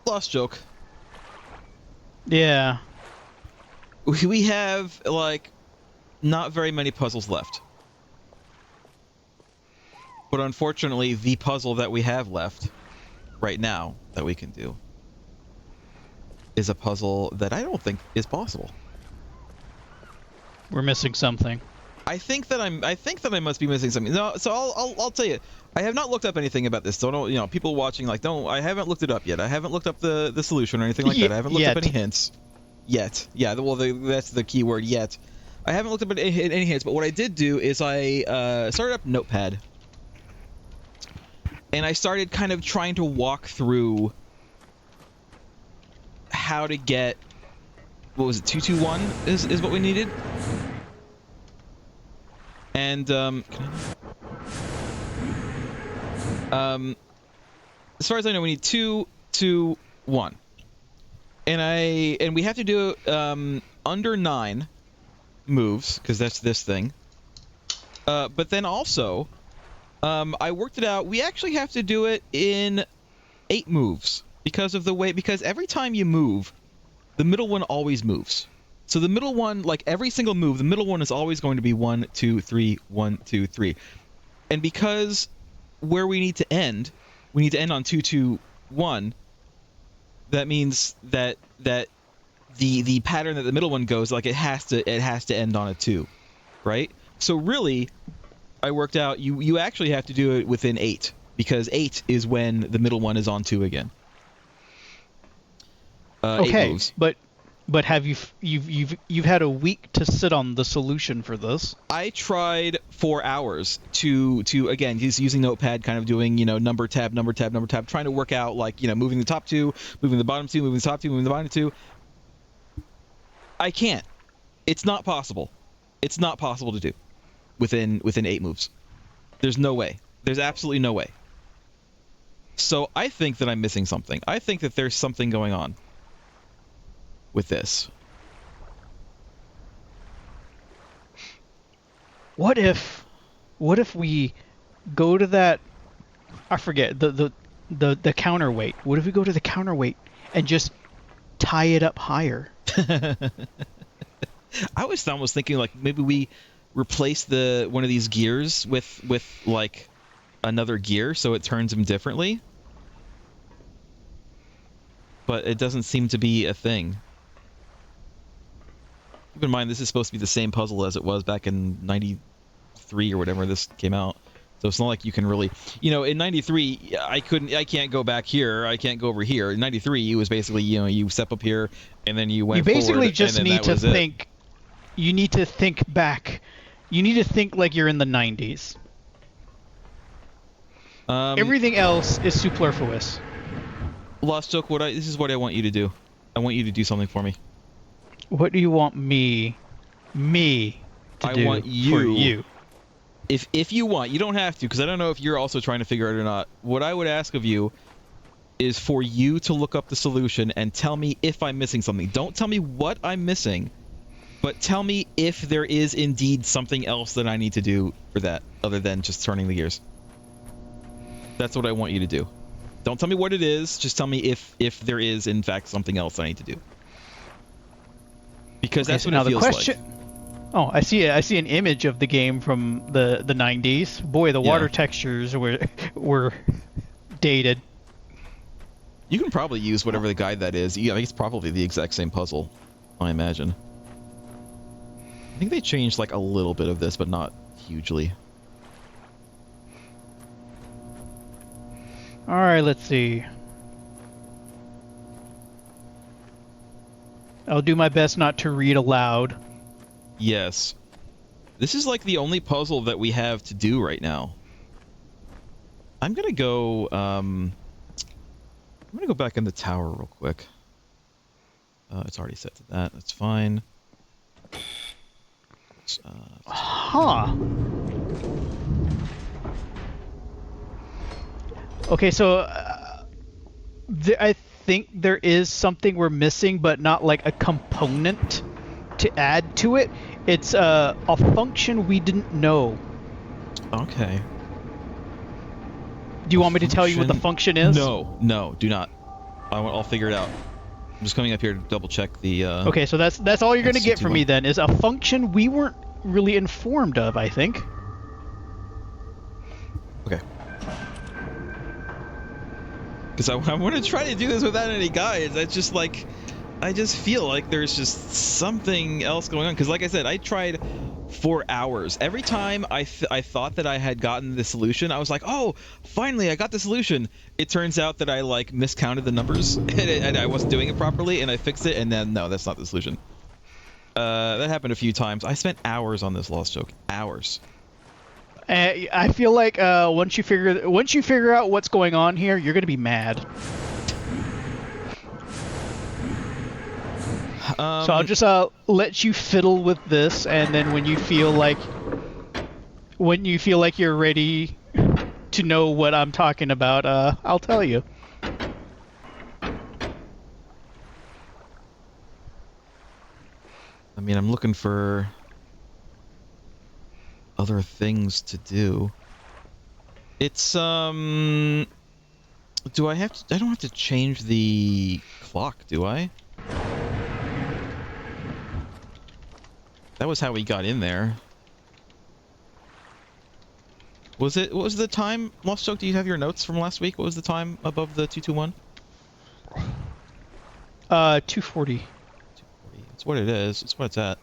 Lost joke. Yeah. We have, like, not very many puzzles left. But unfortunately, the puzzle that we have left right now that we can do is a puzzle that I don't think is possible. We're missing something. I think that I must be missing something. No, so I'll tell you. I have not looked up anything about this. So don't, you know, people watching, like, don't. I haven't looked it up yet. I haven't looked up the solution or anything like that. I haven't looked up any hints yet. Yeah, well, that's the key word, yet. I haven't looked up any hints, but what I did do is I started up Notepad, and I started kind of trying to walk through how to get, what was it, 221 is what we needed. And as far as I know, we need 2, 2, 1, and we have to do under 9 moves, because that's this thing. But then also, I worked it out. We actually have to do it in 8 moves because of the way. Because every time you move, the middle one always moves. So the middle one, like every single move, the middle one is always going to be 1, 2, 3, 1, 2, 3. And because where we need to end on 2, 2, 1. That means that the pattern that the middle one goes, like, it has to end on a 2, right? So really, I worked out you actually have to do it within 8, because 8 is when the middle one is on 2 again. 8 moves. But have you've had a week to sit on the solution for this? I tried 4 hours to again, just using Notepad, kind of doing, you know, number tab, trying to work out, like, you know, moving the top 2, moving the bottom 2, moving the top 2, moving the bottom 2. I can't. It's not possible. It's not possible to do within 8 moves. There's no way. There's absolutely no way. So I think that I'm missing something. I think that there's something going on with this. What if we go to that, I forget, the counterweight. What if we go to the counterweight and just tie it up higher? I was almost thinking, like, maybe we replace one of these gears with like another gear so it turns them differently. But it doesn't seem to be a thing. Keep in mind, this is supposed to be the same puzzle as it was back in 93 or whatever this came out. So it's not like you can really, you know, in 93, I can't go back here, I can't go over here. In 93, it was basically, you know, you step up here and then you went forward. You basically just need to think. You need to think back. You need to think like you're in the 90s. Everything else is superfluous. Lost Joke, this is what I want you to do. I want you to do something for me. What do you want me to do want you, for you? If you want, you don't have to, because I don't know if you're also trying to figure it out or not. What I would ask of you is for you to look up the solution and tell me if I'm missing something. Don't tell me what I'm missing, but tell me if there is indeed something else that I need to do for that, other than just turning the gears. That's what I want you to do. Don't tell me what it is, just tell me if there is, in fact, something else I need to do. Because that's what it feels like. Oh, I see an image of the game from the 90s. Boy, the water textures were dated. You can probably use whatever the guide that is. Yeah, it's probably the exact same puzzle, I imagine. I think they changed like a little bit of this, but not hugely. All right, let's see. I'll do my best not to read aloud. Yes. This is like the only puzzle that we have to do right now. I'm gonna go back in the tower real quick. It's already set to that. That's fine. Huh. Okay, so I think there is something we're missing, but not like a component to add to it. It's a function we didn't know. Okay. Do you want me to tell you what the function is? No, do not. I'll figure it out. I'm just coming up here to double check the. Okay, so that's all you're gonna get from me 221. then, is a function we weren't really informed of, I think. Okay. Because I want to try to do this without any guides. I just feel like there's just something else going on. Because like I said, I tried for hours. Every time I thought that I had gotten the solution, I was like, oh, finally, I got the solution. It turns out that I like miscounted the numbers and I wasn't doing it properly, and I fixed it, and then no, that's not the solution. That happened a few times. I spent hours on this Lost Joke. Hours. I feel like once you figure out what's going on here, you're gonna be mad. So I'll just let you fiddle with this, and then when you feel like you're ready to know what I'm talking about, I'll tell you. I mean, I'm looking for other things to do. It's do I don't have to change the clock, do I? That was how we got in there. What was the time? Lost Joke, do you have your notes from last week? What was the time above the 221? 240. 240. That's what it is. It's what it's at.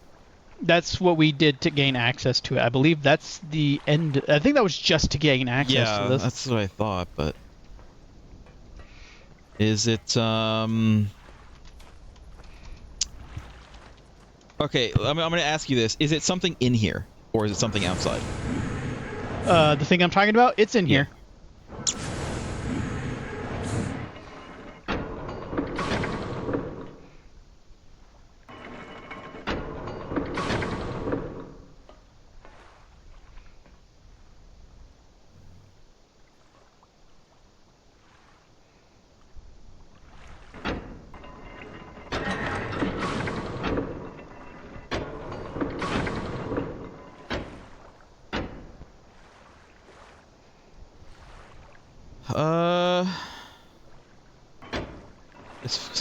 That's what we did to gain access to it. I believe that's the end. I think that was just to gain access to this. Yeah, that's what I thought, but is it Okay, I'm going to ask you this. Is it something in here or is it something outside? The thing I'm talking about, it's in here.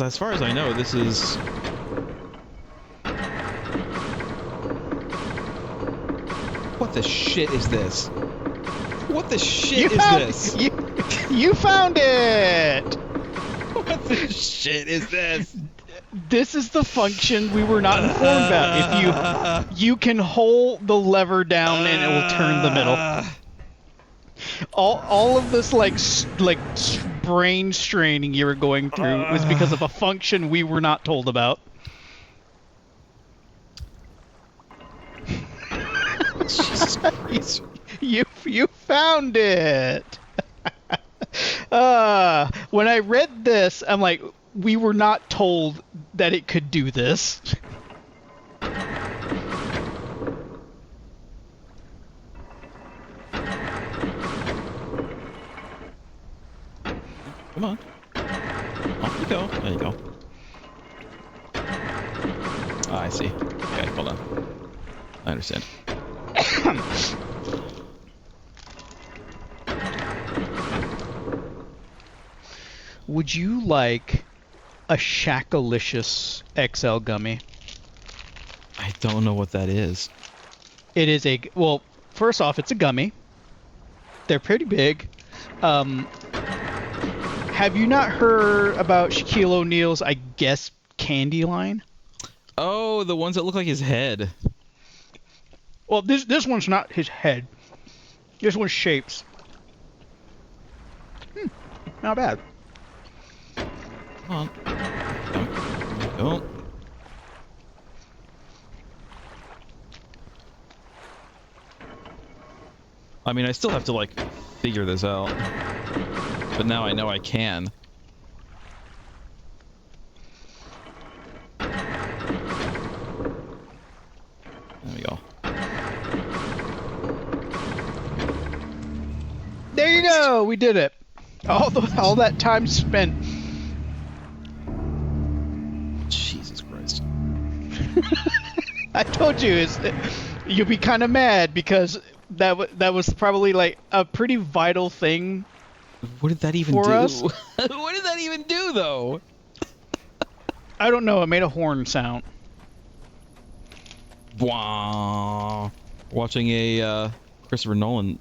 As far as I know, this is... What the shit is this? What the shit is this? You found it! What the shit is this? This is the function we were not informed about. If you can hold the lever down and it will turn the middle. All of this like brain straining you were going through was because of a function we were not told about. Jesus Christ. You found it. When I read this, I'm like, we were not told that it could do this. Come on. Off you go. There you go. Ah, I see. Okay, hold on. I understand. Would you like a Shackalicious XL gummy? I don't know what that is. It is well, first off, it's a gummy. They're pretty big. Have you not heard about Shaquille O'Neal's, I guess, candy line? Oh, the ones that look like his head. Well, this one's not his head. This one's shapes. Not bad. Come on. Go. I mean, I still have to, like, figure this out. But now I know I can. There we go. There you go! We did it! All that time spent. Jesus Christ. I told you, you'll be kind of mad because that was probably like a pretty vital thing What did that even for do? us. What did that even do, though? I don't know. It made a horn sound. Wah. Watching a Christopher Nolan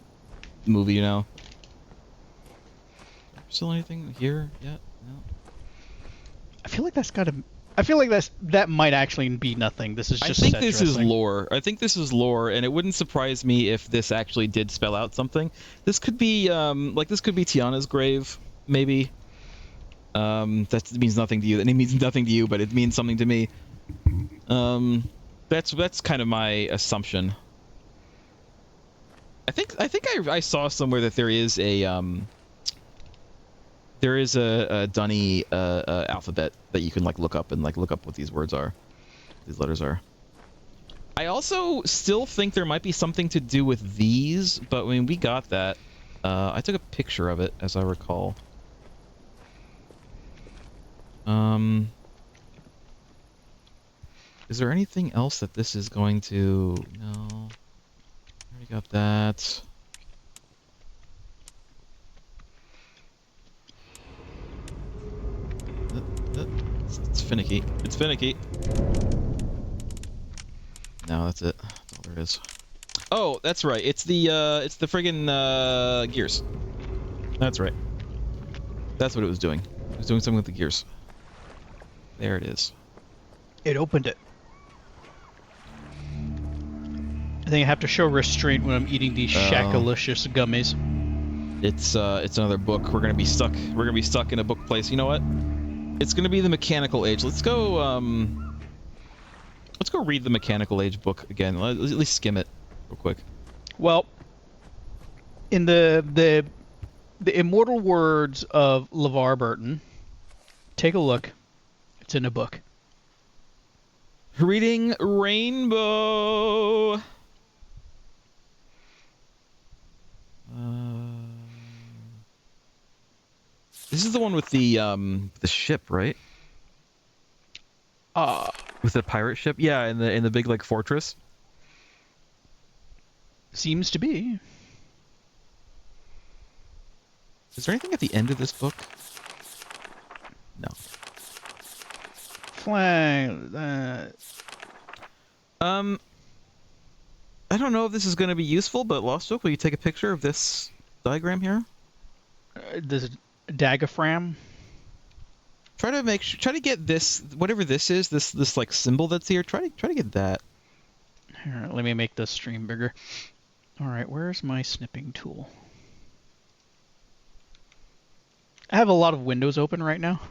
movie, you know. Still anything here yet? No. I feel like that's got to. I feel like that might actually be nothing. This is just. I think set this is dressing. lore. I think this is lore, and it wouldn't surprise me if this actually did spell out something. This could be like this could be Tiana's grave, maybe. That means nothing to you. It means nothing to you, but it means something to me. That's kind of my assumption. I think I saw somewhere that there is a Dunny alphabet that you can like look up and like look up what these words are, these letters are. I also still think there might be something to do with these, but I mean we got that. I took a picture of it as I recall. Is there anything else that this is going to... No. Already got that. It's finicky. It's finicky. No, that's it. That's all there is. Oh, that's right. It's the friggin' gears. That's right. That's what it was doing. It was doing something with the gears. There it is. It opened it. I think I have to show restraint when I'm eating these Shakalicious gummies. It's another book. We're gonna be stuck. We're gonna be stuck in a book place. You know what? It's gonna be the Mechanical Age. Let's go. Let's go read the Mechanical Age book again. Let's at least skim it real quick. Well, in the immortal words of LeVar Burton, take a look. It's in a book. Reading Rainbow. This is the one with the ship, right? With the pirate ship, yeah, in the big like fortress. Seems to be. Is there anything at the end of this book? No. Flag. I don't know if this is going to be useful, but Lost Oak, will you take a picture of this diagram here? This Dagafram. Try to get this, whatever this is, this like symbol that's here. Try to get that. Here, let me make the stream bigger. All right, where's my snipping tool? I have a lot of windows open right now.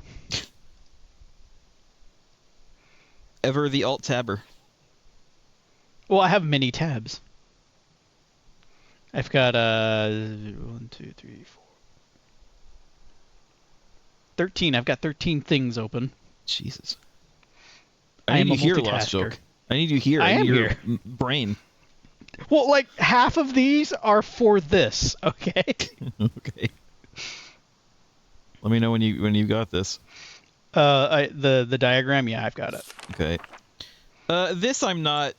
Ever the alt tabber. Well, I have many tabs. I've got 1, 2, 3, 4, 13. I've got 13 things open. Jesus. I need am you a here, Lost multitasker. Joke. I need you here. I need am your here. Brain. Well, like half of these are for this. Okay. Okay. Let me know when you got this. The diagram. Yeah, I've got it. Okay. This I'm not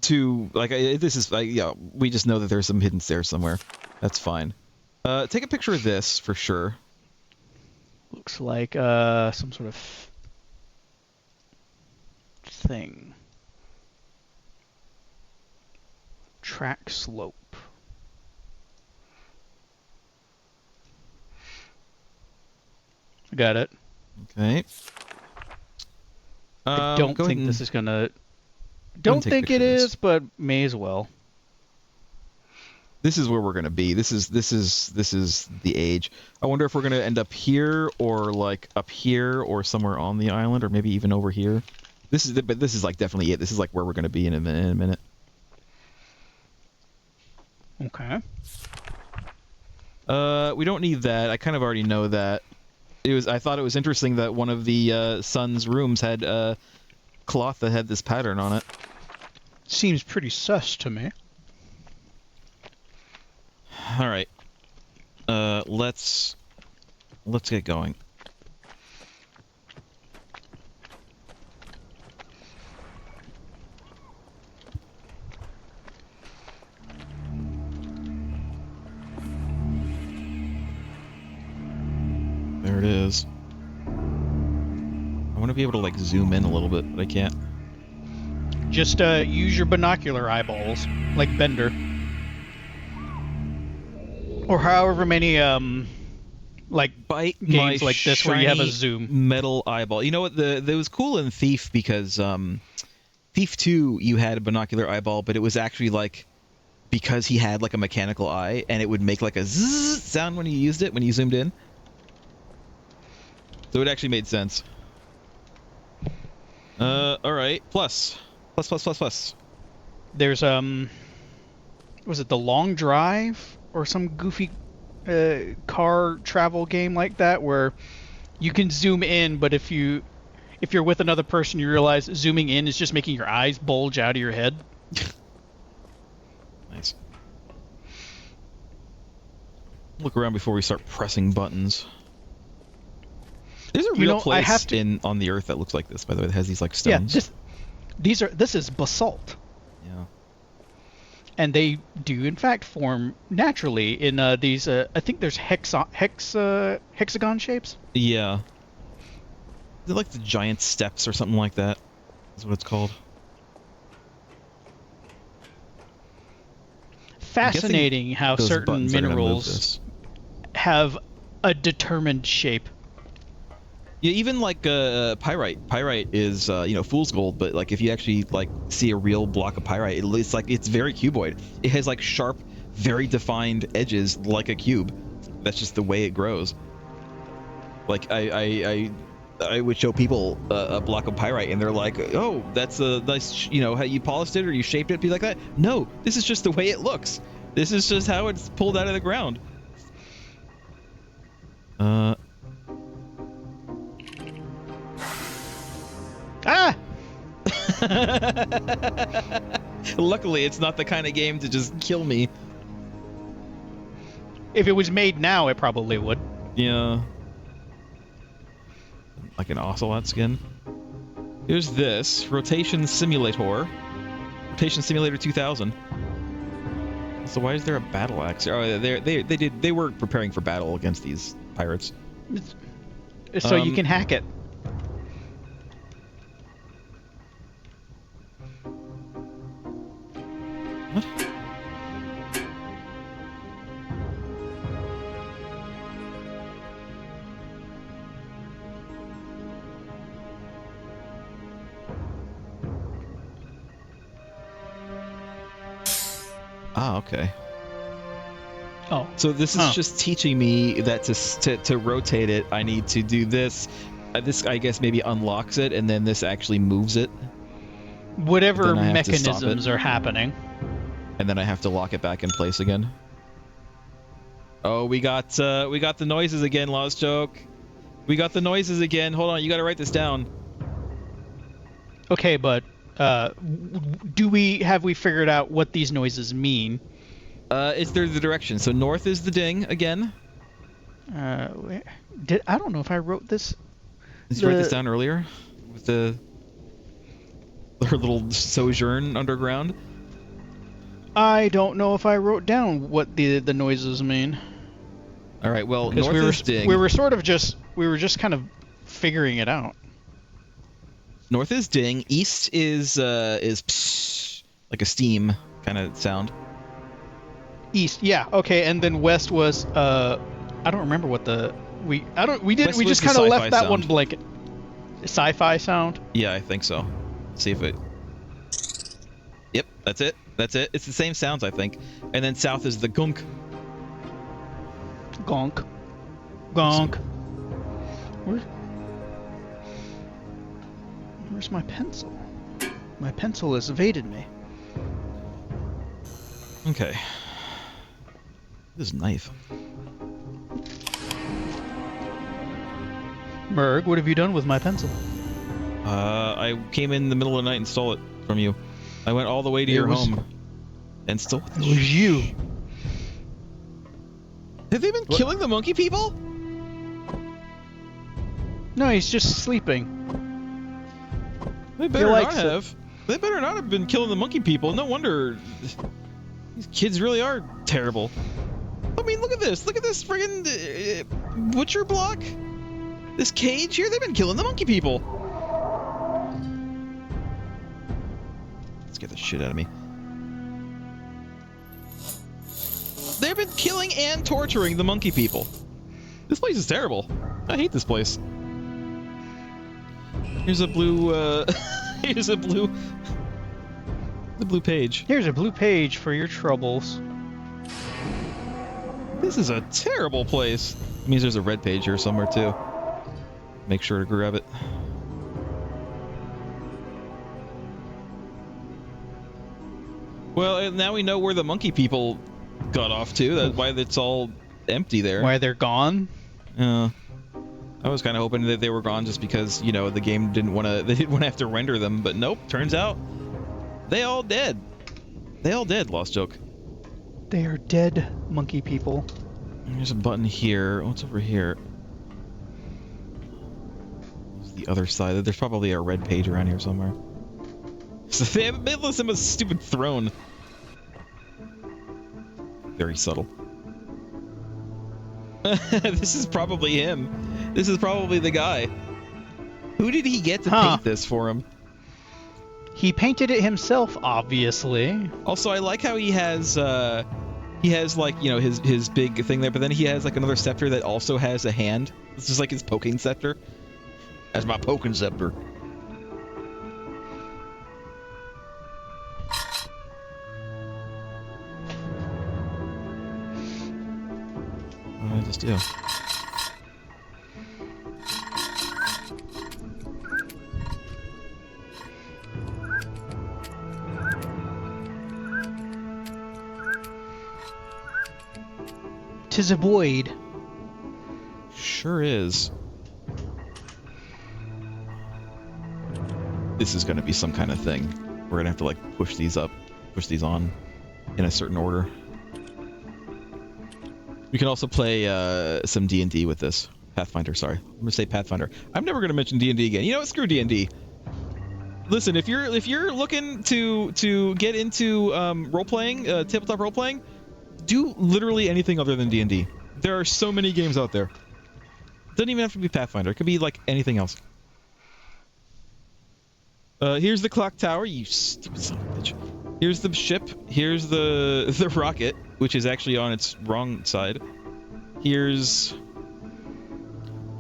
too like. This is yeah. We just know that there's some hidden stairs somewhere. That's fine. Take a picture of this for sure. Looks like some sort of thing. Track slope. I got it. Okay. I don't think this is gonna. Don't take a think it picture of this. is, but may as well. This is where we're gonna be. This is the age. I wonder if we're gonna end up here or like up here or somewhere on the island or maybe even over here. But this is like definitely it. This is like where we're gonna be in a minute. Okay. We don't need that. I kind of already know that. I thought it was interesting that one of the son's rooms had cloth that had this pattern on it. Seems pretty sus to me. All right. Let's get going. I want to be able to like zoom in a little bit, but I can't. Just use your binocular eyeballs, like Bender. Or however many like Bite games my like this where you have a shiny zoom. metal eyeball. You know what? That was cool in Thief because Thief 2 you had a binocular eyeball, but it was actually like because he had like a mechanical eye and it would make like a zzz sound when you used it when you zoomed in. So it actually made sense. All right. Plus. There's was it the Long Drive or some goofy car travel game like that where you can zoom in, but if you're with another person, you realize zooming in is just making your eyes bulge out of your head. Nice. Look around before we start pressing buttons. There's a real place on the Earth that looks like this, by the way, that has these like stones. Yeah, this is basalt. Yeah. And they do in fact form naturally in these. I think there's hexagon shapes. Yeah. Is it like the giant steps or something like that? Is what it's called. Fascinating how certain minerals have a determined shape. Yeah, even like pyrite. Pyrite is fool's gold, but like if you actually like see a real block of pyrite, it's very cuboid. It has like sharp, very defined edges like a cube. That's just the way it grows. Like I would show people a block of pyrite, and they're like, "Oh, that's a nice, how you polished it or you shaped it, be like that." No, this is just the way it looks. This is just how it's pulled out of the ground. Ah! Luckily, it's not the kind of game to just kill me. If it was made now, it probably would. Yeah. Like an ocelot skin. Here's this. Rotation Simulator. Rotation Simulator 2000. So why is there a battle axe? Oh, they were preparing for battle against these pirates. So you can hack it. What? Ah, okay. Oh. So this is just teaching me that to rotate it, I need to do this. This, I guess, maybe unlocks it, and then this actually moves it. Whatever mechanisms are happening. And then I have to lock it back in place again. Oh, we got the noises again, Lost Joke. We got the noises again. Hold on, you got to write this down. Okay, but have we figured out what these noises mean? It's the direction. So north is the ding again. I don't know if I wrote this. Did you write this down earlier with her little sojourn underground? I don't know if I wrote down what the noises mean. All right. Well, north is ding. We were just kind of figuring it out. North is ding. East is psh, like a steam kind of sound. East, yeah, okay, and then west was I don't remember what we just kind of left that one blank. Sci-fi sound? Yeah, I think so. Let's see if it. Yep, that's it. It's the same sounds, I think. And then south is the gunk. Gonk. Where's my pencil? My pencil has evaded me. Okay. This knife. Merg, what have you done with my pencil? I came in the middle of the night and stole it from you. I went all the way to your home and stole it. It was you. Have they been killing the monkey people? No, he's just sleeping. They better not have. They better not have been killing the monkey people. No wonder these kids really are terrible. I mean, look at this. Look at this friggin' butcher block. This cage here. They've been killing the monkey people. Scared the shit out of me. They've been killing and torturing the monkey people. This place is terrible. I hate this place. Here's a blue, here's a blue... the blue page. Here's a blue page for your troubles. This is a terrible place. It means there's a red page here somewhere, too. Make sure to grab it. Well, now we know where the monkey people got off to. That's why it's all empty there. Why they're gone? I was kind of hoping that they were gone just because, you know, the game didn't want to. They didn't want to have to render them, but nope. Turns out they all dead. They all dead. Lost joke. They are dead monkey people. There's a button here. What's over here? What's the other side? There's probably a red page around here somewhere. So they haven't made them a stupid throne. Very subtle. This is probably him. This is probably the guy. Who did he get to paint this for him? He painted it himself, obviously. Also, I like how he has like, you know, his big thing there, but then he has like another scepter that also has a hand. This is like his poking scepter. That's my poking scepter. What did I just do? Tis a void. Sure is. This is going to be some kind of thing. We're going to have to like push these up, push these on in a certain order. We can also play some D&D with this. Pathfinder, sorry. I'm going to say Pathfinder. I'm never going to mention D&D again. You know what? Screw D&D. Listen, if you're looking to get into role-playing, tabletop role-playing, do literally anything other than D&D. There are so many games out there. Doesn't even have to be Pathfinder. It could be like anything else. Here's the clock tower, you stupid son of a bitch. Here's the ship. Here's the rocket, which is actually on its wrong side. Here's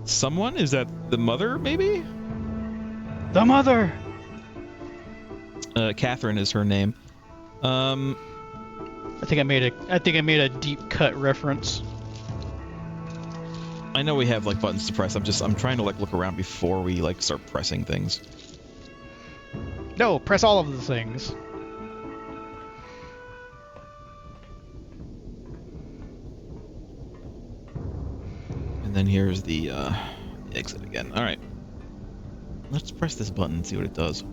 someone. Is that the mother? Maybe. The mother. Catherine is her name. I think I made a deep cut reference. I know we have like buttons to press. I'm trying to like look around before we like start pressing things. No, press all of the things. And then here's the exit again. All right. Let's press this button and see what it does.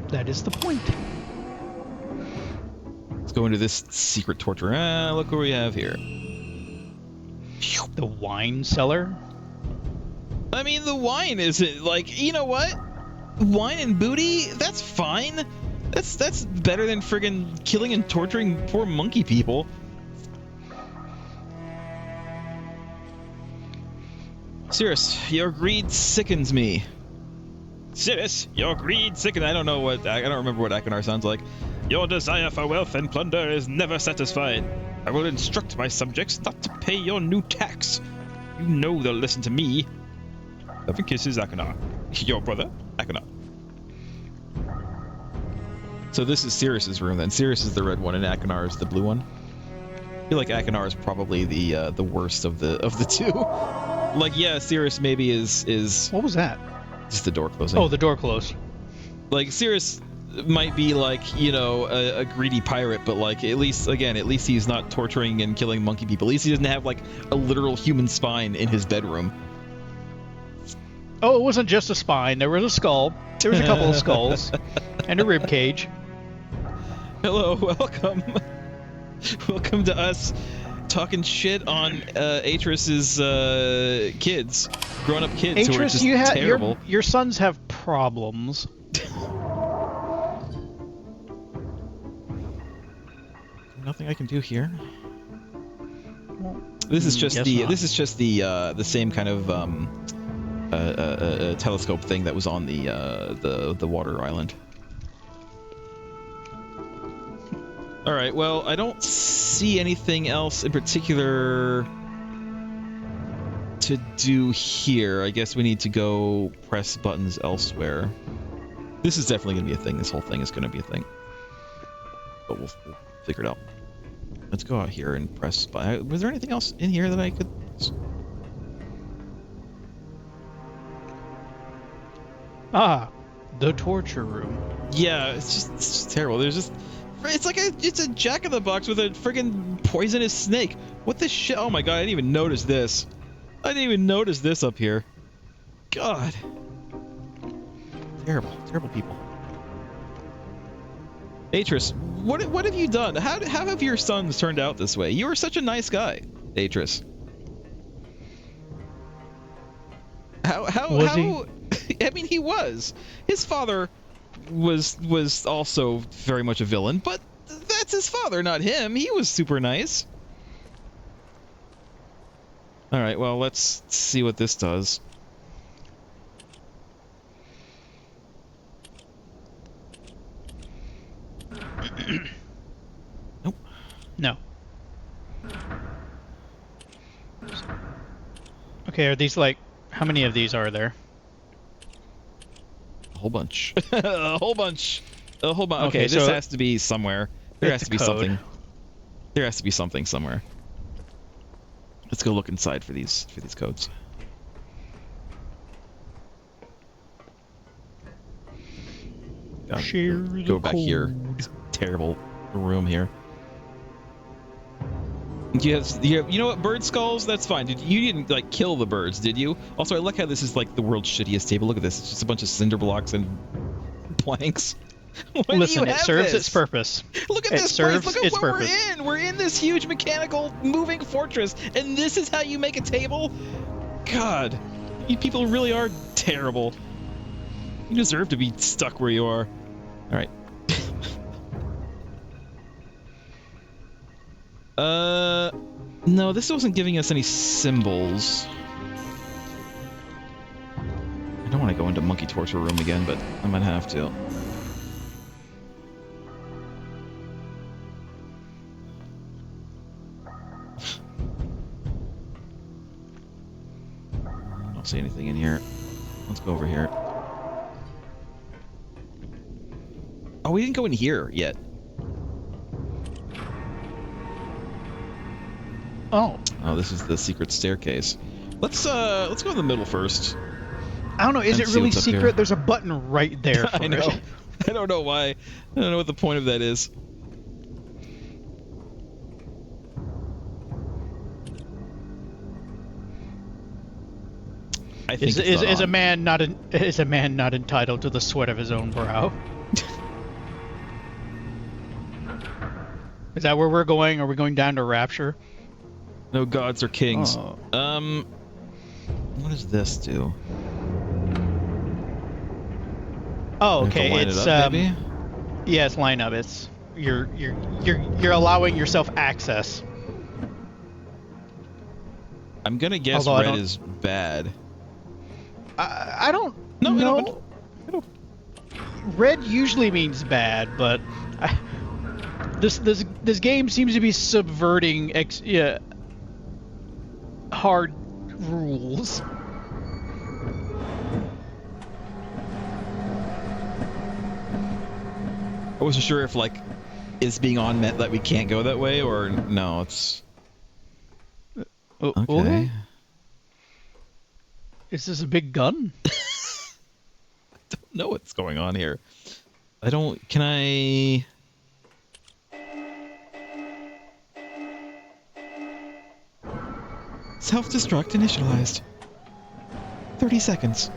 That is the point. Let's go into this secret torture. Look what we have here. The wine cellar? I mean, the wine isn't like, you know what? Wine and booty? That's fine. That's better than friggin' killing and torturing poor monkey people. Cirrus, your greed sickens me. Cirrus, your greed sickens. I don't remember what Akinar sounds like. Your desire for wealth and plunder is never satisfied. I will instruct my subjects not to pay your new tax. You know they'll listen to me. Love and kisses, Akinar. Your brother, Akinar. So this is Cirrus's room then. Cirrus is the red one and Akinar is the blue one. I feel like Akinar is probably the worst of the two. Like, yeah, Cirrus maybe is. What was that? Just the door closing. Oh, the door closed. Like, Cirrus might be like, you know, a greedy pirate, but like at least he's not torturing and killing monkey people. At least he doesn't have like a literal human spine in his bedroom. Oh, it wasn't just a spine. There was a skull. There was a couple of skulls. And a rib cage. Hello, welcome. Welcome to us talking shit on Atris's kids. Grown-up kids who are just terrible. Your sons have problems. Nothing I can do here. This is just the same kind of telescope thing that was on the water island. All right. Well, I don't see anything else in particular to do here. I guess we need to go press buttons elsewhere. This is definitely going to be a thing. This whole thing is going to be a thing. But we'll figure it out. Let's go out here and press... Was there anything else in here that I could... Ah, the torture room. Yeah, it's just terrible. There's just... It's like it's a jack-in-the-box with a friggin' poisonous snake. What the shit? Oh my god, I didn't even notice this. I didn't even notice this up here. God. Terrible, terrible people. Atris, what have you done? How have your sons turned out this way? You were such a nice guy, Atris. How Was he? I mean, he was. His father was also very much a villain, but that's his father, not him. He was super nice. All right, well, let's see what this does. Nope. No. Okay, are these like... How many of these are there? A whole bunch. A whole bunch. A whole bunch. Okay, Okay, this so has to be somewhere. There has it's to be a code. something. There has to be something somewhere. Let's go look inside for these codes. Share Go the back here. code. It's a terrible room here. You know what? Bird skulls? That's fine. You didn't like kill the birds, did you? Also, I like how this is like the world's shittiest table. Look at this. It's just a bunch of cinder blocks and planks. Why do Listen, you it have serves this? its purpose. Look at It this serves place. Look at its what purpose. we're in. We're in this huge mechanical moving fortress, and this is how you make a table? God, you people really are terrible. You deserve to be stuck where you are. All right. No, this wasn't giving us any symbols. I don't want to go into monkey torture room again, but I might have to. I don't see anything in here. Let's go over here. Oh, we didn't go in here yet. Oh. Oh, this is the secret staircase. Let's go in the middle first. I don't know. Is And it see really what's up here. secret? There's a button right there for I know. it. I don't know why. I don't know what the point of that is. I think Is a man not entitled to the sweat of his own brow? Is that where we're going? Are we going down to Rapture? No gods or kings. Oh. What does this do? Oh, We have to okay. line It's it up, maybe? yeah, it's line up. It's you're allowing yourself access. I'm gonna guess Although I red don't- is bad. I don't No, know. it opened. Red usually means bad, but this game seems to be subverting hard rules. I wasn't sure if like is being on meant that we can't go that way or no. It's okay. Is this a big gun? Don't know what's going on here. I don't. Can I? Self-destruct initialized. 30 seconds.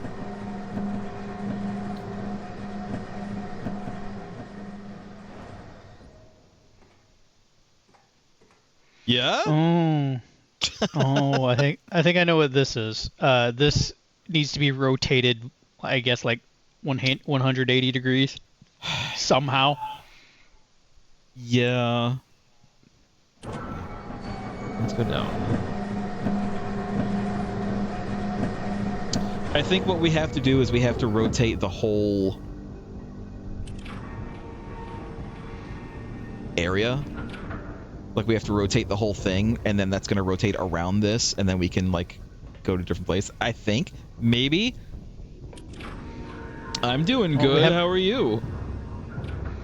Yeah? Oh, I think I know what this is. This needs to be rotated, I guess, like 180 degrees somehow. Yeah. Let's go down. I think what we have to do is we have to rotate the whole area. Like we have to rotate the whole thing, and then that's going to rotate around this, and then we can like go to a different place. I think maybe. I'm doing good. How are you?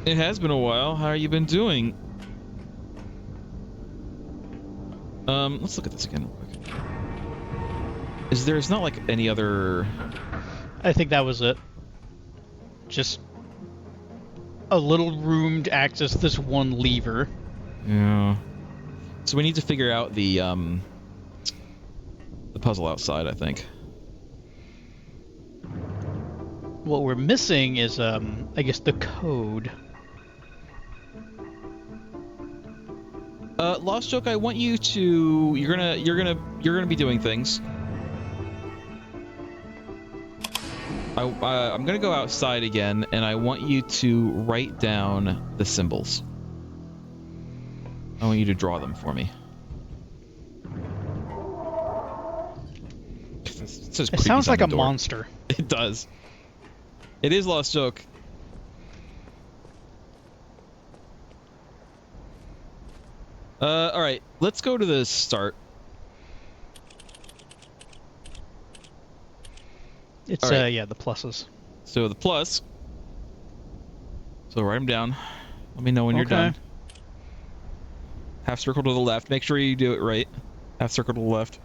It has been a while. How have you been doing? Let's look at this again real quick. There's not like any other... I think that was it. Just a little room to access this one lever. Yeah. So we need to figure out the puzzle outside, I think. What we're missing is, I guess, the code. Lost Joke, I want you to... You're gonna be doing things. I'm gonna go outside again, and I want you to write down the symbols. I want you to draw them for me. It sounds like a monster. It does. It is Lost Joke. Alright, let's go to the start. It's, right. yeah, the pluses. So the plus. So write them down. Let me know when you're done. Half circle to the left. Make sure you do it right. Half circle to the left.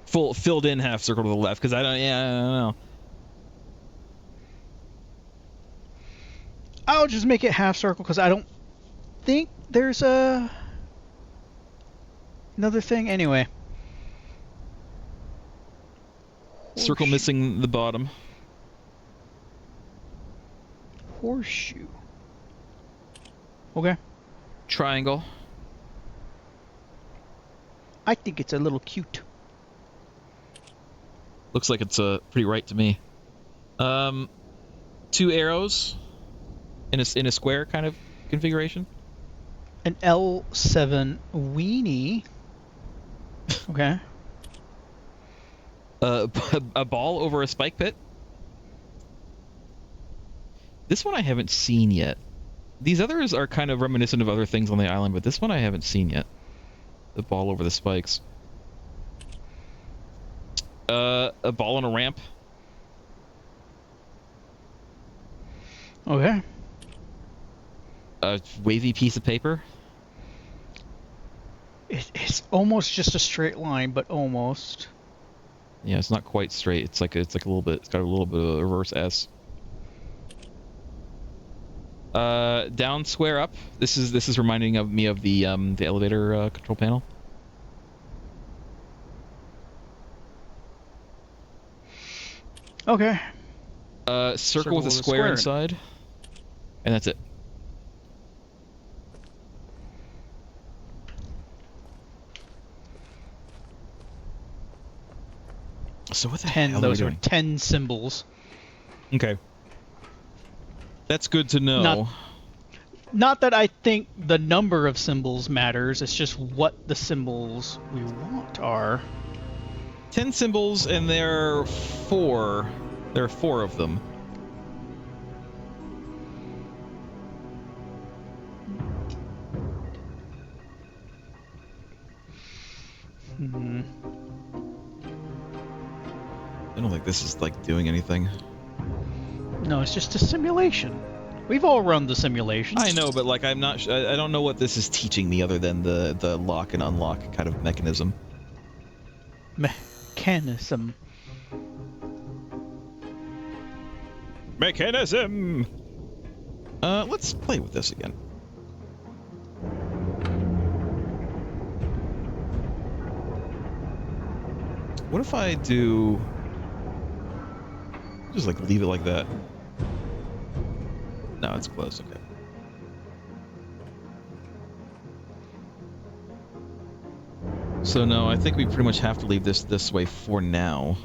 Filled in half circle to the left, because I don't know. I'll just make it half circle, because I don't think there's another thing. Anyway. Circle missing the bottom. Horseshoe. Okay. Triangle. I think it's a little cute. Looks like it's pretty right to me. 2 arrows in a square kind of configuration. An L7 weenie. Okay. A ball over a spike pit. This one I haven't seen yet. These others are kind of reminiscent of other things on the island, but this one I haven't seen yet. The ball over the spikes. A ball on a ramp. Okay. A wavy piece of paper. It's almost just a straight line, but almost. Yeah, it's not quite straight. It's like a little bit. It's got a little bit of a reverse S. Down, square, up. This is reminding me of the elevator control panel. Okay. Circle with a square inside, and that's it. So what the hell Those are are 10 symbols. Okay. That's good to know. Not that I think the number of symbols matters, it's just what the symbols we want are. 10 symbols, and there are 4. There are 4 of them. Hmm. I don't think this is like doing anything. No, it's just a simulation. We've all run the simulations. I know, but like I'm not. I don't know what this is teaching me other than the lock and unlock kind of mechanism. Mechanism. Mechanism. Let's play with this again. What if I do... Just like leave it like that. No, it's closed. Okay. So no, I think we pretty much have to leave this way for now.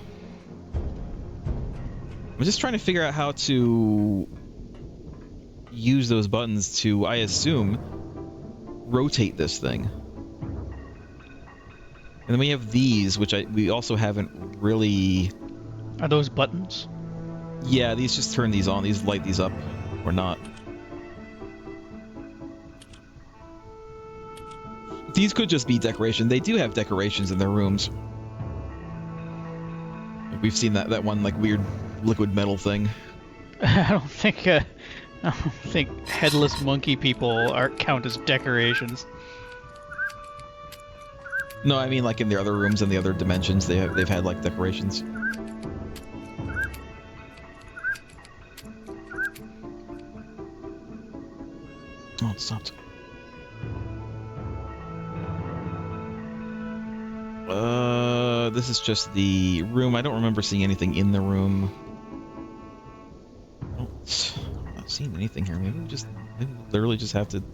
I'm just trying to figure out how to use those buttons to, I assume, rotate this thing. And then we have these, which we also haven't really... Are those buttons? Yeah, these just turn these on. These light these up, or not. These could just be decoration. They do have decorations in their rooms. Like, we've seen that one like weird liquid metal thing. I don't think headless monkey people count as decorations. No, I mean like in the other rooms in the other dimensions, they've had like decorations. Oh, it stopped. This is just the room. I don't remember seeing anything in the room. I'm not seeing anything here. Maybe we literally just have to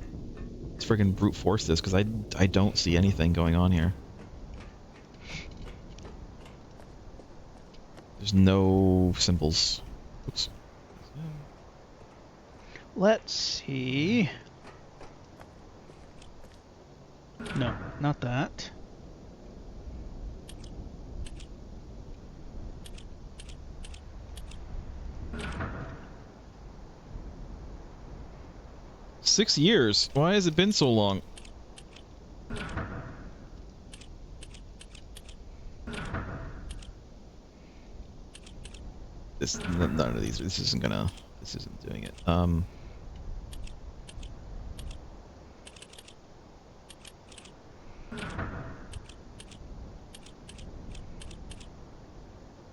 friggin' brute force this, because I don't see anything going on here. There's no symbols. Oops. Let's see. No, not that. $6 years. Why has it been so long? None of these. This isn't doing it.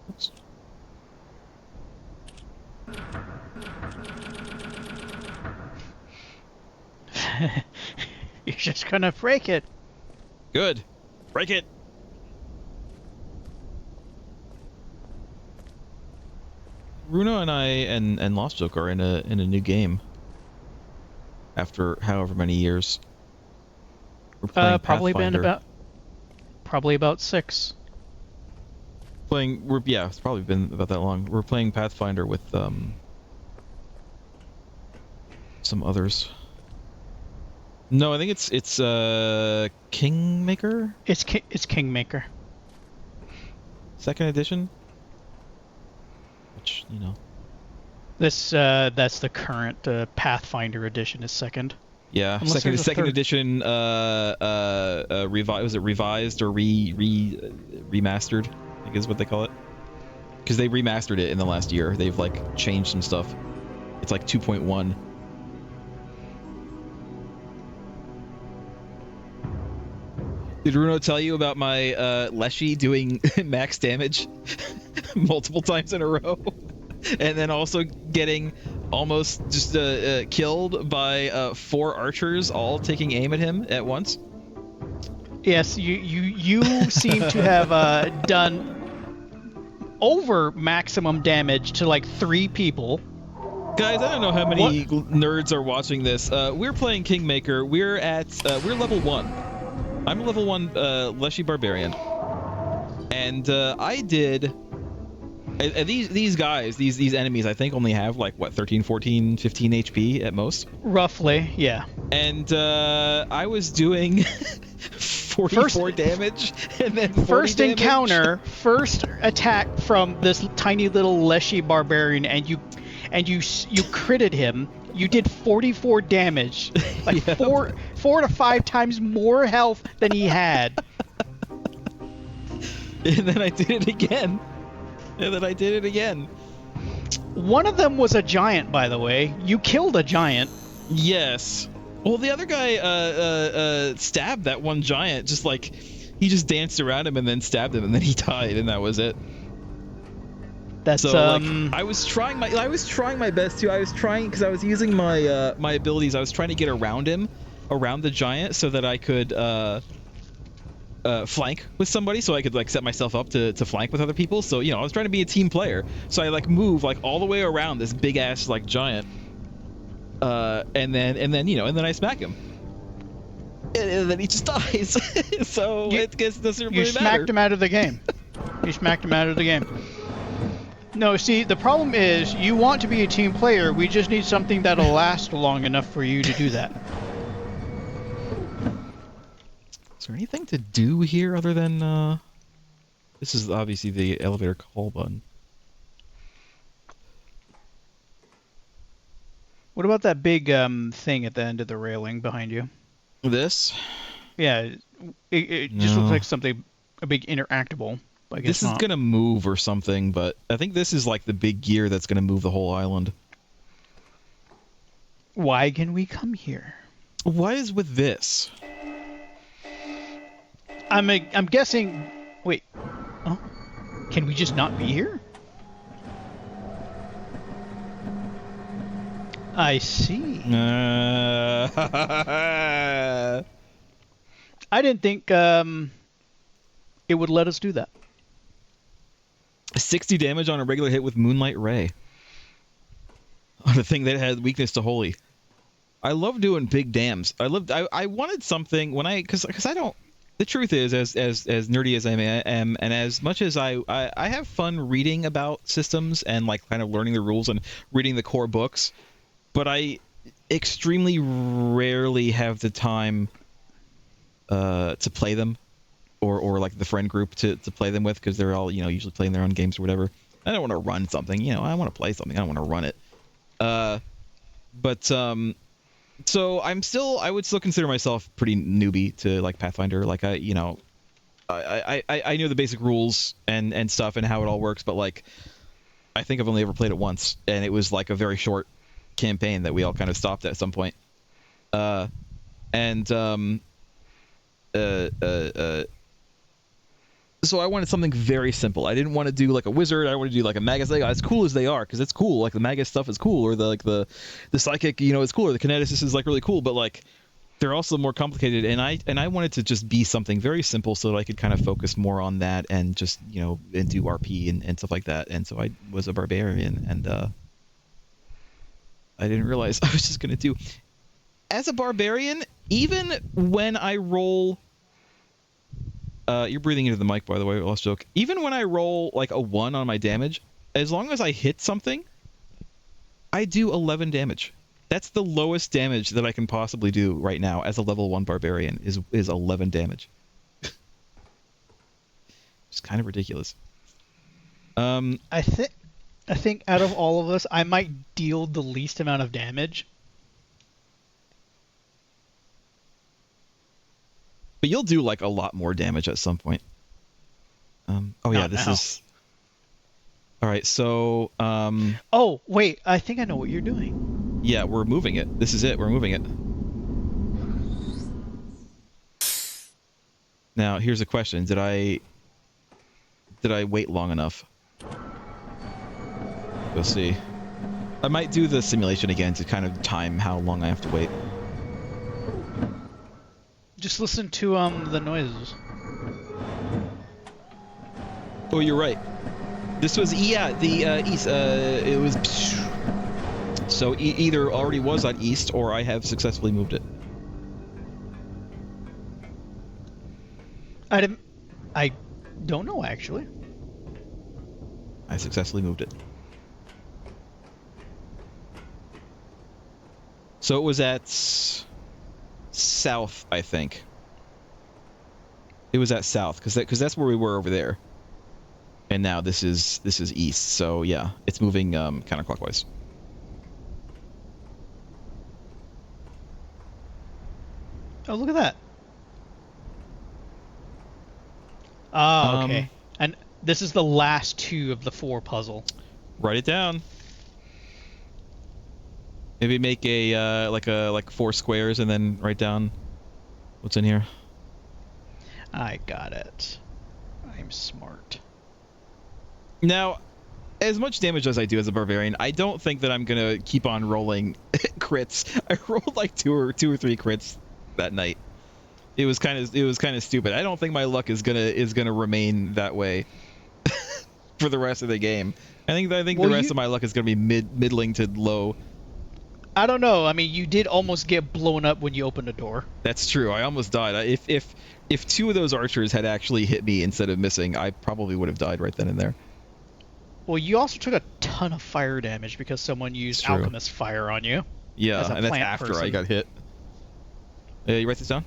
Oops. You're just gonna break it. Good. Break it. Bruno and I and Lost Joke are in a new game. After however many years. We're playing Pathfinder. Probably about 6. Yeah, it's probably been about that long. We're playing Pathfinder with some others. No, I think it's Kingmaker. It's Kingmaker. 2nd edition. Which, you know. That's the current Pathfinder edition is 2nd. Yeah, Unless second edition. Was it revised or remastered? I think is what they call it. Because they remastered it in the last year. They've like changed some stuff. It's like 2.1. Did Bruno tell you about my Leshy doing max damage multiple times in a row? And then also getting almost just killed by 4 archers all taking aim at him at once? Yes, you seem to have done over maximum damage to like 3 people. Guys, I don't know how many nerds are watching this. We're playing Kingmaker. We're level 1. I'm a level 1 Leshy Barbarian. And I did... these guys, these enemies, I think only have like, what, 13, 14, 15 HP at most? Roughly, yeah. And I was doing 44 damage, and then 40 first damage. Encounter, first attack from this tiny little Leshy Barbarian, and you critted him. You did 44 damage, like Yep. 4 to 5 times more health than he had. And then I did it again. One of them was a giant, by the way. You killed a giant. Yes. Well, the other guy stabbed that one giant. He just danced around him and then stabbed him, and then he died, and that was it. That's I was trying my best too. I was trying because I was using my my abilities. I was trying to get around the giant, so that I could flank with somebody, so I could like set myself up to flank with other people. So I was trying to be a team player. So I like move like all the way around this big ass like giant, and then I smack him, and then he just dies. So it doesn't really matter. You smacked him out of the game. You smacked him out of the game. No, see, the problem is you want to be a team player. We just need something that'll last long enough for you to do that. Is there anything to do here other than this is obviously the elevator call button. What about that big thing at the end of the railing behind you? This? Yeah, it just looks No. like something a big interactable. But I guess This is not. gonna move or something, but I think this is like the big gear that's gonna move the whole island. Why can we come here? What is with this? I'm guessing. Wait. Oh, can we just not be here? I see. I didn't think it would let us do that. 60 damage on a regular hit with Moonlight Ray. On a thing that had weakness to Holy. I love doing big dams. I wanted something when because I don't. The truth is, as nerdy as I am, and as much as I have fun reading about systems and like kind of learning the rules and reading the core books, but I extremely rarely have the time to play them, or like the friend group to play them with, because they're all usually playing their own games or whatever. I don't want to run something. I want to play something. I don't want to run it. But so I would still consider myself pretty newbie to like Pathfinder. Like I knew the basic rules and stuff and how it all works, but like I think I've only ever played it once, and it was like a very short campaign that we all kind of stopped at some point. So I wanted something very simple. I didn't want to do like a wizard. I wanted to do like a magus. Like, as cool as they are, because it's cool. Like the magus stuff is cool, or the psychic, it's cool. Or the kineticist is like really cool, but like they're also more complicated. And I wanted to just be something very simple so that I could kind of focus more on that and just and do RP and stuff like that. And so I was a barbarian, and I didn't realize I was just gonna do as a barbarian. Even when I roll. You're breathing into the mic, by the way. Lost joke. Even when I roll like a 1 on my damage, as long as I hit something, I do 11 damage. That's the lowest damage that I can possibly do right now as a level 1 barbarian is 11 damage. It's kind of ridiculous. I think out of all of us, I might deal the least amount of damage. But you'll do like a lot more damage at some point. Oh yeah, this is. All right, so. Oh wait, I think I know what you're doing. Yeah, we're moving it. This is it. We're moving it. Now here's a question: Did I wait long enough? We'll see. I might do the simulation again to kind of time how long I have to wait. Just listen to the noises. Oh, you're right. This was the east. It was so either already was on east or I have successfully moved it. I don't know actually. I successfully moved it. So it was at south, I think. It was at south because that's where we were over there. And now this is east. So yeah, it's moving counterclockwise. Oh, look at that. Ah, okay. And this is the last 2 of the 4 puzzle. Write it down. Maybe make a like 4 squares and then write down what's in here. I got it. I'm smart. Now, as much damage as I do as a barbarian, I don't think that I'm gonna keep on rolling crits. I rolled like two or three crits that night. It was kind of stupid. I don't think my luck is gonna remain that way for the rest of the game. I think the rest of my luck is gonna be middling to low. I don't know. I mean, you did almost get blown up when you opened a door. That's true. I almost died. If 2 of those archers had actually hit me instead of missing, I probably would have died right then and there. Well, you also took a ton of fire damage because someone used alchemist fire on you. Yeah, and that's after I got hit. You write this down?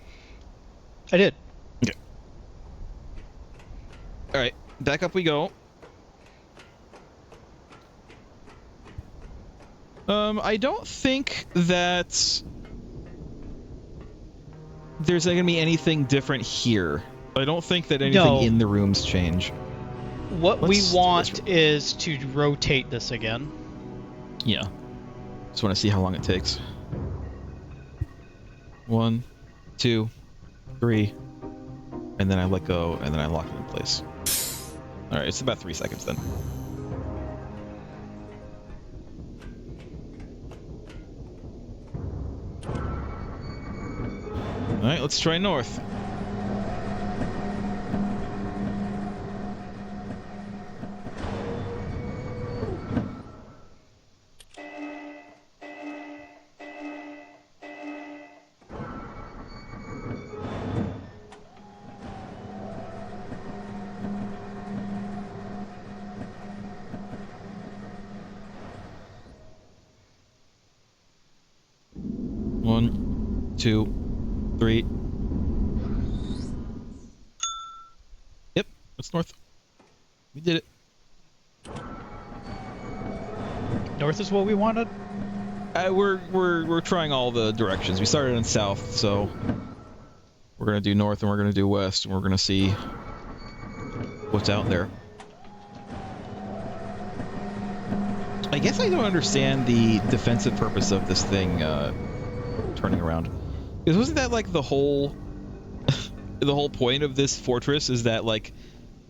I did. Okay. All right, back up we go. I don't think that there's going to be anything different here. I don't think that anything No. in the rooms change. What we Let's do want is to rotate this again. Yeah. Just want to see how long it takes. 1, 2, 3, and then I let go, and then I lock it in place. All right, it's about 3 seconds then. All right, let's try north. One, 2, 3. Yep, it's north. We did it. North is what we wanted? We're trying all the directions. We started in south, so we're gonna do north and we're gonna do west, and we're gonna see what's out there. I guess I don't understand the defensive purpose of this thing turning around. Because wasn't that like the whole the whole point of this fortress is that like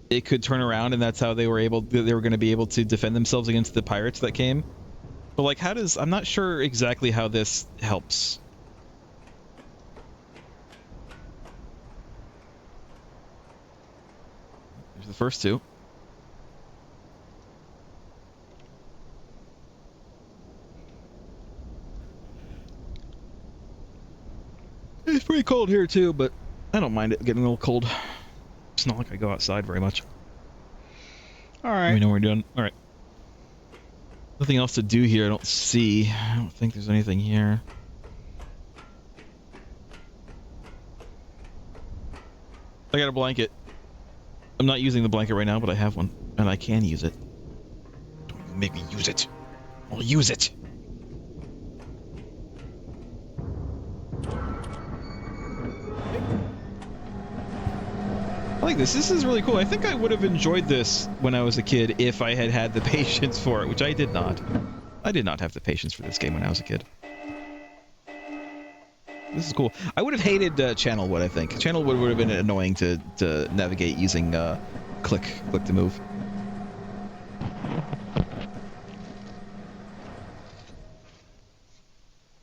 it could turn around and that's how they were going to be able to defend themselves against the pirates that came? But like I'm not sure exactly how this helps. There's the first two. It's pretty cold here too, but I don't mind it getting a little cold. It's not like I go outside very much. Alright. We know we're done. Alright. Nothing else to do here, I don't see. I don't think there's anything here. I got a blanket. I'm not using the blanket right now, but I have one. And I can use it. Don't you make me use it. I'll use it. I like this. This is really cool. I think I would have enjoyed this when I was a kid if I had had the patience for it, which I did not. I did not have the patience for this game when I was a kid. This is cool. I would have hated Channelwood, I think. Channelwood would have been annoying to navigate using click to move.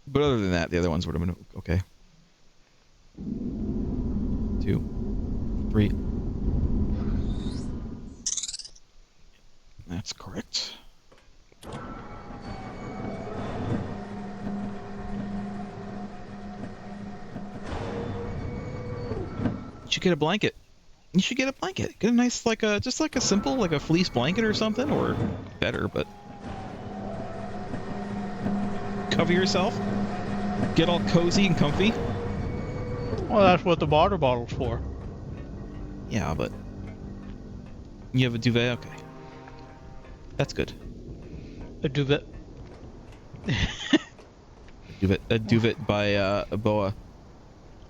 But other than that, the other ones would have been okay. 2, 3. That's correct. You should get a blanket. You should get a blanket. Get a nice, like a, just like a simple, like a fleece blanket or something, or better, but cover yourself. Get all cozy and comfy. Well, that's what the water bottle's for. Yeah, but you have a duvet? Okay. That's good. A duvet. A duvet by a boa.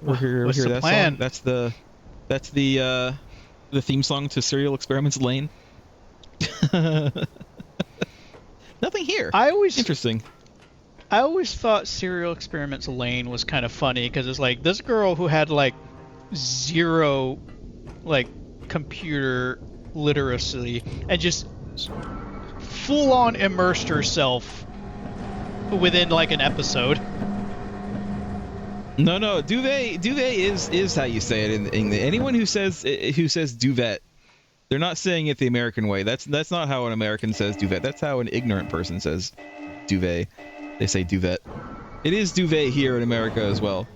What's Hear the that plan? song? That's the theme song to Serial Experiments Lane. Nothing here. Interesting. I always thought Serial Experiments Lane was kind of funny because it's like this girl who had like 0 like computer literacy and just full on immersed herself within like an episode. No, duvet is how you say it in anyone who says duvet, they're not saying it the American way. That's not how an American says duvet. That's how an ignorant person says duvet. They say duvet. It is duvet here in America as well.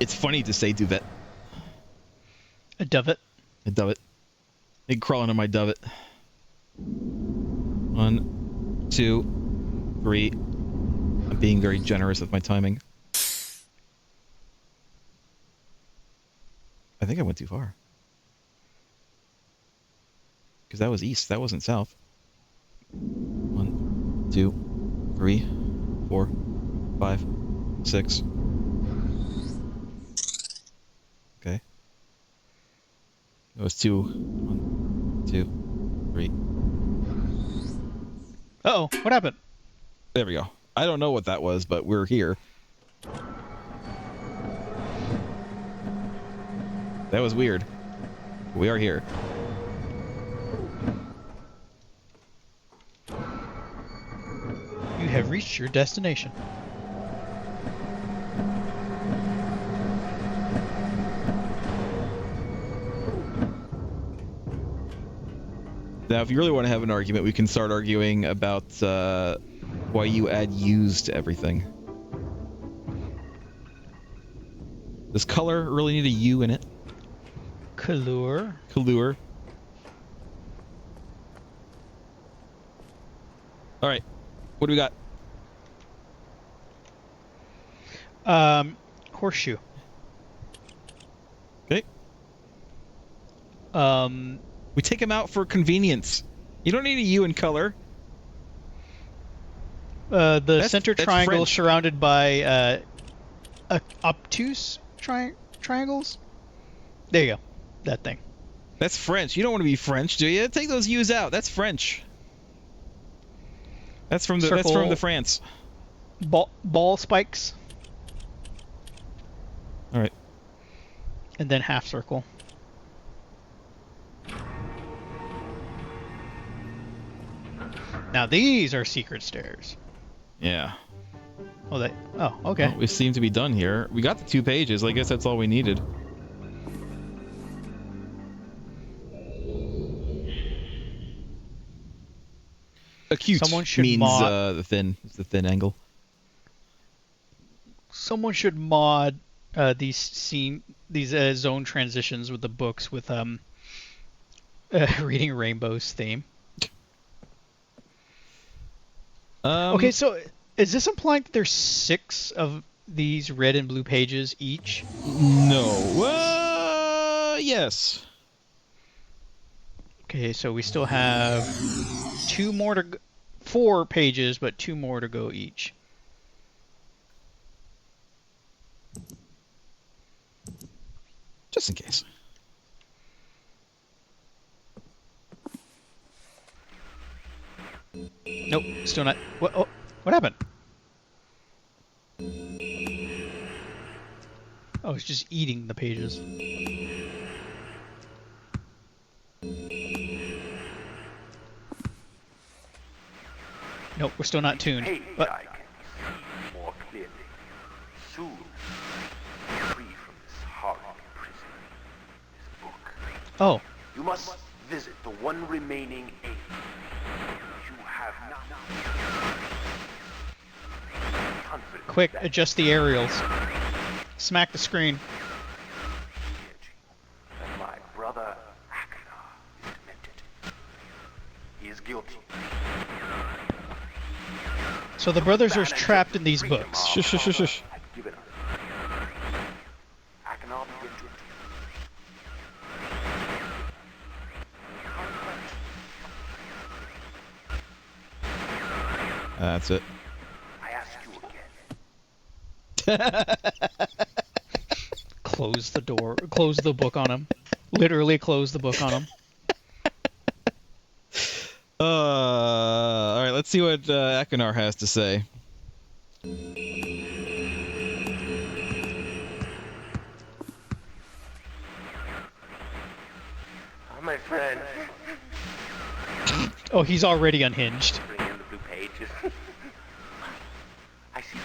It's funny to say duvet. A duvet. A duvet. They crawl into my duvet. 1, 2, 3. I'm being very generous with my timing. I think I went too far. Because that was east, that wasn't south. 1, 2, 3, 4, 5, 6. Okay. It was 2. 1, 2, 3. Uh-oh, what happened? There we go. I don't know what that was, but we're here. That was weird. We are here. You have reached your destination. Now, if you really want to have an argument, we can start arguing about why you add U's to everything. Does color really need a U in it? Color. Color. All right. What do we got? Horseshoe. Okay. We take them out for convenience. You don't need a U in color. The center triangle French. surrounded by obtuse triangles. There you go. That thing. That's French. You don't want to be French, do you? Take those U's out. That's French. That's from the Circle, that's from the France. Ball spikes. All right. And then half circle. Now these are secret stairs. Yeah. Oh, okay. Well, we seem to be done here. We got the 2 pages. I guess that's all we needed. Acute Someone should means mod the thin. It's the thin angle. Someone should mod these zone transitions with the books with reading rainbows theme. Okay, so is this implying that there's 6 of these red and blue pages each? No. Yes. Okay, so we still have 4 pages, but 2 more to go each. Just in case. Nope, still not. What happened? Oh, it's just eating the pages. Nope, we're still not tuned. Hey, But I can see more clearly. Soon, be free from this horrible prison. This book. oh, You must visit the one remaining aid. You have not. Confident quick, that adjust the aerials. Smack the screen. that my brother Akhenar is demented. He is guilty. So the brothers are trapped in these books. Shush, shush, shush, shush. I've given up. Akhenar begins to That's it. I ask you again. Close the door. Close the book on him. Literally close the book on him. All right, let's see what Akhenar has to say. Oh, my friend. Oh, he's already unhinged. Bring in the blue pages. I see.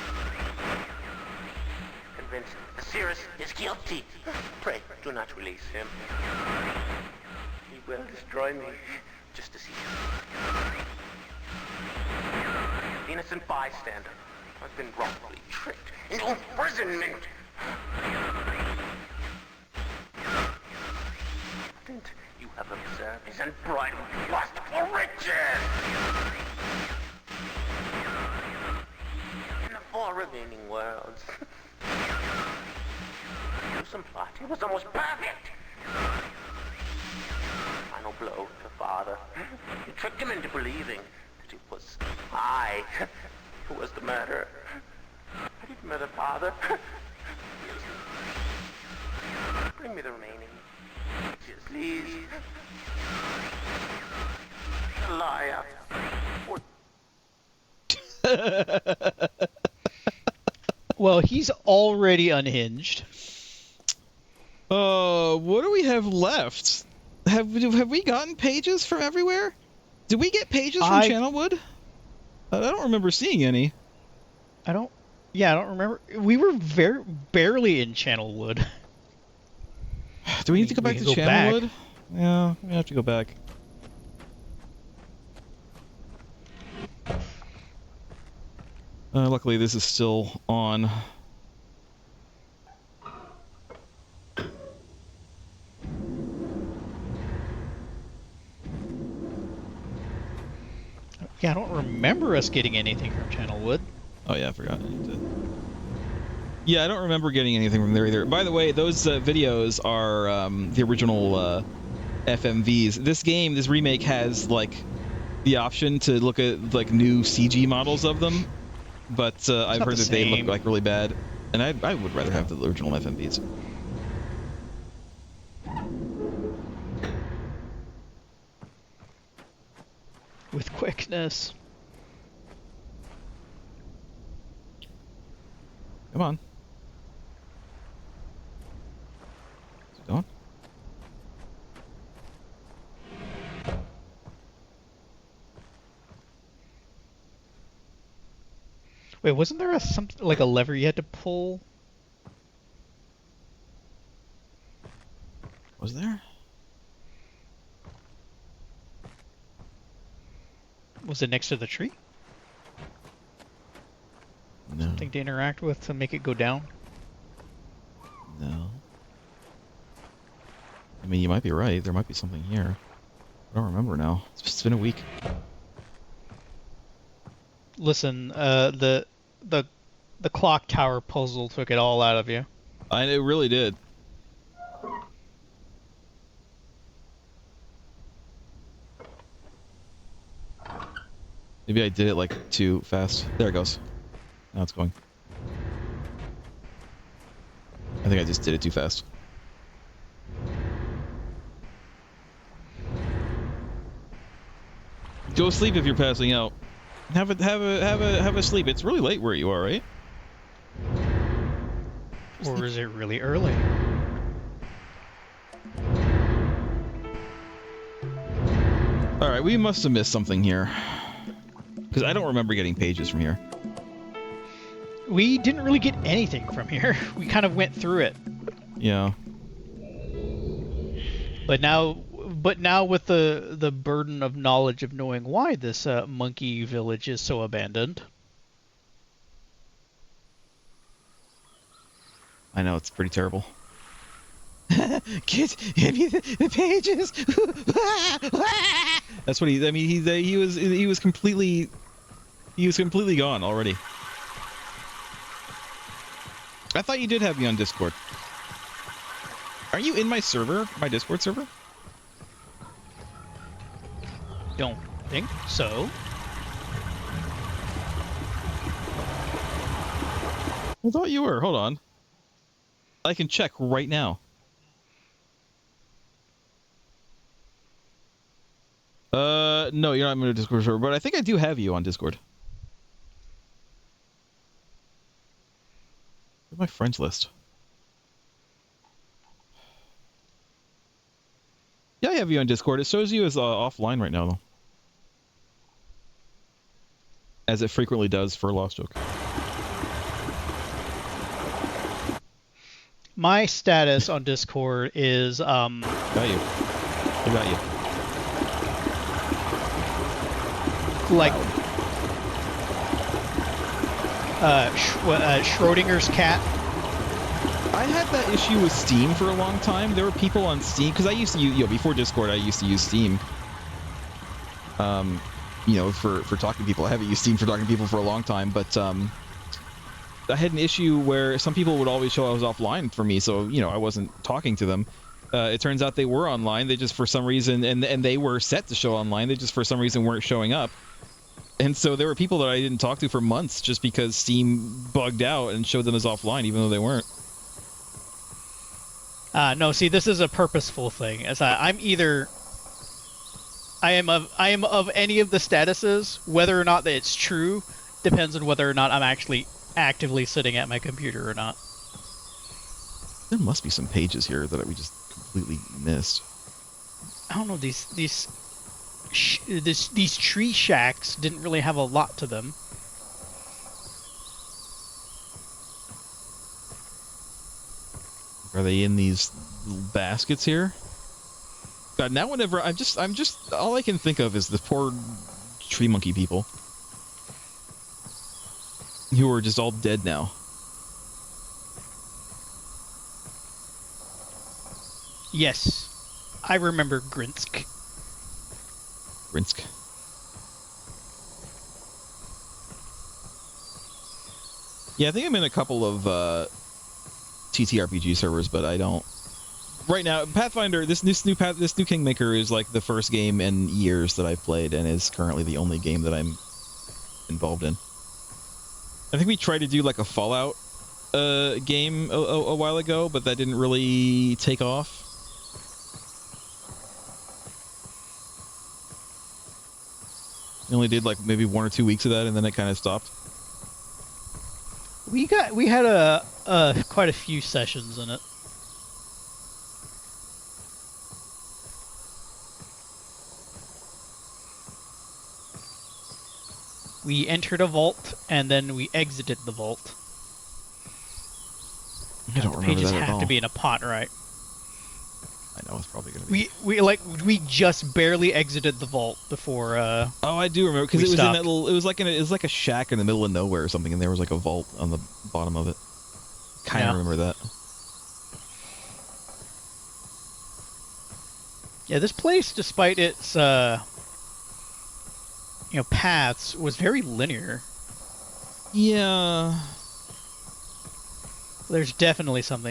Convinced Cyrus is guilty. Pray, do not release him. He will destroy me, just as he did. Innocent bystander. I've been wrongfully tricked into imprisonment. Didn't you have observed his unbridled lust for riches? In the 4 remaining worlds. Gruesome plot. It was almost perfect. Final blow to father. You tricked him into believing that it was I What's the matter? I didn't murder father. Bring me the remaining. Just please. Liar. Well, he's already unhinged. What do we have left? Have we gotten pages from everywhere? Did we get pages from Channelwood? I don't remember seeing any. I don't remember. We were barely in Channelwood. Do we need to go back to Channelwood? Yeah, we have to go back. Luckily, this is still on. Yeah, I don't remember us getting anything from Channelwood. Oh yeah, I forgot. Yeah, I don't remember getting anything from there either. By the way, those videos are the original FMVs. This game, this remake, has like the option to look at like new CG models of them, but I've heard that they look like really bad, and I would rather have the original FMVs. With quickness. Come on. Is it going? Wait, wasn't there something like a lever you had to pull? Was there? Was it next to the tree? No. Something to interact with to make it go down? No. I mean, you might be right. There might be something here. I don't remember now. It's been a week. Listen, the clock tower puzzle took it all out of you. It really did. Maybe I did it like too fast. There it goes. Now it's going. I think I just did it too fast. Go sleep if you're passing out. Have a sleep. It's really late where you are, right? Or is it really early? All right, we must have missed something here. Because I don't remember getting pages from here. We didn't really get anything from here. We kind of went through it. Yeah. But now with the burden of knowledge of knowing why this monkey village is so abandoned. I know, it's pretty terrible. Give me the pages. That's what I mean, he was completely gone already. I thought you did have me on Discord. Are you in my server, my Discord server? Don't think so. I thought you were. Hold on. I can check right now. No, you're not in my Discord server, but I think I do have you on Discord. Where's my friends list? Yeah, I have you on Discord. It shows you as offline right now, though. As it frequently does for Lost Joke. My status on Discord is Got you. I got you. like Schrodinger's cat. I had that issue with Steam for a long time. There were people on Steam because I used to use, before Discord, I used to use Steam. For talking to people. I haven't used Steam for talking to people for a long time, but I had an issue where some people would always show I was offline for me, so I wasn't talking to them. It turns out they were online. They just for some reason, and they were set to show online. They just for some reason weren't showing up. And so there were people that I didn't talk to for months just because Steam bugged out and showed them as offline, even though they weren't. No, see, this is a purposeful thing. As I am of any of the statuses, whether or not that it's true depends on whether or not I'm actually actively sitting at my computer or not. There must be some pages here that we just completely missed. I don't know, these tree shacks didn't really have a lot to them. Are they in these little baskets here? God, now whenever I'm just all I can think of is the poor tree monkey people who are just all dead now. Yes, I remember Grinsk. Rinsk. Yeah, I think I'm in a couple of TTRPG servers, but I don't. Right now, Pathfinder, this new Kingmaker is like the first game in years that I've played, and is currently the only game that I'm involved in. I think we tried to do like a Fallout game a while ago, but that didn't really take off. We only did like maybe 1 or 2 weeks of that, and then it kind of stopped. We had quite a few sessions in it. We entered a vault and then we exited the vault. I don't remember that at all. The pages have to be in a pot, right? I know it's probably gonna be. We just barely exited the vault before. Oh, I do remember because it was in that little. It was like a shack in the middle of nowhere or something, and there was like a vault on the bottom of it. Kind of remember that. Yeah, this place, despite its paths, was very linear. Yeah. There's definitely some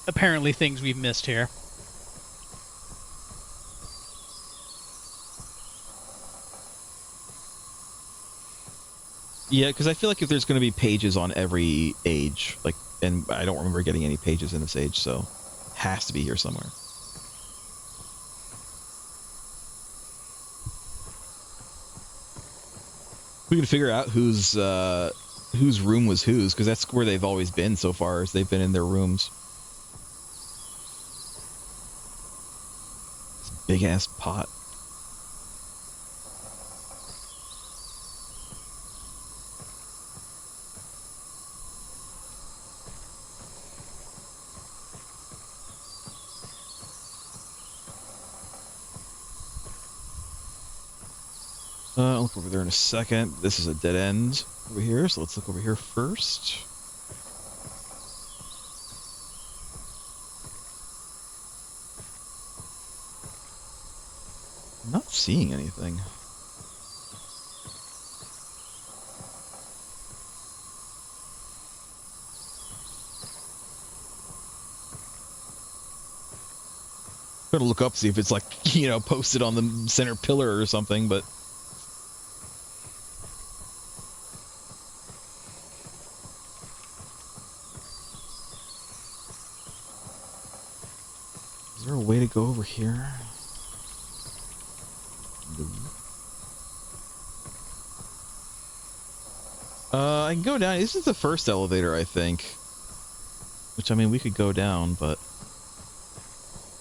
apparently things we've missed here. Yeah, because I feel like if there's going to be pages on every age, like, and I don't remember getting any pages in this age, so has to be here somewhere. We can figure out whose room was whose, because that's where they've always been so far, as they've been in their rooms. This big ass pot. I'll look over there in a second. This is a dead end over here, so let's look over here first. I'm not seeing anything. Gotta look up, see if it's like, posted on the center pillar or something, but is there a way to go over here? I can go down. This is the first elevator, I think. Which, I mean, we could go down, but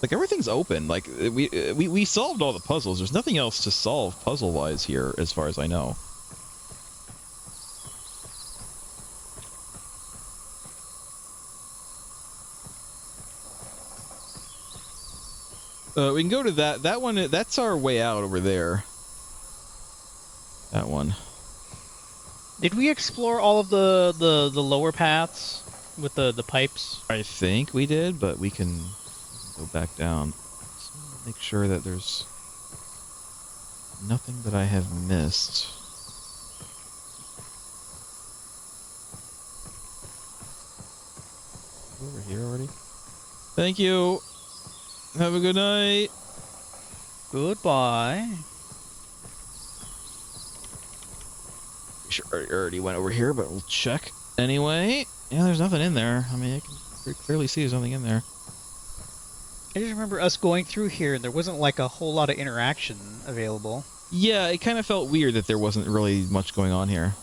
like everything's open. Like we solved all the puzzles. There's nothing else to solve puzzle-wise here, as far as I know. We can go to that one. That's our way out over there. That one. Did we explore all of the lower paths with the pipes? I think we did, but we can go back down. Just make sure that there's nothing that I have missed. Over here already? Thank you. Have a good night. Goodbye. sure I already went over here, but we'll check anyway. Yeah, there's nothing in there. I mean, I can pretty clearly see there's nothing in there. I just remember us going through here, and there wasn't like a whole lot of interaction available. Yeah, it kind of felt weird that there wasn't really much going on here.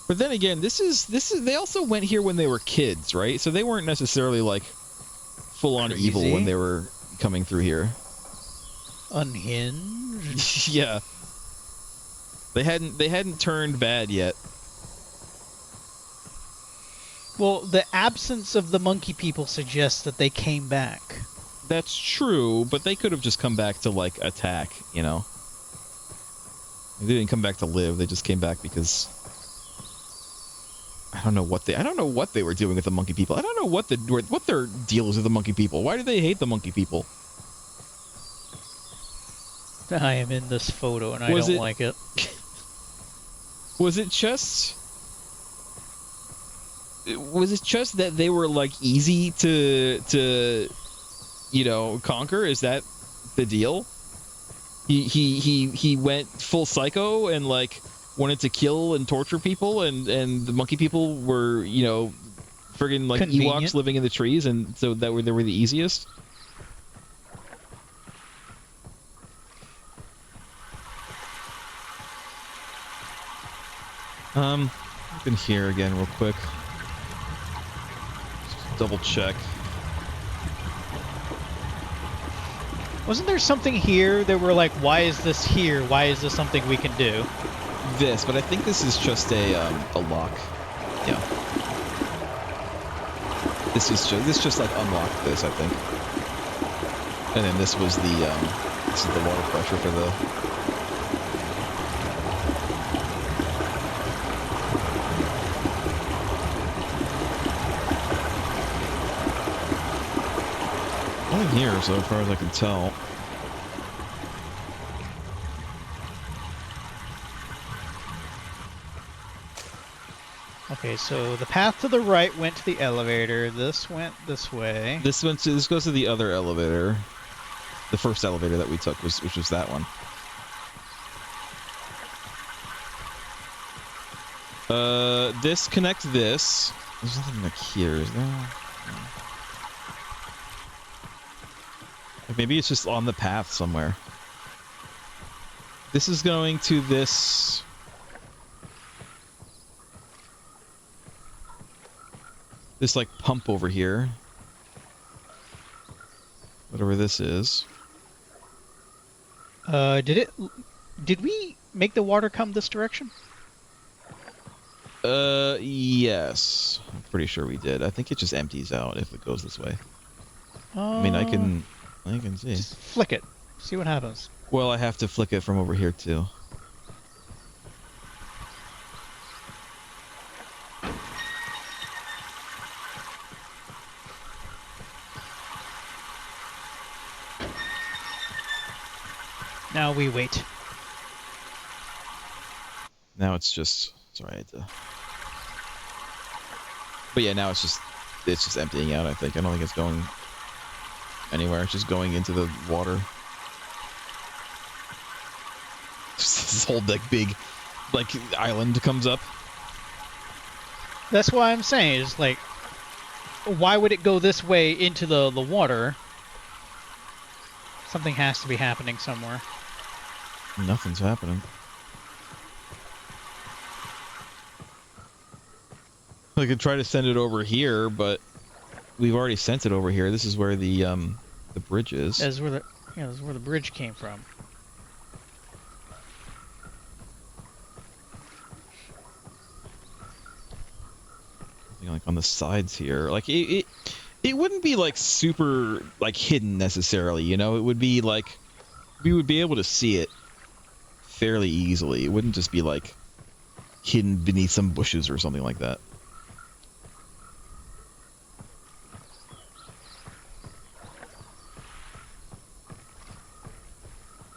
But then again, this is they also went here when they were kids, right? So they weren't necessarily like full-on evil when they were coming through here. Unhinged? Yeah. They hadn't turned bad yet. Well, the absence of the monkey people suggests that they came back. That's true, but they could have just come back to like attack, you know. They didn't come back to live. They just came back because I don't know what they were doing with the monkey people. I don't know what their deal is with the monkey people. Why do they hate the monkey people? I am in this photo and I don't like it. Was it just that they were like easy to you know, conquer? Is that the deal? He went full psycho and like wanted to kill and torture people, and the monkey people were, you know, friggin' like convenient. Ewoks living in the trees, and so they were the easiest. Look in here again real quick. Just double check. Wasn't there something here that were like, why is this here? Why is this something we can do? This, but I think this is just a lock. Yeah. This just like unlocked this, I think. And then this was the this is the water pressure for the. Nothing here, so far as I can tell. Okay, so the path to the right went to the elevator. This went this way. This goes to the other elevator. The first elevator that we took which was that one. This connects this. There's nothing like here, is there? No. Maybe it's just on the path somewhere. This is going to this. This like pump over here. Whatever this is. Did we make the water come this direction? Yes. I'm pretty sure we did. I think it just empties out if it goes this way. I mean, I can see. Just flick it. See what happens. Well, I have to flick it from over here too. Now we wait. Now it's just sorry, I had to. But yeah, now it's just emptying out, I think. I don't think it's going anywhere. It's just going into the water. This whole big like island comes up. That's why I'm saying is like, why would it go this way into the water? Something has to be happening somewhere. Nothing's happening. I could try to send it over here, but we've already sent it over here. This is where the bridge is. This is where the bridge came from. Like on the sides here, like it wouldn't be like super like hidden necessarily, you know. It would be like we would be able to see it fairly easily. It wouldn't just be like hidden beneath some bushes or something like that.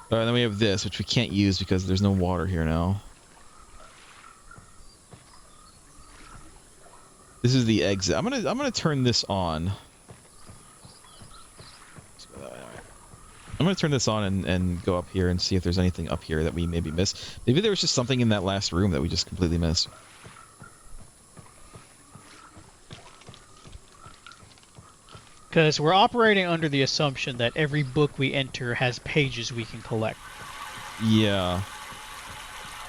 Alright, then we have this, which we can't use because there's no water here now. This is the exit. I'm gonna turn this on. I'm going to turn this on and go up here and see if there's anything up here that we maybe missed. Maybe there was just something in that last room that we just completely missed. Because we're operating under the assumption that every book we enter has pages we can collect. Yeah.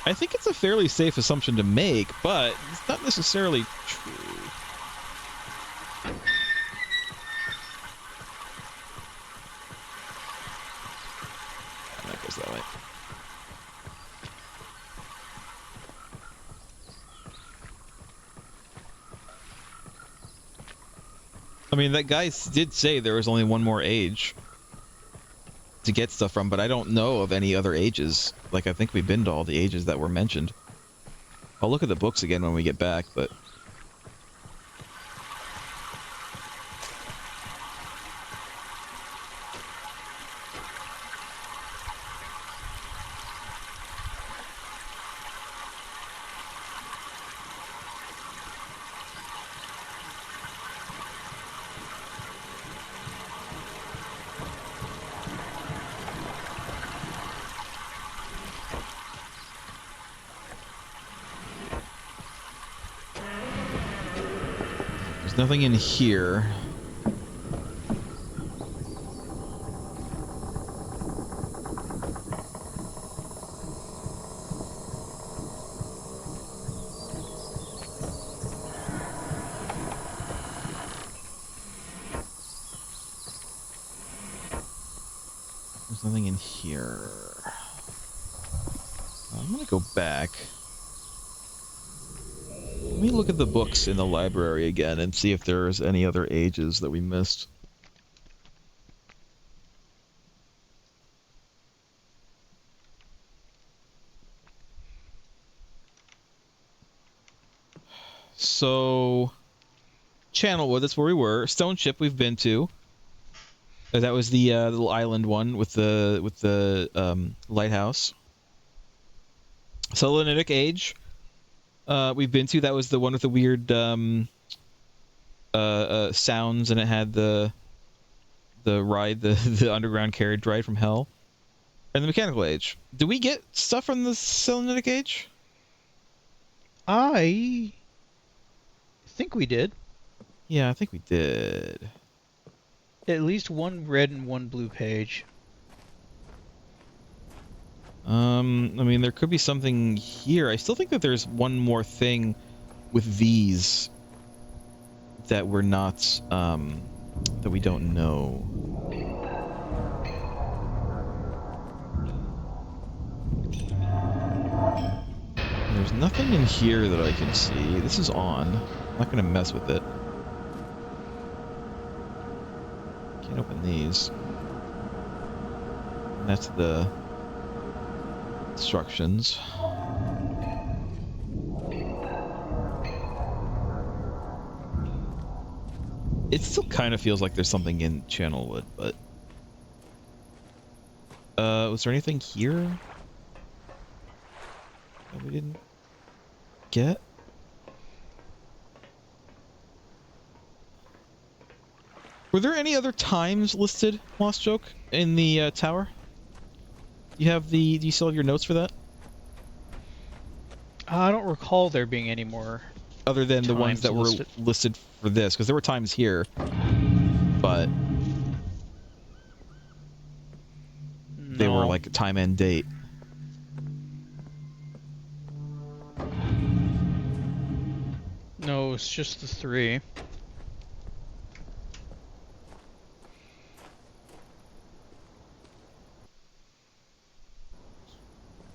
I think it's a fairly safe assumption to make, but it's not necessarily true. That goes that way. I mean, that guy did say there was only one more age to get stuff from, but I don't know of any other ages. Like, I think we've been to all the ages that were mentioned. I'll look at the books again when we get back, but... There's nothing in here. There's nothing in here. I'm gonna go back. Let me look at the books in the library again and see if there's any other ages that we missed. So, Channelwood, that's where we were. Stone Ship we've been to. That was the little island one with the lighthouse. Selenitic Age. We've been to. That was the one with the weird sounds, and it had the ride, the underground carriage ride from hell. And the Mechanical Age. Do we get stuff from the Selenitic Age? I think we did. Yeah, I think we did. At least one red and one blue page. I mean, there could be something here. I still think that there's one more thing with these that we're not, that we don't know. There's nothing in here that I can see. This is on. I'm not gonna mess with it. Can't open these. And that's the instructions. It still kind of feels like there's something in Channelwood, but... was there anything here that we didn't get? Were there any other times listed, Lost Joke, in the tower? Do you still have your notes for that? I don't recall there being any more. Other than the ones that were listed for this, because there were times here, but they were like time and date. No, it's just the three.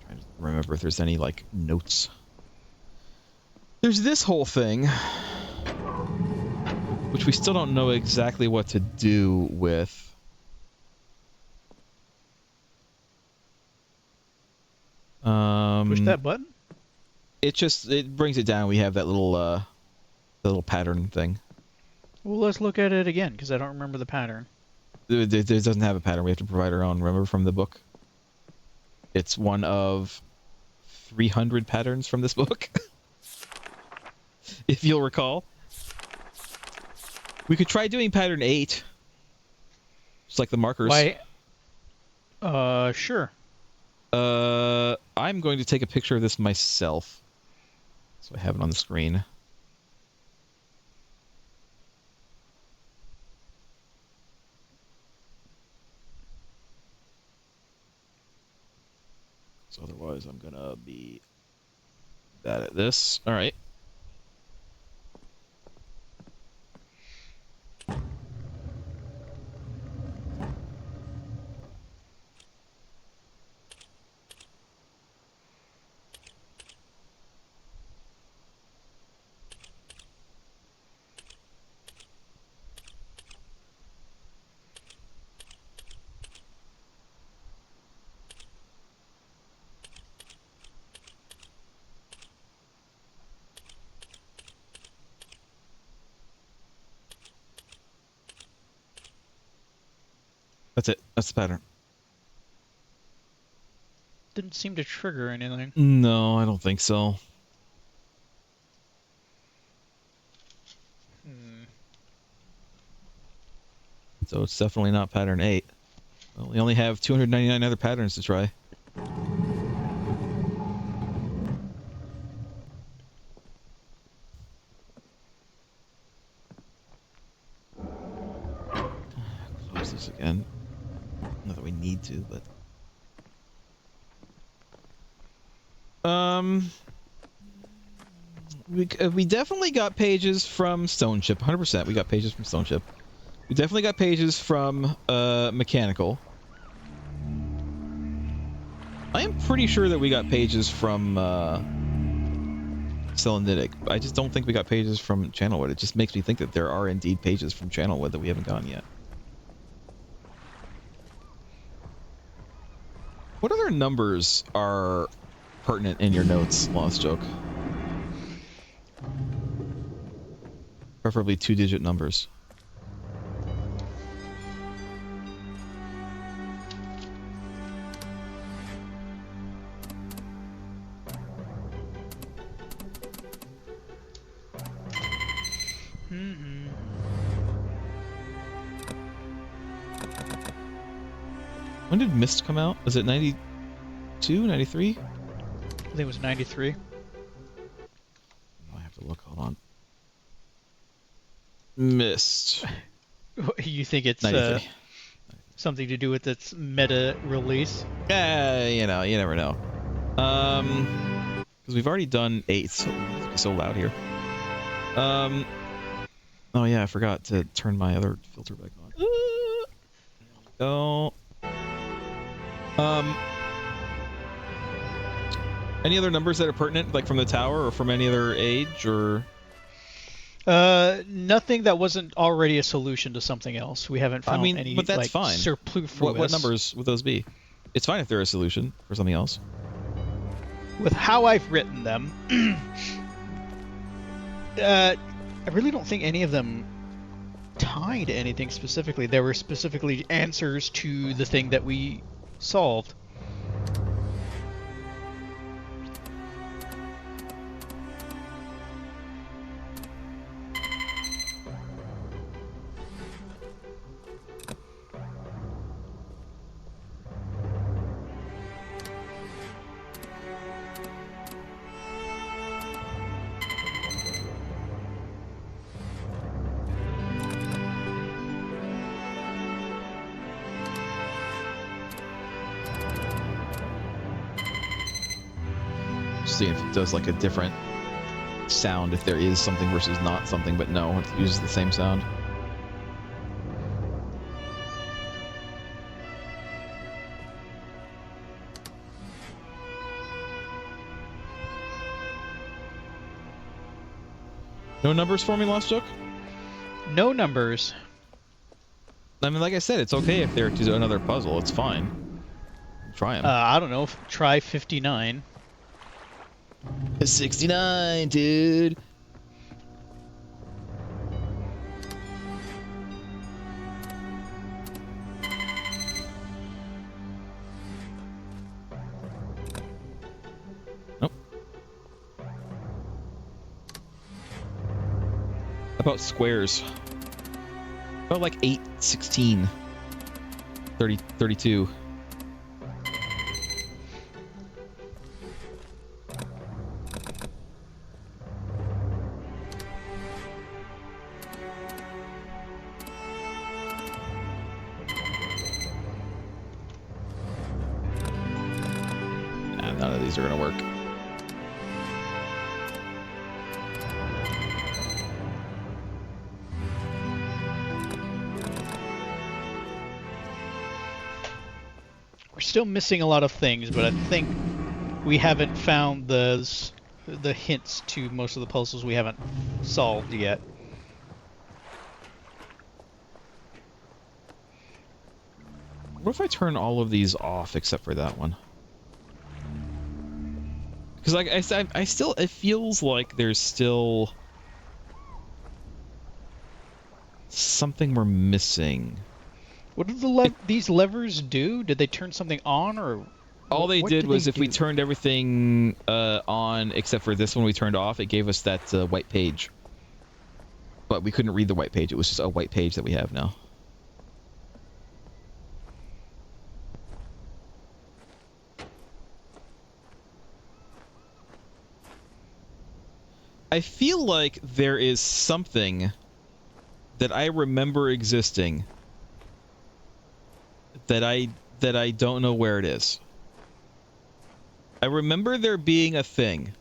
Trying to remember if there's any like notes. There's this whole thing, which we still don't know exactly what to do with. Push that button? It brings it down. We have that little pattern thing. Well, let's look at it again, because I don't remember the pattern. It doesn't have a pattern. We have to provide our own. Remember from the book? It's one of 300 patterns from this book. If you'll recall. We could try doing pattern 8. Just like the markers. Sure. I'm going to take a picture of this myself, so I have it on the screen. So otherwise, I'm gonna be bad at this. All right. That's it. That's the pattern. Didn't seem to trigger anything. No, I don't think so. So it's definitely not pattern 8. Well, we only have 299 other patterns to try. Close this again. Not that we need to, but... We definitely got pages from Stone Ship. 100% we got pages from Stone Ship. We definitely got pages from Mechanical. I am pretty sure that we got pages from Selenitic. I just don't think we got pages from Channelwood. It just makes me think that there are indeed pages from Channelwood that we haven't gotten yet. What other numbers are pertinent in your notes, Lost Joke? Preferably 2-digit numbers. When did Myst come out? Was it 92, 93? I think it was 93. I have to look. Hold on. Myst. You think it's 93. something to do with its meta release? You know, you never know. Because we've already done 8. So loud here. Oh yeah, I forgot to turn my other filter back on. Go. Any other numbers that are pertinent, like from the tower or from any other age, or? Nothing that wasn't already a solution to something else. We haven't found any but that's like fine. superfluous. What numbers would those be? It's fine if they're a solution for something else. With how I've written them, I really don't think any of them tied to anything specifically. They were specifically answers to the thing that we solved. Seeing if it does like a different sound if there is something versus not something, but no, it uses the same sound. No numbers for me, Lost Joke? No numbers. I mean, like I said, it's okay if they're to another puzzle. It's fine. Try them. I don't know. Try 59. 69, dude. Nope. How about squares? About like 8, 16, 30, 32. these are gonna work. We're still missing a lot of things, but I think we haven't found the hints to most of the puzzles we haven't solved yet. What if I turn all of these off except for that one? Because like I still, it feels like there's still something we're missing. What did these levers do? Did they turn something on, or all they did was they if we do? turned everything on except for this one we turned off, it gave us that white page. But we couldn't read the white page. It was just a white page that we have now. I feel like there is something that I remember existing that I don't know where it is. I remember there being a thing.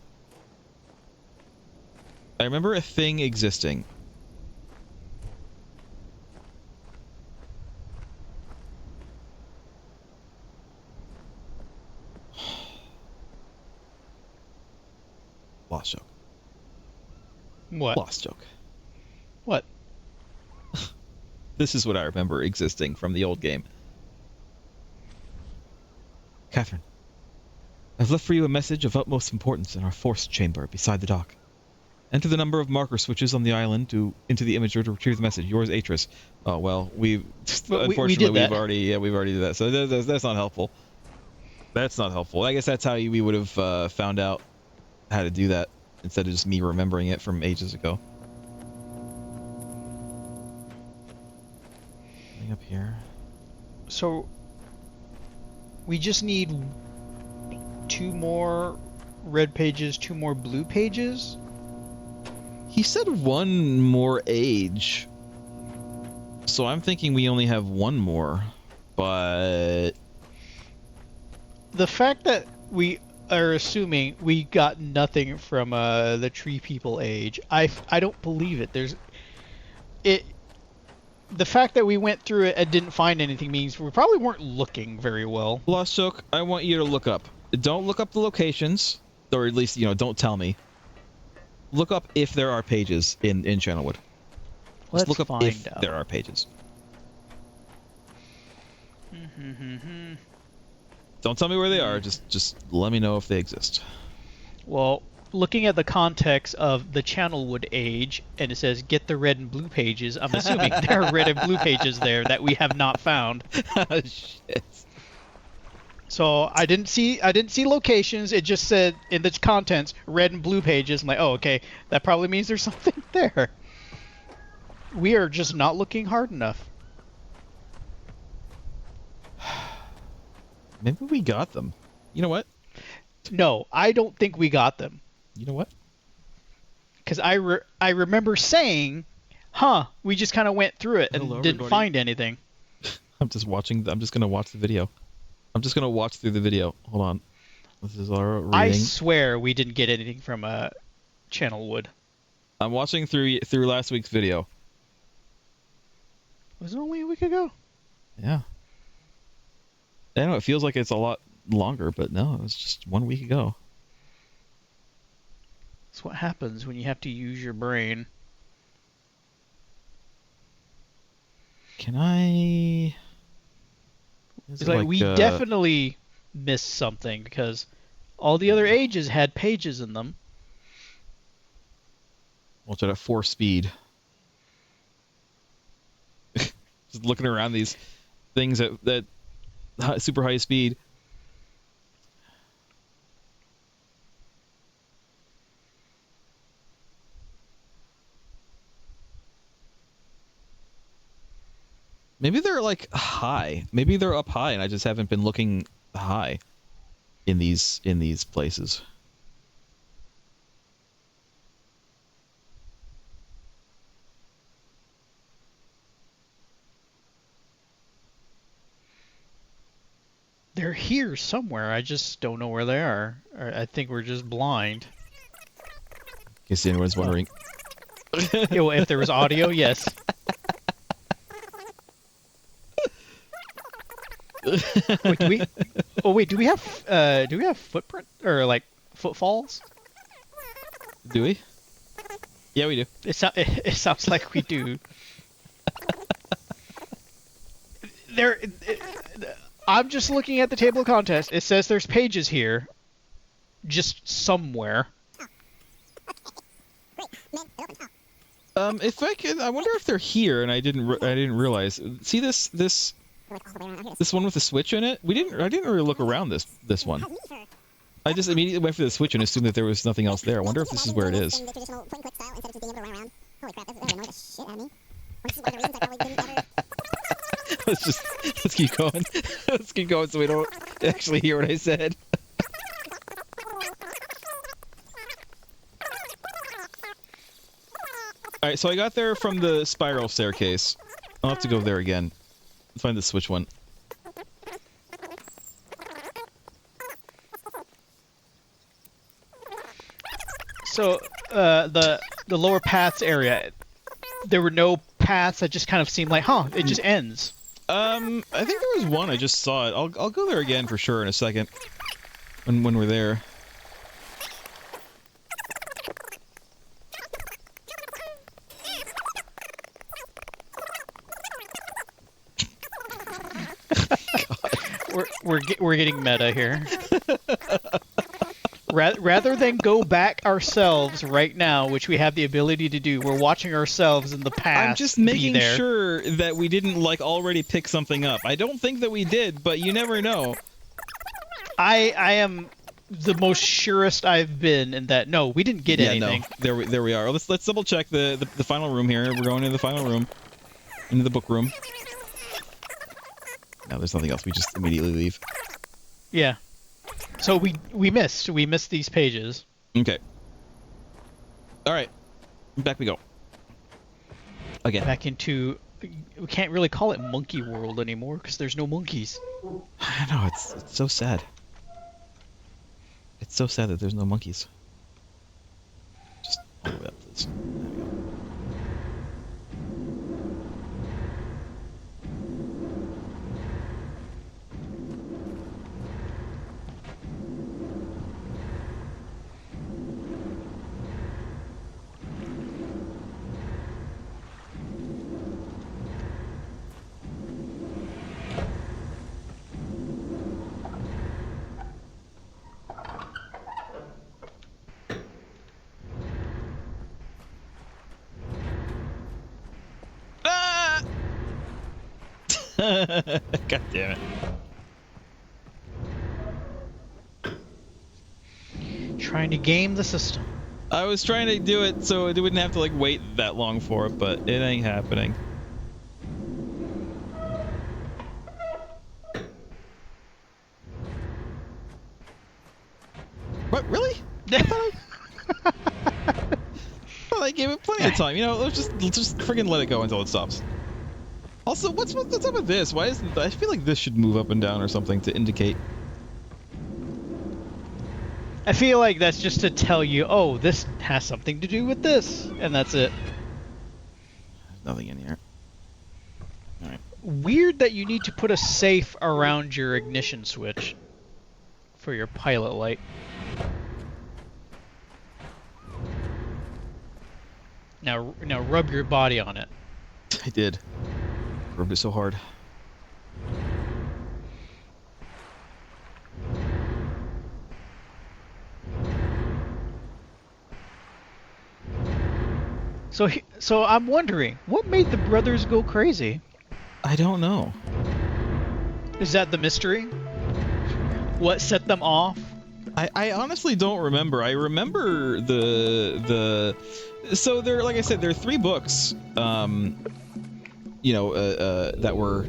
I remember a thing existing. Lost joke. What? Lost joke. What? This is what I remember existing from the old game. Catherine, I've left for you a message of utmost importance in our force chamber beside the dock. Enter the number of marker switches on the island into the imager to retrieve the message. Yours, Atris. Oh well, unfortunately we've already did that. So that's not helpful. That's not helpful. I guess that's how we would have found out how to do that instead of just me remembering it from ages ago. Something up here. So we just need 2 more red pages, 2 more blue pages. He said 1 more age. So I'm thinking we only have 1 more. But the fact that we are assuming we got nothing from the tree people age, I don't believe it. The fact that we went through it and didn't find anything means we probably weren't looking very well. Lost Choke, I want you to look up. Don't look up the locations, or at least, don't tell me. Look up if there are pages in Channelwood. Let's look up find if out. there are pages. Don't tell me where they are, just let me know if they exist. Well, looking at the context of the Channelwood age, and it says get the red and blue pages, I'm assuming there are red and blue pages there that we have not found. Shit. So I didn't see locations. It just said in the contents red and blue pages. I'm like, oh, okay, that probably means there's something there. We are just not looking hard enough. Maybe we got them. You know what? No, I don't think we got them. You know what? Because I remember saying, we just kind of went through it and Hello, didn't everybody. find anything. I'm just gonna watch the video. I'm just gonna watch through the video. Hold on. This is our reading. I swear we didn't get anything from Channelwood. I'm watching through last week's video. Was it only a week ago? Yeah. I know it feels like it's a lot longer, but no, it was just 1 week ago. That's what happens when you have to use your brain. Can I? It's like we definitely missed something because all the other ages had pages in them. Well, it's at 4 speed. Just looking around these things at super high speed. Maybe they're like high. Maybe they're up high, and I just haven't been looking high in these places. They're here somewhere. I just don't know where they are. Or I think we're just blind. In case anyone's wondering. Yeah, well, if there was audio, yes. Wait, do we? Oh wait, do we have footprint or like footfalls? Do we? Yeah, we do. It sounds like we do. I'm just looking at the table of contents. It says there's pages here, just somewhere. If I could, I wonder if they're here, and I didn't realize. See this one with the switch in it? I didn't really look around this one. I just immediately went for the switch and assumed that there was nothing else there. I wonder if this is where it is. Let's keep going. Let's keep going so we don't actually hear what I said. Alright, so I got there from the spiral staircase. I'll have to go there again. Let's find the switch one. So, the lower paths area, there were no paths that just kind of seemed like, it just ends. I think there was one. I just saw it. I'll go there again for sure in a second. When we're there. We're getting meta here. Rather than go back ourselves right now, which we have the ability to do, we're watching ourselves in the past. I'm just making sure that we didn't like already pick something up. I don't think that we did, but you never know. I am the most surest I've been in that. No, we didn't get anything. No. There we are. Let's double check the final room here. We're going into the final room, into the book room. No, there's nothing else. We just immediately leave. Yeah. So we missed these pages. Okay. All right. Back we go. Again. Back into, we can't really call it Monkey World anymore because there's no monkeys. I know, it's so sad. It's so sad that there's no monkeys. Just all the way up, please. There we go. God damn it. Trying to game the system. I was trying to do it so it wouldn't have to like wait that long for it, but it ain't happening. What, really? I thought I gave it plenty of time. You know, let's just friggin' let it go until it stops. Also, what's up with this? Why isn't... I feel like this should move up and down or something to indicate. I feel like that's just to tell you, oh, this has something to do with this, and that's it. There's nothing in here. Alright. Weird that you need to put a safe around your ignition switch for your pilot light. Now rub your body on it. I did. Rubbed it so hard. So I'm wondering, what made the brothers go crazy? I don't know. Is that the mystery? What set them off? I honestly don't remember. I remember so there, like I said, there are 3 books, that were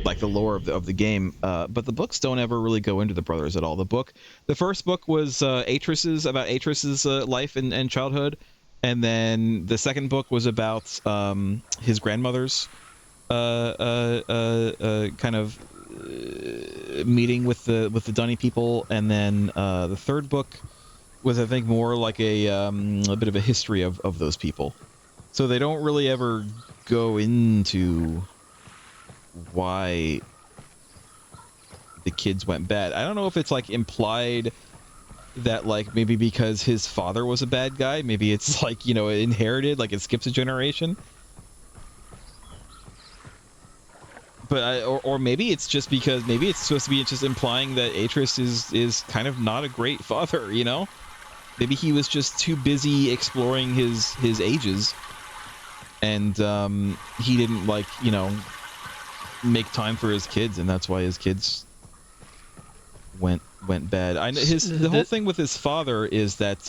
like the lore of the game, but the books don't ever really go into the brothers at all. The first book was about Atris's life and childhood, and then the second book was about his grandmother's kind of meeting with the Dunny people, and then the third book was, I think, more like a bit of a history of those people. So they don't really ever go into why the kids went bad. I don't know if it's like implied that like maybe because his father was a bad guy, maybe it's like, you know, inherited, like it skips a generation. But or maybe it's just because maybe it's supposed to be just implying that Atreus is kind of not a great father, you know? Maybe he was just too busy exploring his ages, and he didn't, like, you know, make time for his kids, and that's why his kids went bad. The whole thing with his father is that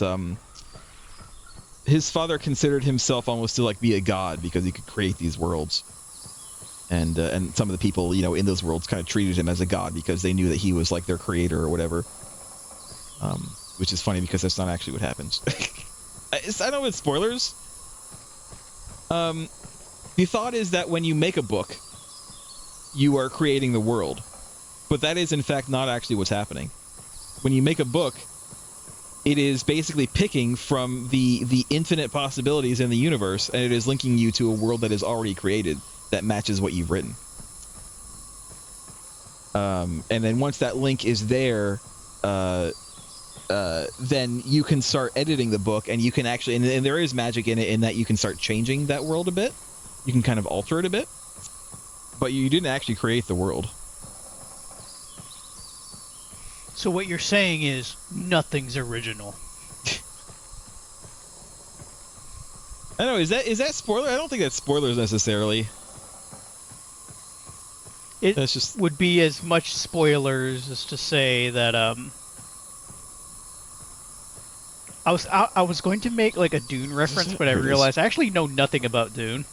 his father considered himself almost to like be a god because he could create these worlds, and some of the people, you know, in those worlds kind of treated him as a god because they knew that he was like their creator or whatever. Which is funny because that's not actually what happens. I know it's spoilers. The thought is that when you make a book, you are creating the world. But that is, in fact, not actually what's happening. When you make a book, it is basically picking from the infinite possibilities in the universe, and it is linking you to a world that is already created that matches what you've written. And then once that link is there, then you can start editing the book, and you can actually, and there is magic in it in that you can start changing that world a bit. You can kind of alter it a bit, but you didn't actually create the world. So what you're saying is nothing's original. I don't know, is that spoiler? I don't think that's spoilers necessarily. That's just would be as much spoilers as to say that I was going to make like a Dune reference, but I realized I actually know nothing about Dune.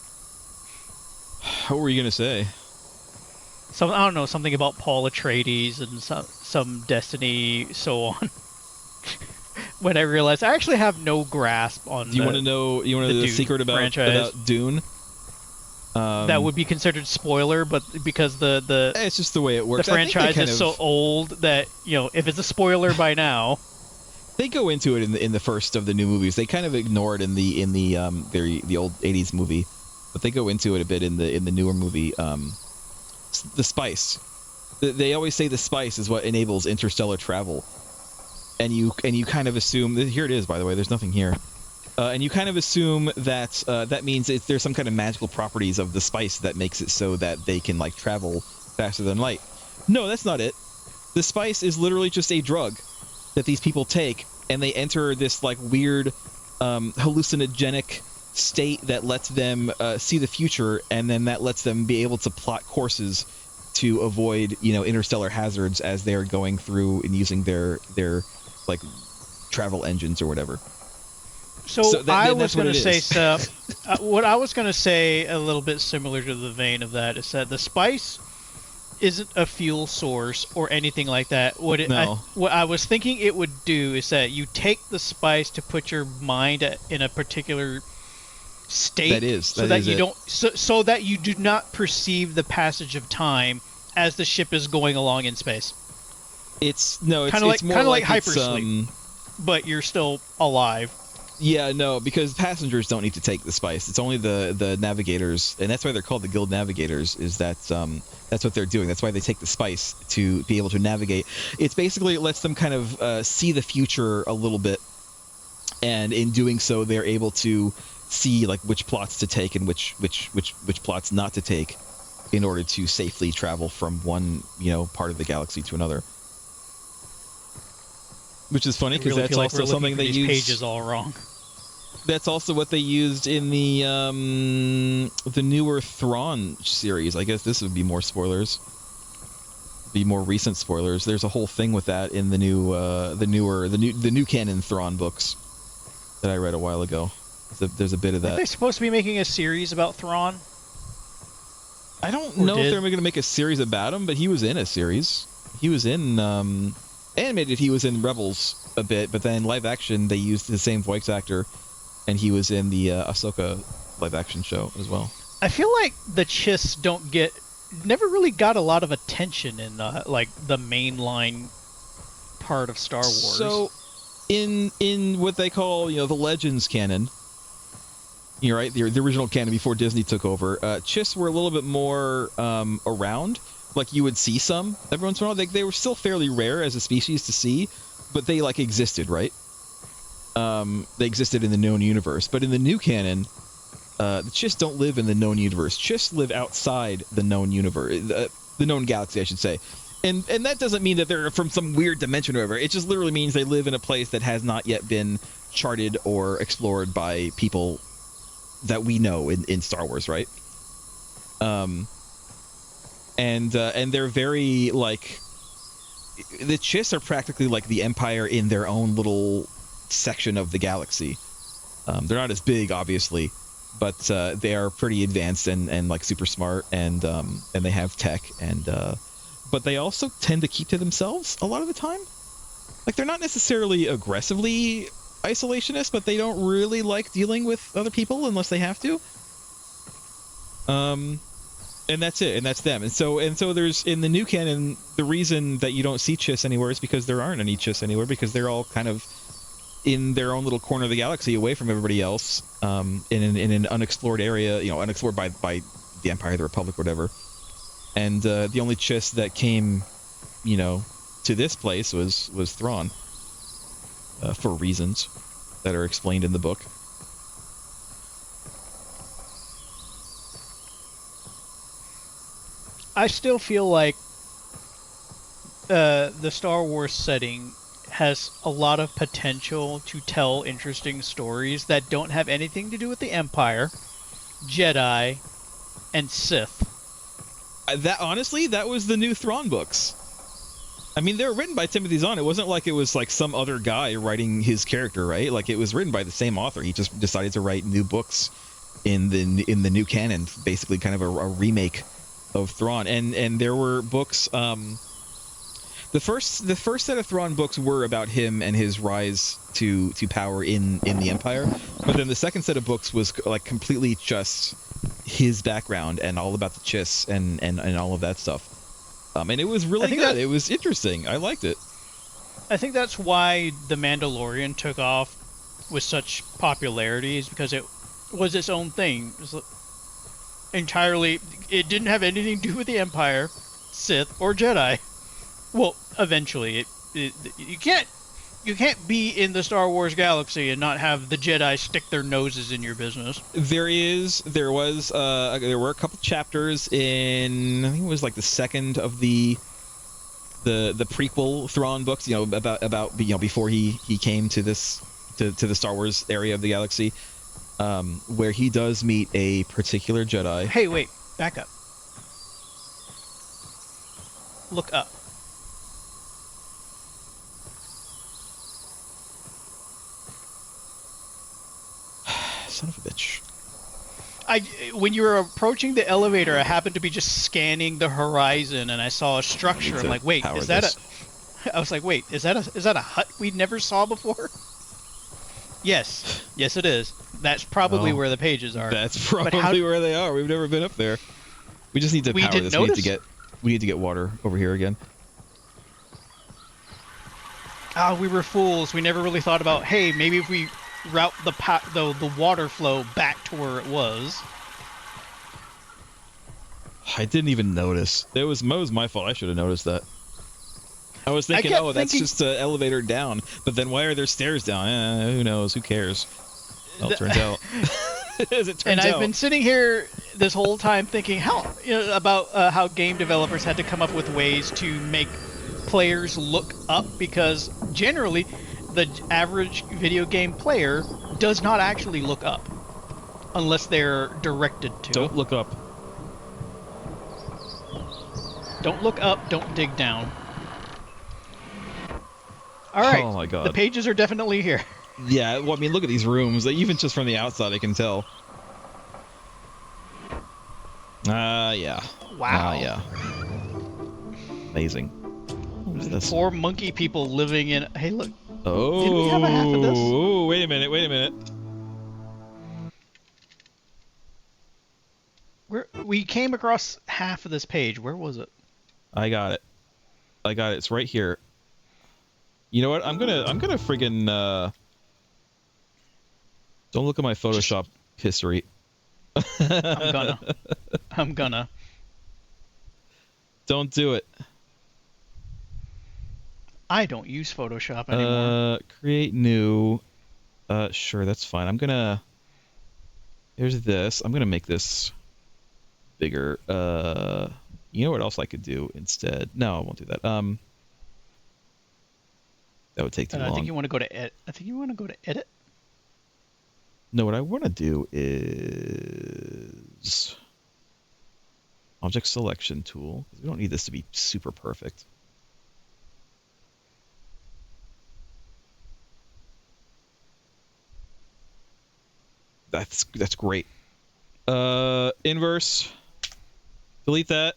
What were you gonna say? I don't know, something about Paul Atreides and some Destiny, so on. When I realized I actually have no grasp on. Do you want to know? You want to know the secret about Dune? That would be considered spoiler, but because the it's just the way it works. The franchise is so old that, you know, if it's a spoiler by now. They go into it in the first of the new movies. They kind of ignore it in the old 80s movie, but they go into it a bit in the newer movie. The spice. They always say the spice is what enables interstellar travel, and you kind of assume, here it is, by the way. There's nothing here, and you kind of assume that that means there's some kind of magical properties of the spice that makes it so that they can like travel faster than light. No, that's not it. The spice is literally just a drug that these people take, and they enter this like weird hallucinogenic state that lets them see the future, and then that lets them be able to plot courses to avoid, you know, interstellar hazards as they are going through and using their like travel engines or whatever. So I was going to say stuff. What I was going to say, a little bit similar to the vein of that, is that the spice isn't a fuel source or anything like that. What I was thinking it would do is that you take the spice to put your mind in a particular state, so that you do not perceive the passage of time as the ship is going along in space. It's more like hypersleep, but you're still alive. Yeah, no, because passengers don't need to take the spice. It's only the navigators, and that's why they're called the guild navigators, is that that's what they're doing. That's why they take the spice, to be able to navigate. It's basically, it lets them kind of see the future a little bit, and in doing so, they're able to see like which plots to take and which plots not to take in order to safely travel from one, you know, part of the galaxy to another. Which is funny because that's also something they use. Pages all wrong. That's also what they used in the newer Thrawn series. I guess this would be more spoilers. Be more recent spoilers. There's a whole thing with that in the new canon Thrawn books that I read a while ago. There's a bit of that. Are they supposed to be making a series about Thrawn? I don't know if they're going to make a series about him, but he was in a series. He was in animated. He was in Rebels a bit, but then live action they used the same voice actor, and he was in the Ahsoka live action show as well. I feel like the Chiss don't get never really got a lot of attention in like the mainline part of Star Wars. So, in what they call the Legends canon, you're right, the original canon before Disney took over, Chiss were a little bit more around. Like you would see some every once in a while. They were still fairly rare as a species to see, but they like existed, right? They existed in the known universe, but in the new canon, the Chiss don't live in the known universe. Chiss live outside the known universe, the known galaxy, I should say. And that doesn't mean that they're from some weird dimension or whatever. It just literally means they live in a place that has not yet been charted or explored by people that we know in Star Wars, right? And they're very like, the Chiss are practically like the Empire in their own little section of the galaxy. They're not as big, obviously, but they are pretty advanced and like super smart, and they have tech, and but they also tend to keep to themselves a lot of the time. Like they're not necessarily aggressively isolationist, but they don't really like dealing with other people unless they have to. And that's it, and that's them. And so there's, in the new canon, the reason that you don't see Chiss anywhere is because there aren't any Chiss anywhere, because they're all kind of in their own little corner of the galaxy, away from everybody else, in an unexplored area, unexplored by the Empire, the Republic, whatever. And the only Chiss that came, to this place was Thrawn, for reasons that are explained in the book. I still feel like the Star Wars setting has a lot of potential to tell interesting stories that don't have anything to do with the Empire, Jedi, and Sith. That was the new Thrawn books. I mean, they were written by Timothy Zahn. It wasn't like it was like some other guy writing his character, right? Like it was written by the same author. He just decided to write new books in the new canon, basically kind of a remake of Thrawn. And there were books. The first set of Thrawn books were about him and his rise to power in the Empire. But then the second set of books was like completely just his background and all about the Chiss and all of that stuff. And it was really good. It was interesting. I liked it. I think that's why The Mandalorian took off with such popularity, is because it was its own thing. It was entirely, it didn't have anything to do with the Empire, Sith, or Jedi. Well, eventually, you can't be in the Star Wars galaxy and not have the Jedi stick their noses in your business. There were a couple chapters in, I think it was like the second of the prequel Thrawn books, about before he came to this to the Star Wars area of the galaxy, where he does meet a particular Jedi. Hey, wait, back up. Look up. Son of a bitch. When you were approaching the elevator, I happened to be just scanning the horizon, and I saw a structure. I'm like, wait, is that I was like, wait, is that a hut we never saw before? Yes, it is. That's probably where the pages are. That's probably where they are. We've never been up there. We just need to power this. We need to get water over here again. We were fools. We never really thought about, hey, maybe if we route the water flow back to where it was. I didn't even notice. It was my fault. I should have noticed that. I was thinking, that's just an elevator down. But then why are there stairs down? Who knows? Who cares? Well, it turns out. As it turns out. I've been sitting here this whole time thinking about how game developers had to come up with ways to make players look up, because generally the average video game player does not actually look up unless they're directed to. Don't look up. Don't look up, don't dig down. Alright, oh my God. The pages are definitely here. Yeah, well, I mean, look at these rooms. Like, even just from the outside, I can tell. Yeah. Wow. Yeah. Amazing. What is this? Poor monkey people living in... Hey, look. Oh. Did we have a half of this? Oh, wait a minute. we came across half of this page. Where was it? I got it. It's right here. You know what? I'm gonna friggin' don't look at my Photoshop history. I'm gonna. Don't do it. I don't use Photoshop anymore. Create new. Sure, that's fine. I'm gonna. Here's this. I'm gonna make this bigger. You know what else I could do instead? No, I won't do that. That would take too long. I think you want to go to edit. Edit. No, what I want to do is object selection tool. We don't need this to be super perfect. That's great. Inverse. Delete that.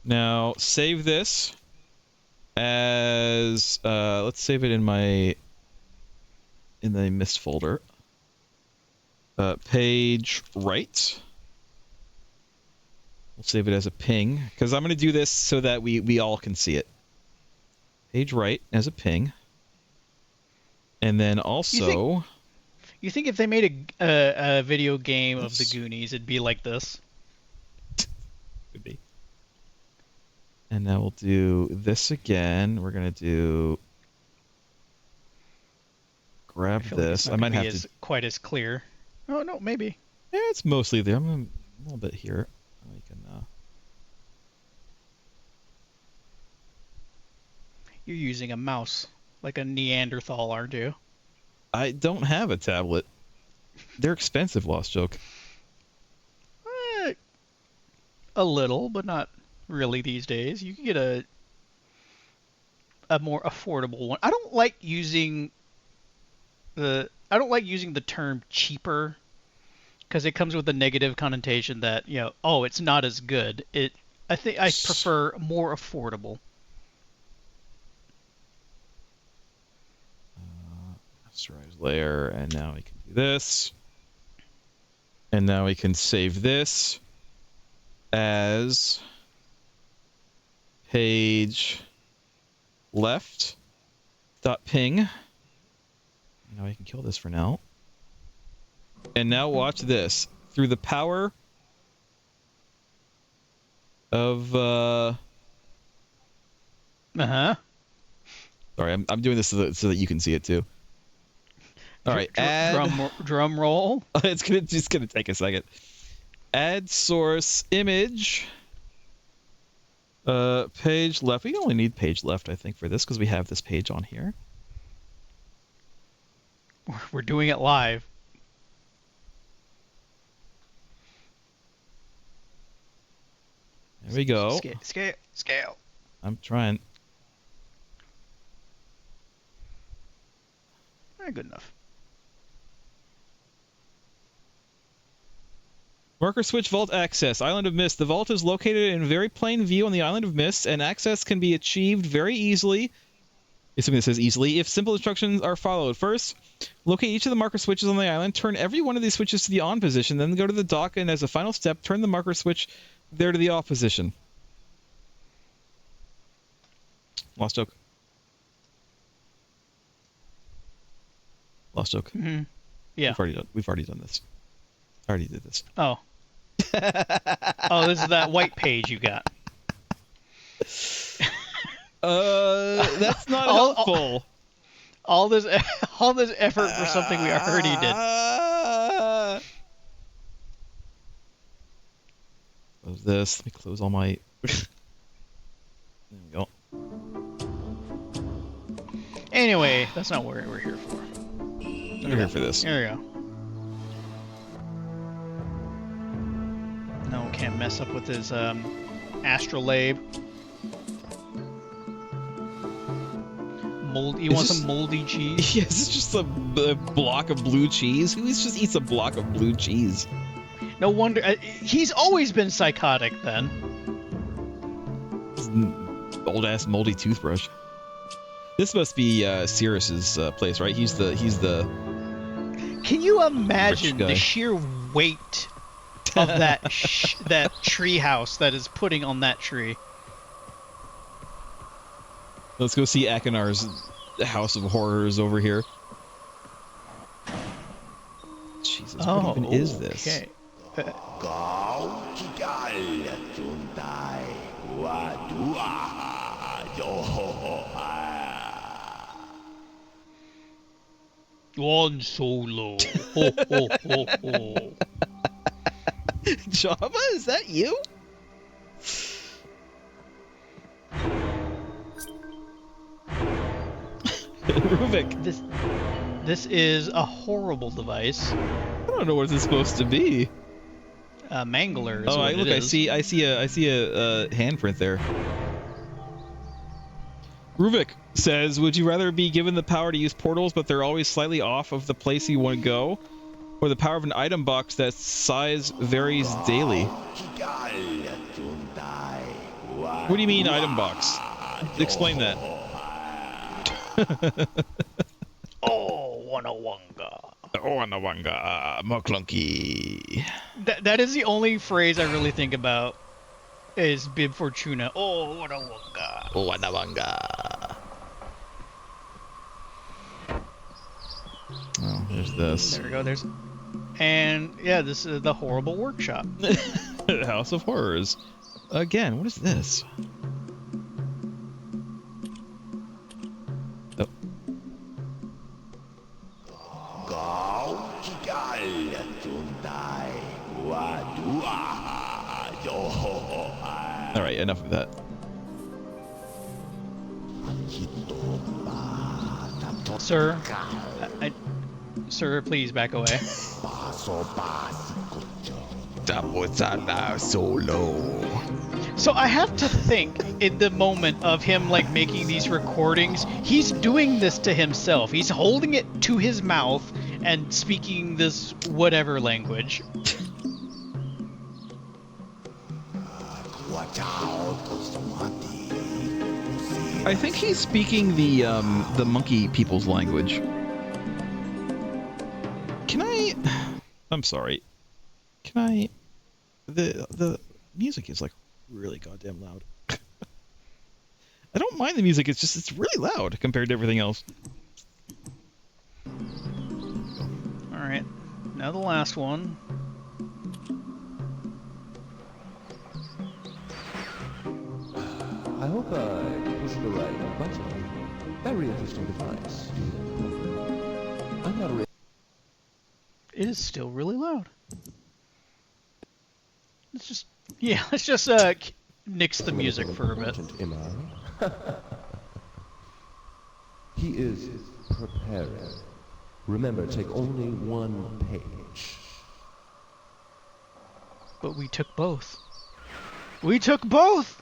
Now save this as let's save it in the Myst folder. Page right. We'll save it as a ping because I'm going to do this so that we all can see it. Page right as a ping. And then also... You think if they made a video game of the Goonies, it'd be like this? Could be. And now we'll do this again. We're going to do... Grab this. Like I might have to... quite as clear. Oh, no, maybe. Yeah, it's mostly there. I'm a little bit here. We can... You're using a mouse. Like a Neanderthal, aren't you? I don't have a tablet. They're expensive, Lost Joke. A little, but not really these days. You can get a more affordable one. I don't like using the term cheaper because it comes with a negative connotation that, oh, it's not as good. I think I prefer more affordable. Rasterize layer, and now we can do this. And now we can save this as page left dot ping. Now I can kill this for now. And now watch this. Through the power of Sorry, I'm doing this so that you can see it too. All right, drum roll. It's just gonna take a second. Add source image. Page left. We only need page left, I think, for this because we have this page on here. We're doing it live. There we go. Scale. I'm trying. Good enough. Marker switch vault access. Island of Myst. The vault is located in very plain view on the Island of Myst, and access can be achieved very easily. Assuming this says easily, if simple instructions are followed. First, locate each of the marker switches on the island. Turn every one of these switches to the on position. Then go to the dock, and as a final step, turn the marker switch there to the off position. Lost Joke. Lost Joke. Mm-hmm. Yeah. We've already done this. I already did this. Oh. Oh, this is that white page you got. That's not helpful. All this effort for something we already did. Close this. Let me close all my... There we go. Anyway, that's not what we're here for. We're here for this. There we go. No, can't mess up with his astrolabe. You want some moldy cheese? Yes, it's just a block of blue cheese. Who just eats a block of blue cheese? No wonder. He's always been psychotic then. Old ass moldy toothbrush. This must be Cyrus's place, right? He's the. Can you imagine the sheer weight of that that tree house that is putting on that tree. Let's go see Akinar's House of Horrors over here. Jesus, what even is this? Okay. One solo. Ho, ho, ho, ho. Java, is that you? Ruvik. This is a horrible device. I don't know what this is supposed to be. Mangler is Oh, what look! it is. I see a handprint there. Ruvik says, "Would you rather be given the power to use portals, but they're always slightly off of the place you want to go, or the power of an item box that size varies daily?" What do you mean, item box? Explain that. Oh, Wanawanga. Wanawanga, Maclunky. That is the only phrase I really think about is Bib Fortuna. Oh, Wanawanga. Wanawanga. Oh, there's this. There we go. And yeah, this is the horrible workshop. House of Horrors. Again, what is this? Oh. All right, enough of that. Sir, sir, please back away. So I have to think in the moment of him like making these recordings, he's doing this to himself. He's holding it to his mouth and speaking this whatever language. I think he's speaking the monkey people's language. Can I? I'm sorry. Can I? The music is like really goddamn loud. I don't mind the music. It's really loud compared to everything else. All right, now the last one. I hope I pushed the right button. Very interesting device. I'm not a... It is still really loud. Let's just nix the music for a bit. Am I? He is preparing. Remember, take only one page. But we took both. We took both!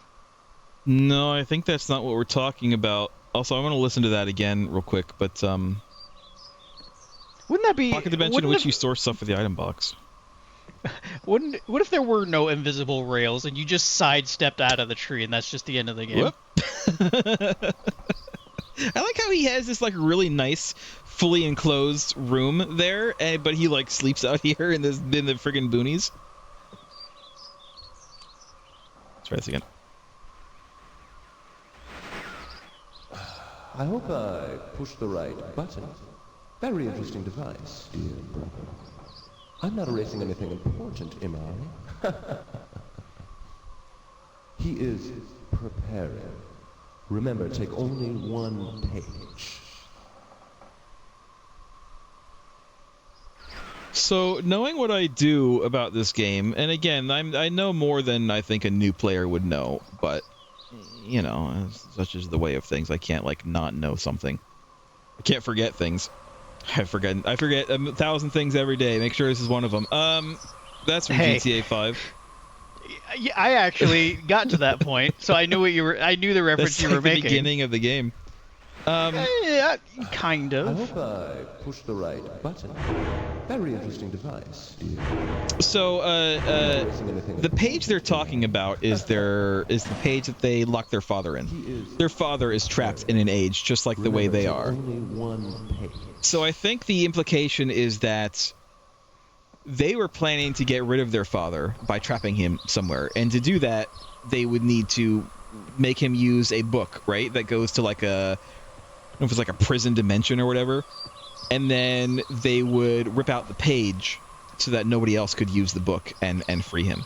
No, I think that's not what we're talking about. Also, I want to listen to that again real quick, but Wouldn't that be... pocket dimension in which you store stuff for the item box. What if there were no invisible rails and you just sidestepped out of the tree and that's just the end of the game? Whoop. I like how he has this like really nice, fully enclosed room there, but he like sleeps out here in the friggin' boonies. Let's try this again. I hope I pushed the right button. Very interesting device, dear brother. I'm not erasing anything important, am I? He is preparing. Remember, take only one page. So, knowing what I do about this game, and again, I know more than I think a new player would know, but, you know, such is the way of things. I can't, like, not know something. I can't forget things. I forget 1,000 things every day. Make sure this is one of them. That's from GTA 5. Yeah, I actually got to that point, so I knew I knew the reference That's you like were the making. beginning of the game. Yeah, kind I of. hope I pushed the right button. Very interesting device, dear. So, the page they're talking about is the page that they lock their father in. Their father is trapped in an age, just like the way they are. Only one page. So I think the implication is that they were planning to get rid of their father by trapping him somewhere, and to do that, they would need to make him use a book, right? That goes to like a, I don't know if it's like a prison dimension or whatever, and then they would rip out the page so that nobody else could use the book and free him.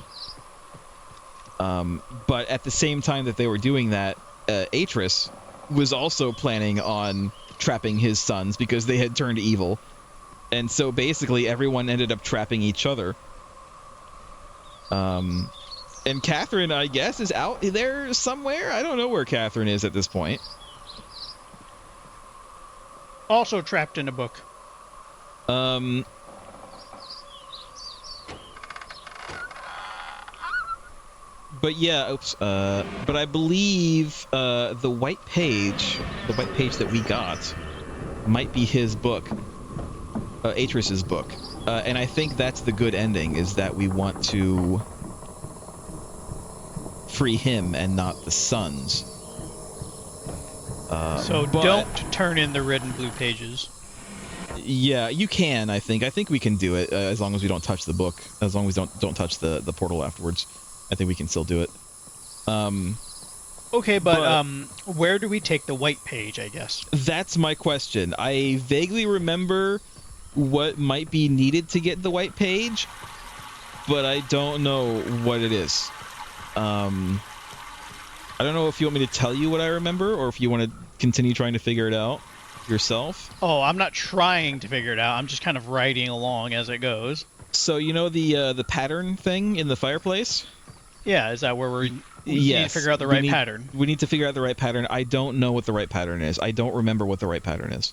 But at the same time that they were doing that, Atris was also planning on trapping his sons because they had turned evil. And so basically everyone ended up trapping each other. And Catherine, I guess, is out there somewhere. I don't know where Catherine is at this point. Also trapped in a book. But yeah, oops. But I believe the white page that we got, might be his book, Atris's book, and I think that's the good ending. Is that we want to free him and not the sons. So don't turn in the red and blue pages. Yeah, you can. I think we can do it as long as we don't touch the book. As long as we don't touch the portal afterwards. I think we can still do it. Okay, but where do we take the white page, I guess? That's my question. I vaguely remember what might be needed to get the white page, but I don't know what it is. I don't know if you want me to tell you what I remember, or if you want to continue trying to figure it out yourself. Oh, I'm not trying to figure it out. I'm just kind of writing along as it goes. So you know the pattern thing in the fireplace? Yeah, is that where we need to figure out the right pattern? We need to figure out the right pattern. I don't know what the right pattern is. I don't remember what the right pattern is.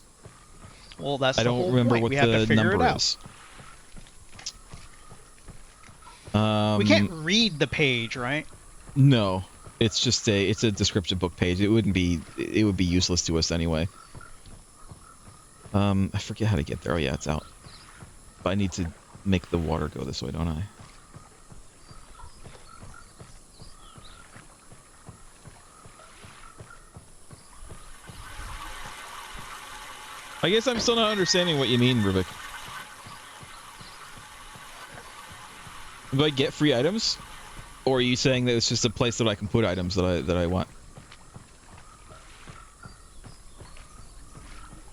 Well, that's I the don't whole remember point. what We have to the figure number it out. is. We can't read the page, right? No, it's just a descriptive book page. It would be useless to us anyway. I forget how to get there. Oh yeah, it's out. But I need to make the water go this way, don't I? I guess I'm still not understanding what you mean, Rubik. Do I get free items? Or are you saying that it's just a place that I can put items that I want?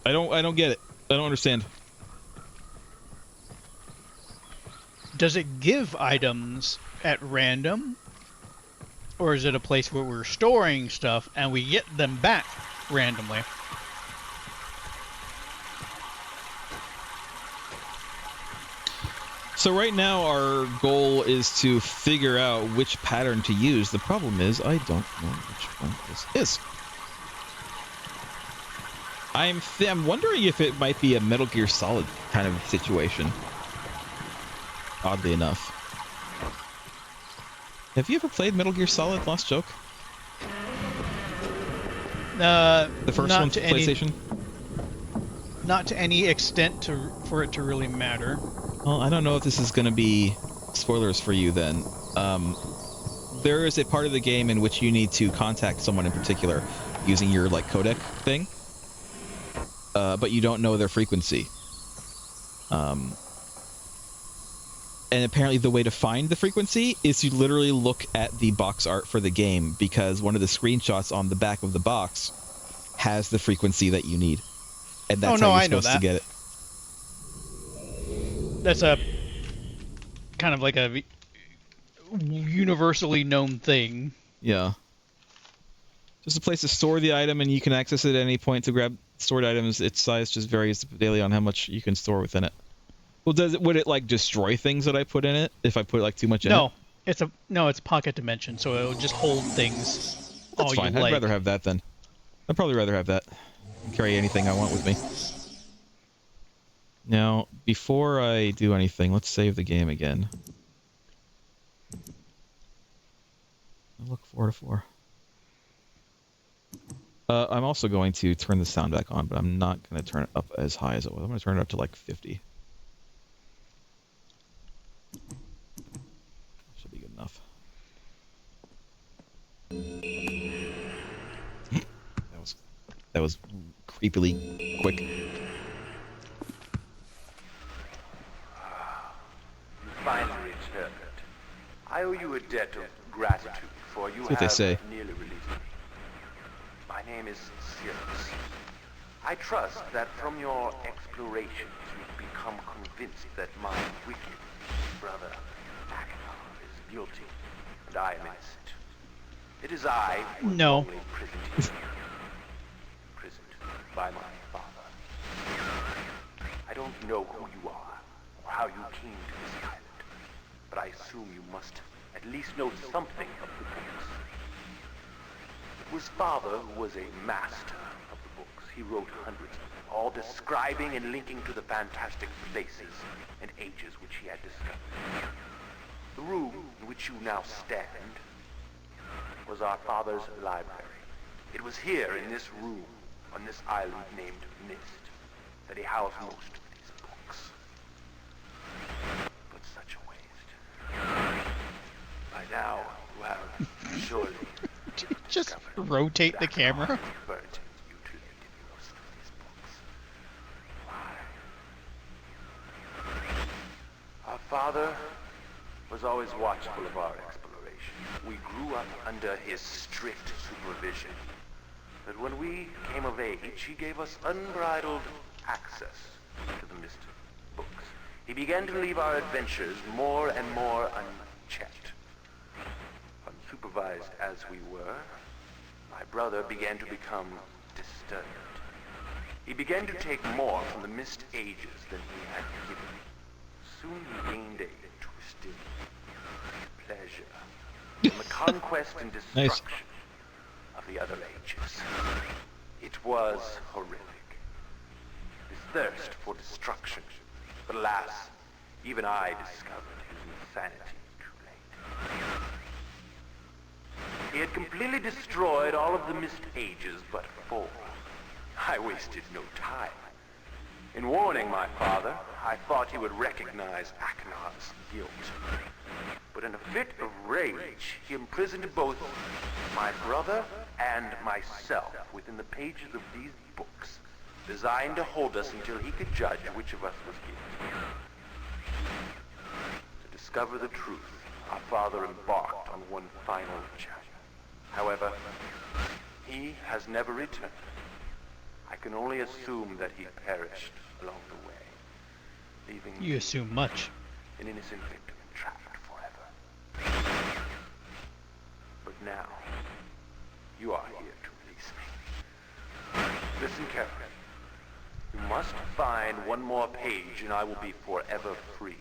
I don't get it. I don't understand. Does it give items at random? Or is it a place where we're storing stuff and we get them back randomly? So right now our goal is to figure out which pattern to use. The problem is I don't know which one this is. I'm wondering if it might be a Metal Gear Solid kind of situation. Oddly enough. Have you ever played Metal Gear Solid Lost Joke? The first one to PlayStation? Not to any extent for it to really matter. Well, I don't know if this is going to be spoilers for you then. There is a part of the game in which you need to contact someone in particular using your like codec thing, but you don't know their frequency. And apparently the way to find the frequency is to literally look at the box art for the game, because one of the screenshots on the back of the box has the frequency that you need. And that's how you're supposed to get it. That's a kind of like a universally known thing. Yeah. Just a place to store the item, and you can access it at any point to grab stored items. Its size just varies daily on how much you can store within it. Well, would it like destroy things that I put in it if I put like too much in it? It's pocket dimension, so it'll just hold things. That's fine. I'd rather have that then. I'd probably rather have that. Carry anything I want with me. Now, before I do anything, let's save the game again. Look 4 to 4. I'm also going to turn the sound back on, but I'm not going to turn it up as high as it was. I'm going to turn it up to like 50. Should be good enough. That was creepily quick. debt of gratitude, for you That's what they have say. nearly released me. My name is Sirius. I trust that from your explorations you've become convinced that my wicked brother Achenar is guilty, and I am innocent. It is I who was No. wrongly imprisoned here. Imprisoned by my father. I don't know who you are, or how you came to this island, but I assume you must at least know something of the books. It was father who was a master of the books. He wrote hundreds of them, all describing and linking to the fantastic places and ages which he had discovered. The room in which you now stand was our father's library. It was here in this room, on this island named Myst, that he housed most of these books. But such a waste. By now, you have surely Just discovered rotate the that camera. Achenar burnt and mutilated most of these books. Why? Our father was always watchful of our exploration. We grew up under his strict supervision. But when we came of age, he gave us unbridled access to the Myst books. He began to leave our adventures more and more unchecked. Unsupervised as we were, my brother began to become disturbed. He began to take more from the Myst ages than he had given. Soon he gained a twisted pleasure in the conquest and destruction of the other ages. It was horrific. His thirst for destruction. But alas, even I discovered his insanity too late. He had completely destroyed all of the Myst ages but 4. I wasted no time. In warning my father, I thought he would recognize Achenar's guilt. But in a fit of rage, he imprisoned both my brother and myself within the pages of these books, designed to hold us until he could judge which of us was guilty. To discover the truth, our father embarked on one final chapter. However, he has never returned. I can only assume that he perished along the way, leaving You assume much. an innocent victim trapped forever. But now, you are here to release me. Listen carefully. You must find one more page and I will be forever free.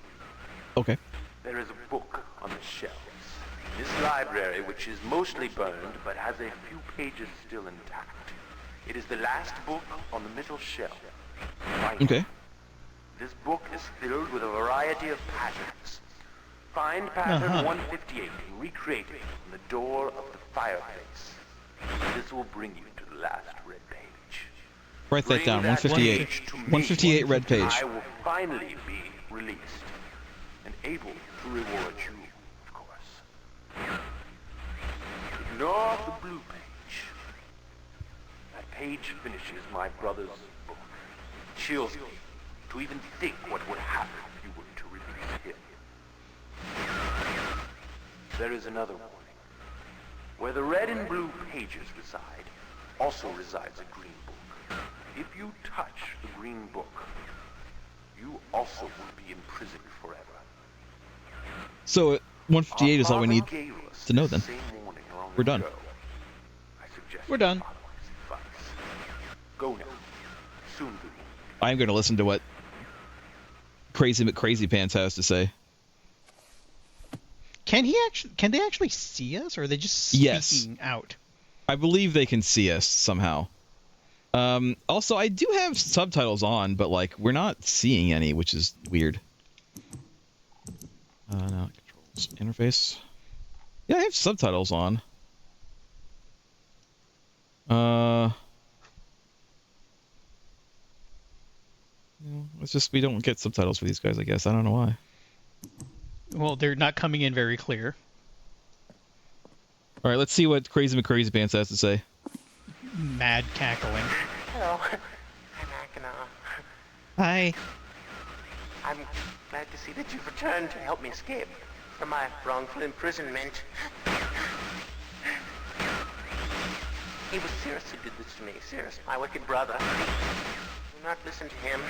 Okay. There is a book on the shelves. This library, which is mostly burned, but has a few pages still intact. It is the last book on the middle shelf. Find it. Okay. This book is filled with a variety of patterns. Find pattern 158 and recreate it on the door of the fireplace. This will bring you to the last red page. Write that Bring down. that 158. page to me, 158 red page. and I will finally be released and able to reward you, of course. Ignore the blue page. That page finishes my brother's book. It chills me to even think what would happen if you were to release him. There is another warning. Where the red and blue pages reside, also resides a green book. If you touch the green book, you also will be imprisoned forever. So 158 is all we Our need father gave us to know the then. same warning long We're done. ago. I suggest We're done. you follow his advice. Go now. Soon be. I'm going to listen to what Crazy Pants has to say. Can they actually see us, or are they just speaking Yes. out? I believe they can see us somehow. Also, I do have subtitles on, but like we're not seeing any, which is weird. No, controls, interface. Yeah, I have subtitles on. It's just we don't get subtitles for these guys, I guess. I don't know why. Well, they're not coming in very clear. All right, let's see what Crazy Pants has to say. Mad cackling. Hello. I'm Achenar. Hi. I'm glad to see that you've returned to help me escape. for my wrongful imprisonment. It was Cirrus who did this to me. Cirrus, my wicked brother. Do not listen to him.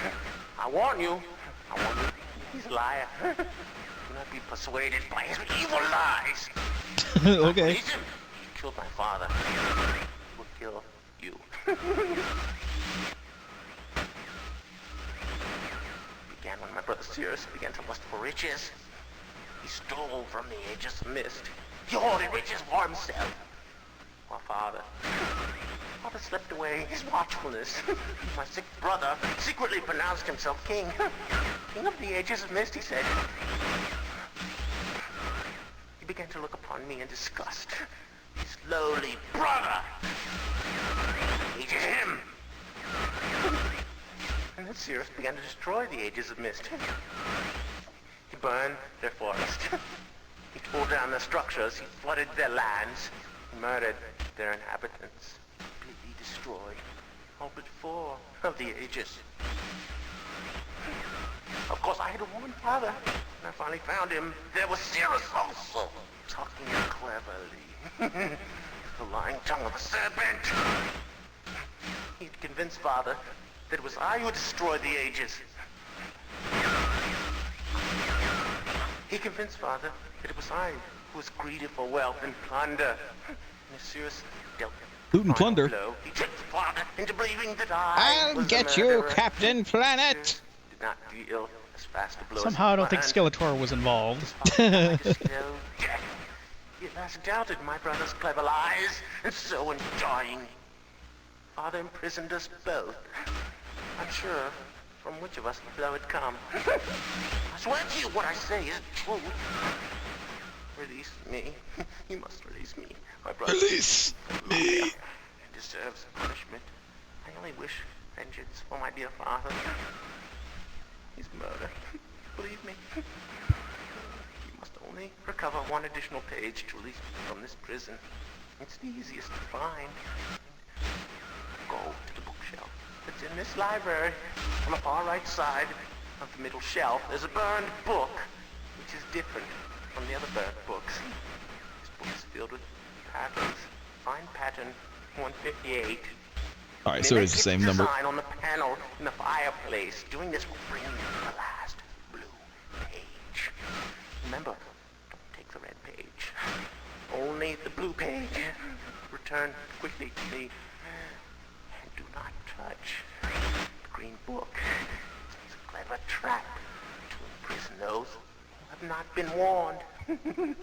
I warn you. He's a liar. Do not be persuaded by his evil lies. Okay. He killed my father. He will kill you. Began when my brother Cirrus began to lust for riches. He stole from the ages of Myst. He hoarded riches for himself. My father slipped away his watchfulness. My sick brother secretly pronounced himself king. King of the ages of Myst, he said. He began to look upon me in disgust. His lowly brother hated him. And then Cirrus began to destroy the ages of Myst. He burned their forest. He tore down their structures. He flooded their lands. He murdered their inhabitants. Completely destroyed all but 4 of the ages. Of course, I had to warn Father. When I finally found him, there was Cirrus also, talking cleverly. The lying tongue of a serpent. He'd convinced Father that it was I who destroyed the ages. He convinced Father that it was I who was greedy for wealth and plunder. And as Cirrus dealt Loot and plunder. blow, he tricked Father into believing that I I'll was get the you, murderer. Captain Planet! Cirrus did not deal as fast a blow Somehow I as don't think planned. Skeletor was involved. He at last doubted my brother's clever lies, and so in dying, Father imprisoned us both. Unsure from which of us the blow had come. I swear to you what I say is true. Release me. You must release me, my brother. Release me! He deserves punishment. I only wish vengeance for my dear father. His murder. Believe me. You must only recover 1 additional page to release me from this prison. It's the easiest to find. Go to the bookshelf that's in this library. On the far right side of the middle shelf, there's a burned book, which is different from the other burnt books. This book is filled with patterns. Find pattern 158. Alright, so it is the same number. Design on the panel in the fireplace. Doing this will bring you to the last blue page. Remember, don't take the red page. Only the blue page. Return quickly to me. And do not touch the green book. It's a clever trap to imprison those who have not been warned. Do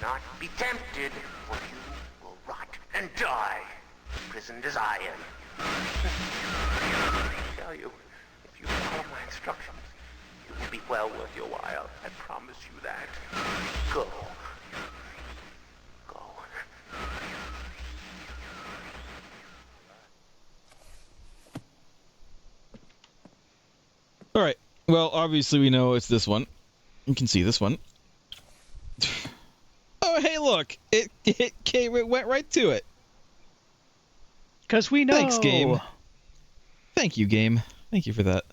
not be tempted, for you will rot and die, imprisoned as I am. I tell you, if you follow my instructions, it will be well worth your while. I promise you that. Go. Go. Alright, well, obviously we know it's this one. You can see this one. Oh, hey, look! It went right to it. Because we know. Thanks, game. Thank you, game. Thank you for that.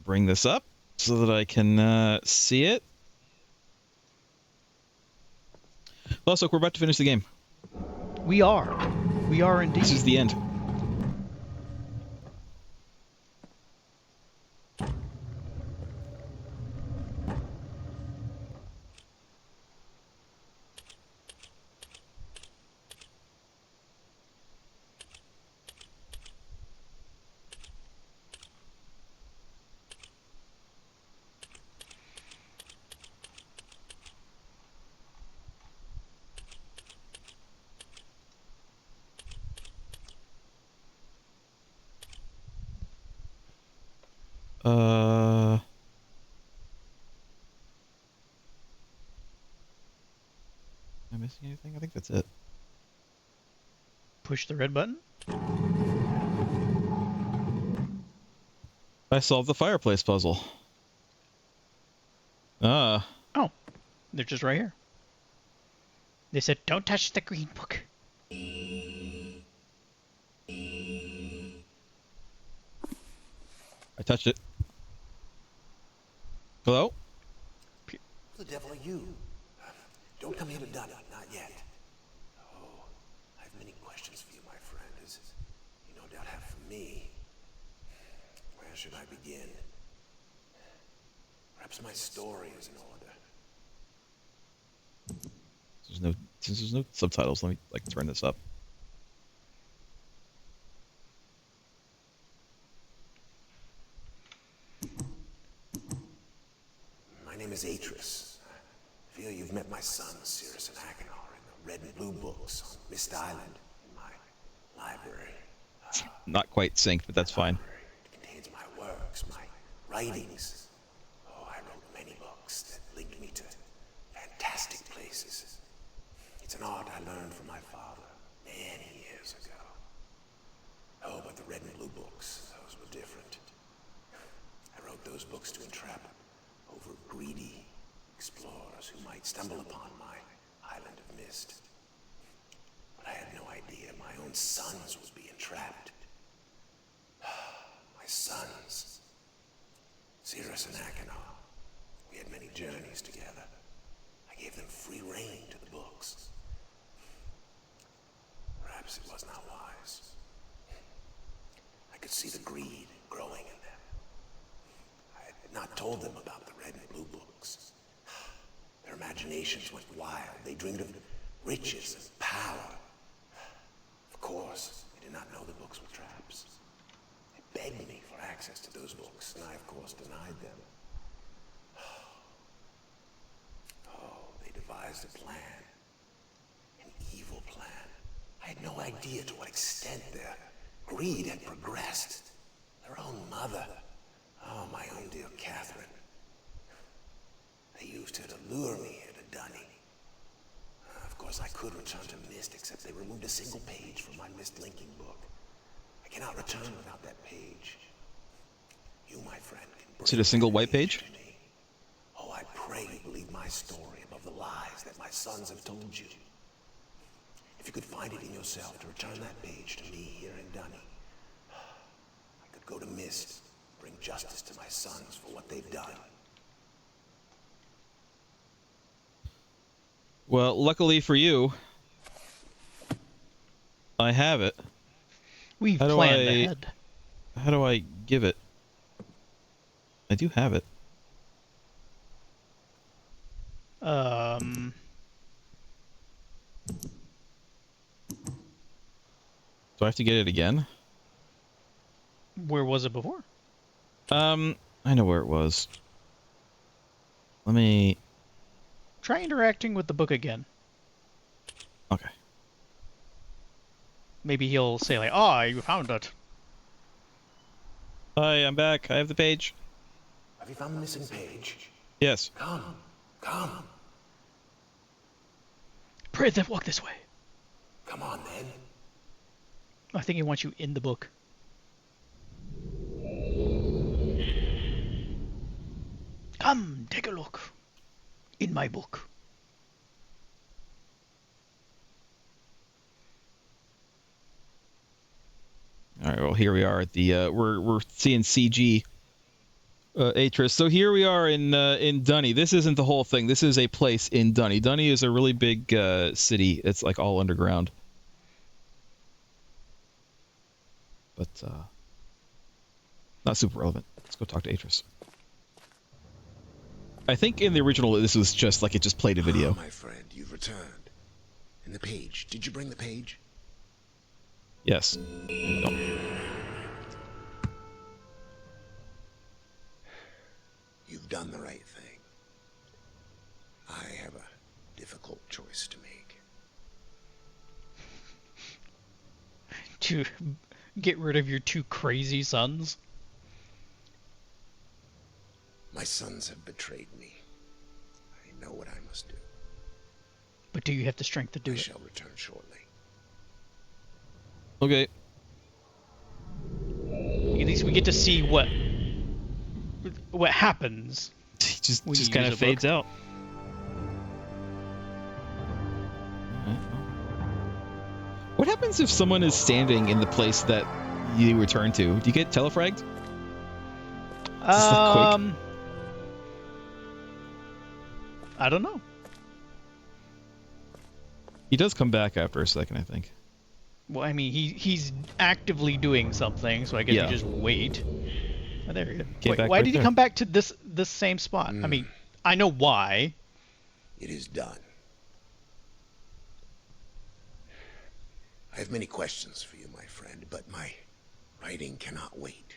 Bring this up so that I can see it. Also, we're about to finish the game. We are. We are indeed. This is the end. Am I missing anything? I think that's it. Push the red button. I solved the fireplace puzzle. Ah. Oh, they're just right here. They said, don't touch the green book. I touched it. Hello? Who the devil are you? Don't come here to Dunny, not yet. Oh, I have many questions for you, my friend, as you no doubt have for me. Where should I begin? Perhaps my story is in order. Since there's no subtitles, let me turn this up. My name is Atris. I fear you've met my son, Cirrus and Achenar, in the red and blue books on Myst Island in my library. Not quite synced, but that's fine. It contains my works, my writings. Oh, I wrote many books that linked me to fantastic places. It's an art I learned from my father many years ago. Oh, but the red and blue books, those were different. I wrote those books to entrap over greedy explorers who might stumble upon my island of Myst. But I had no idea my own sons would be entrapped. My sons, Cirrus and Achenar. We had many journeys together. I gave them free rein to the books. Perhaps it was not wise. I could see the greed growing in them. I had not told them about the red and blue books. Their imaginations went wild. They dreamed of riches and power. Of course, they did not know the books were traps. They begged me for access to those books, and I, of course, denied them. Oh, they devised a plan. An evil plan. I had no idea to what extent their greed had progressed. Their own mother. Oh, my own dear Catherine. They used her to lure me here to Dunny. Of course, I could return to Myst, except they removed a single page from my Myst linking book. I cannot return without that page. You, my friend, can bring Is it a single white page? to me. Oh, I pray you believe my story above the lies that my sons have told you. If you could find it in yourself to return that page to me here in Dunny, I could go to Myst, bring justice to my sons for what they've done. Well, luckily for you, I have it. We've How do planned I- ahead. How do I give it? I do have it. Do I have to get it again? Where was it before? I know where it was. Let me... Try interacting with the book again. Okay. Maybe he'll say like, "Ah, you found it." Hi, I'm back. I have the page. Have you found the missing page? Yes. Come, come. Pray that walk this way. Come on, then. I think he wants you in the book. Come, take a look. In my book. All right. Well, here we are at the. We're seeing CG. Atris. So here we are in Dunny. This isn't the whole thing. This is a place in Dunny. Dunny is a really big city. It's like all underground. But not super relevant. Let's go talk to Atris. I think in the original this was just like it just played a video. Oh, my friend, you've returned. And the page. Did you bring the page? Yes. No. You've done the right thing. I have a difficult choice to make. To get rid of your two crazy sons? My sons have betrayed me. I know what I must do. But do you have the strength to do I it? shall return shortly. Okay. At least we get to see what happens. He just When you kind use of a book. fades out. What happens if someone is standing in the place that you return to? Do you get telefragged? Just like quick? I don't know. He does come back after a second, I think. Well, I mean, he's actively doing something, so I guess Yeah. you just wait. Oh, there you go. Came Wait, back why right did there. he come back to this same spot? I mean, I know why. It is done. I have many questions for you, my friend, but my writing cannot wait.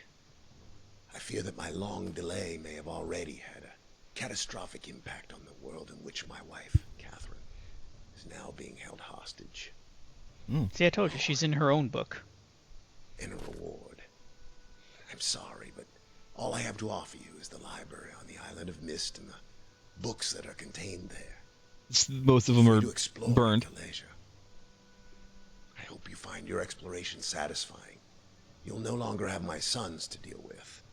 I fear that my long delay may have already had a catastrophic impact on the world in which my wife, Catherine, is now being held hostage. See, I told you, she's in her own book. And a reward. I'm sorry, but all I have to offer you is the library on the island of Myst and the books that are contained there. Most of them For are you to explore burned. at your leisure. I hope you find your exploration satisfying. You'll no longer have my sons to deal with.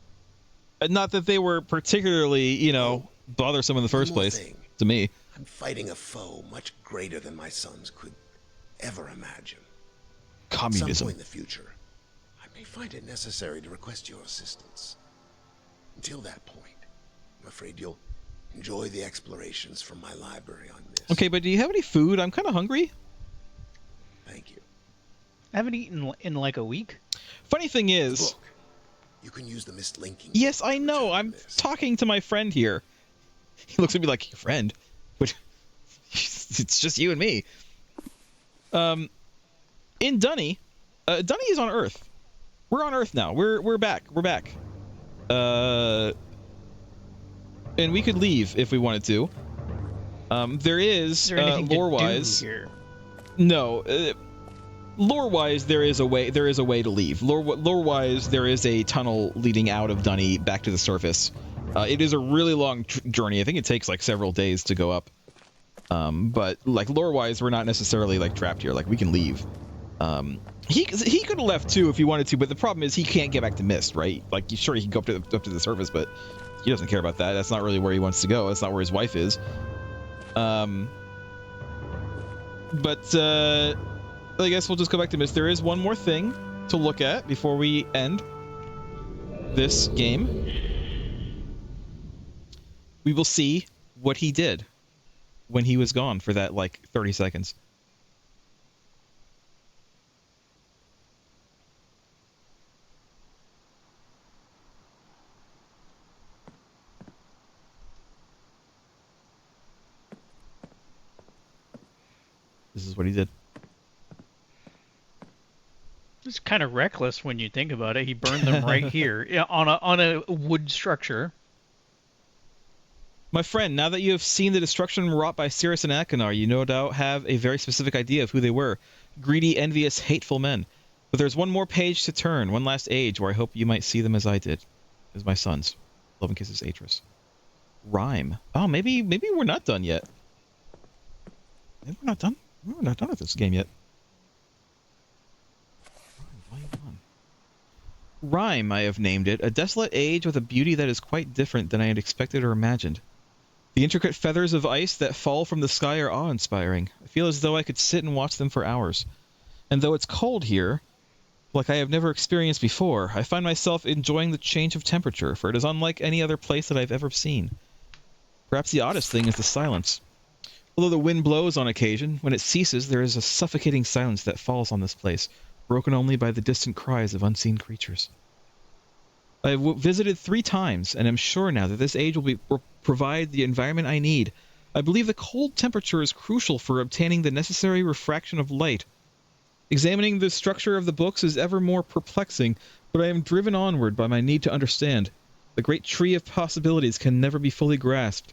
Not that they were particularly, you know, bothersome in the first One more place, thing. to me. I'm fighting a foe much greater than my sons could ever imagine. At some Communism. point in the future, I may find it necessary to request your assistance. Until that point, I'm afraid you'll enjoy the explorations from my library on Myst. Okay, but do you have any food? I'm kind of hungry. Thank you. I haven't eaten in like a week. Funny thing is, Look, you can use the Myst linking. yes, book I to know. return I'm this. talking to my friend here. He looks at me like, your friend? But it's just you and me. In Dunny, Dunny is on Earth. We're on Earth now. We're back. We're back. And we could leave if we wanted to. There is, Is there anything lore-wise. to do here? No, lore-wise, there is a way. There is a way to leave. Lore-wise, there is a tunnel leading out of Dunny back to the surface. It is a really long journey. I think it takes like several days to go up. But like lore-wise, we're not necessarily like trapped here. Like we can leave. He could have left too if he wanted to, but the problem is he can't get back to Myst, right? Like sure he can go up to the surface, but he doesn't care about that. That's not really where he wants to go. That's not where his wife is. But I guess we'll just go back to Myst. There is one more thing to look at before we end this game. We will see what he did when he was gone for that, like, 30 seconds. This is what he did. It's kind of reckless when you think about it. He burned them right here, yeah, on a wood structure. My friend, now that you have seen the destruction wrought by Cirrus and Achenar, you no doubt have a very specific idea of who they were. Greedy, envious, hateful men. But there's one more page to turn, one last age, where I hope you might see them as I did. As my sons. Love and kisses, Atris. Rhyme. Oh, maybe we're not done yet. Maybe we're not done. We're not done with this game yet. Rhyme, I have named it. A desolate age with a beauty that is quite different than I had expected or imagined. The intricate feathers of ice that fall from the sky are awe-inspiring. I feel as though I could sit and watch them for hours. And though it's cold here, like I have never experienced before, I find myself enjoying the change of temperature, for it is unlike any other place that I've ever seen. Perhaps the oddest thing is the silence. Although the wind blows on occasion, when it ceases there is a suffocating silence that falls on this place, broken only by the distant cries of unseen creatures. I have visited 3 times, and am sure now that this age will provide the environment I need. I believe the cold temperature is crucial for obtaining the necessary refraction of light. Examining the structure of the books is ever more perplexing, but I am driven onward by my need to understand. The great tree of possibilities can never be fully grasped,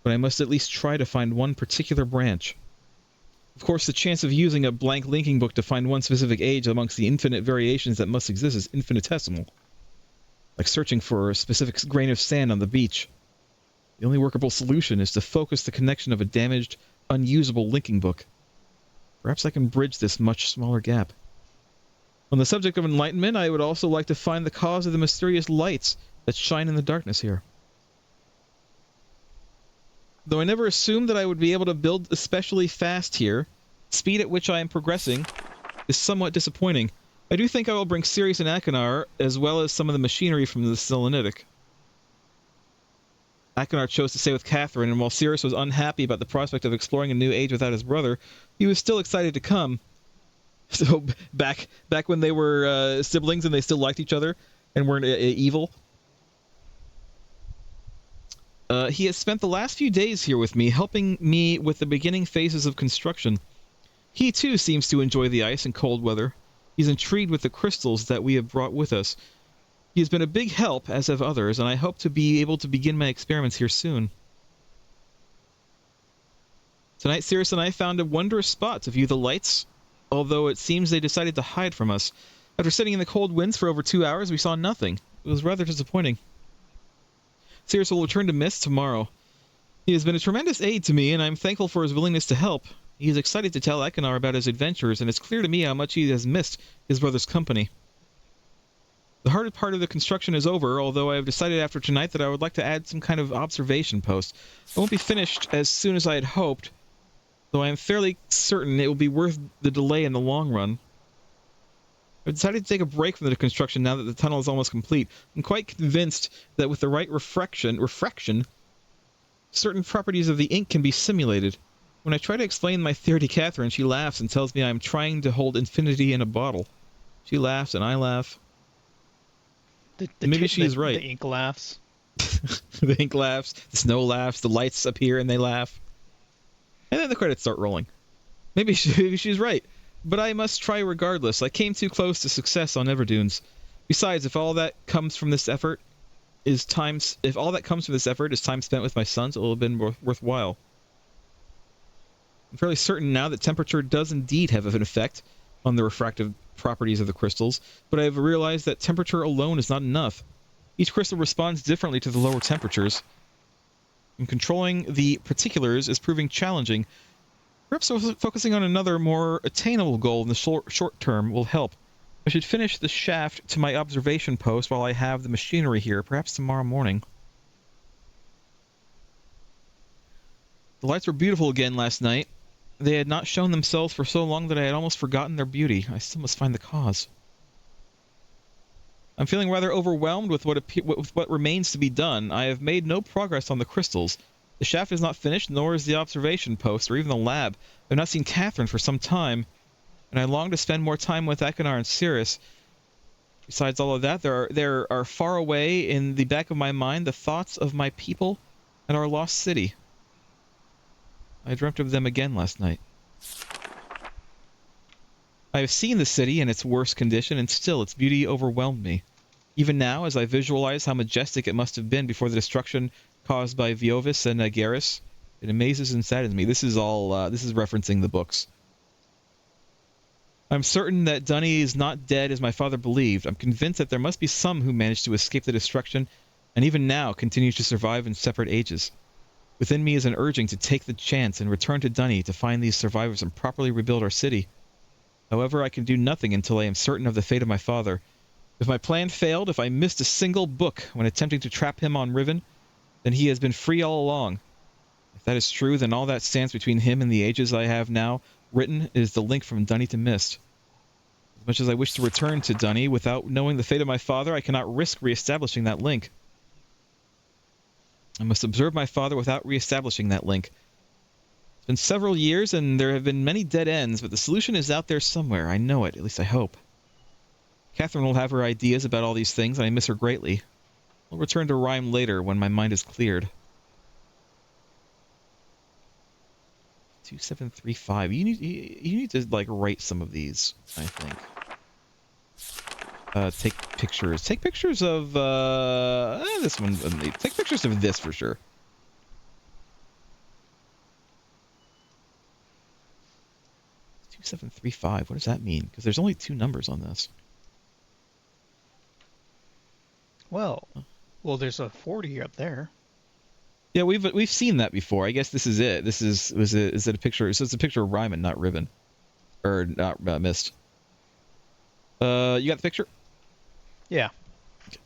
but I must at least try to find one particular branch. Of course, the chance of using a blank linking book to find one specific age amongst the infinite variations that must exist is infinitesimal. Like searching for a specific grain of sand on the beach. The only workable solution is to focus the connection of a damaged, unusable linking book. Perhaps I can bridge this much smaller gap. On the subject of enlightenment, I would also like to find the cause of the mysterious lights that shine in the darkness here. Though I never assumed that I would be able to build especially fast here, the speed at which I am progressing is somewhat disappointing. I do think I will bring Sirius and Achenar, as well as some of the machinery from the Selenitic. Akinar chose to stay with Catherine, and while Sirius was unhappy about the prospect of exploring a new age without his brother, he was still excited to come. So back when they were siblings and they still liked each other and weren't evil. He has spent the last few days here with me, helping me with the beginning phases of construction. He, too, seems to enjoy the ice and cold weather. He's intrigued with the crystals that we have brought with us. He has been a big help, as have others, and I hope to be able to begin my experiments here soon. Tonight, Sirius and I found a wondrous spot to view the lights, although it seems they decided to hide from us. After sitting in the cold winds for over 2 hours, we saw nothing. It was rather disappointing. Sirius will return to Myst tomorrow. He has been a tremendous aid to me, and I am thankful for his willingness to help. He is excited to tell Akinar about his adventures, and it's clear to me how much he has missed his brother's company. The hardest part of the construction is over, although I have decided after tonight that I would like to add some kind of observation post. It won't be finished as soon as I had hoped, though I am fairly certain it will be worth the delay in the long run. I've decided to take a break from the construction now that the tunnel is almost complete. I'm quite convinced that with the right refraction, certain properties of the ink can be simulated. When I try to explain my theory to Catherine, she laughs and tells me I am trying to hold infinity in a bottle. She laughs and I laugh. Maybe she's right. The ink laughs. The ink laughs, the snow laughs, the lights appear and they laugh. And then the credits start rolling. Maybe she's right. But I must try regardless. I came too close to success on Everdunes. Besides, if all that comes from this effort is time spent with my sons, it will have been worthwhile. I'm fairly certain now that temperature does indeed have an effect on the refractive properties of the crystals, but I have realized that temperature alone is not enough. Each crystal responds differently to the lower temperatures, and controlling the particulars is proving challenging. Perhaps focusing on another, more attainable goal in the short term will help. I should finish the shaft to my observation post while I have the machinery here, perhaps tomorrow morning. The lights were beautiful again last night. They had not shown themselves for so long that I had almost forgotten their beauty. I still must find the cause. I'm feeling rather overwhelmed with what remains to be done. I have made no progress on the crystals. The shaft is not finished, nor is the observation post, or even the lab. I have not seen Catherine for some time, and I long to spend more time with Akinar and Sirius. Besides all of that, there are far away in the back of my mind the thoughts of my people and our lost city. I dreamt of them again last night. I have seen the city in its worst condition, and still its beauty overwhelmed me. Even now, as I visualize how majestic it must have been before the destruction caused by Viovis and Agarus, it amazes and saddens me. This is all. This is referencing the books. I'm certain that Dunny is not dead as my father believed. I'm convinced that there must be some who managed to escape the destruction, and even now continue to survive in separate ages. Within me is an urging to take the chance and return to Dunny to find these survivors and properly rebuild our city. However, I can do nothing until I am certain of the fate of my father. If my plan failed, if I missed a single book when attempting to trap him on Riven, then he has been free all along. If that is true, then all that stands between him and the ages I have now written is the link from Dunny to Myst. As much as I wish to return to Dunny, without knowing the fate of my father, I cannot risk re-establishing that link. I must observe my father without re-establishing that link. It's been several years, and there have been many dead ends, but the solution is out there somewhere. I know it, at least I hope. Catherine will have her ideas about all these things, and I miss her greatly. I'll return to Rhyme later, when my mind is cleared. 2735. You need to like write some of these, I think. Take pictures. Take pictures of this one. Take pictures of this for sure. It's 2735. What does that mean? Because there's only 2 numbers on this. Well, there's a 40 up there. Yeah, we've seen that before. I guess this is it. Is it a picture? So it's a picture of Ryman, not Riven, or not Myst. You got the picture? Yeah. Okay.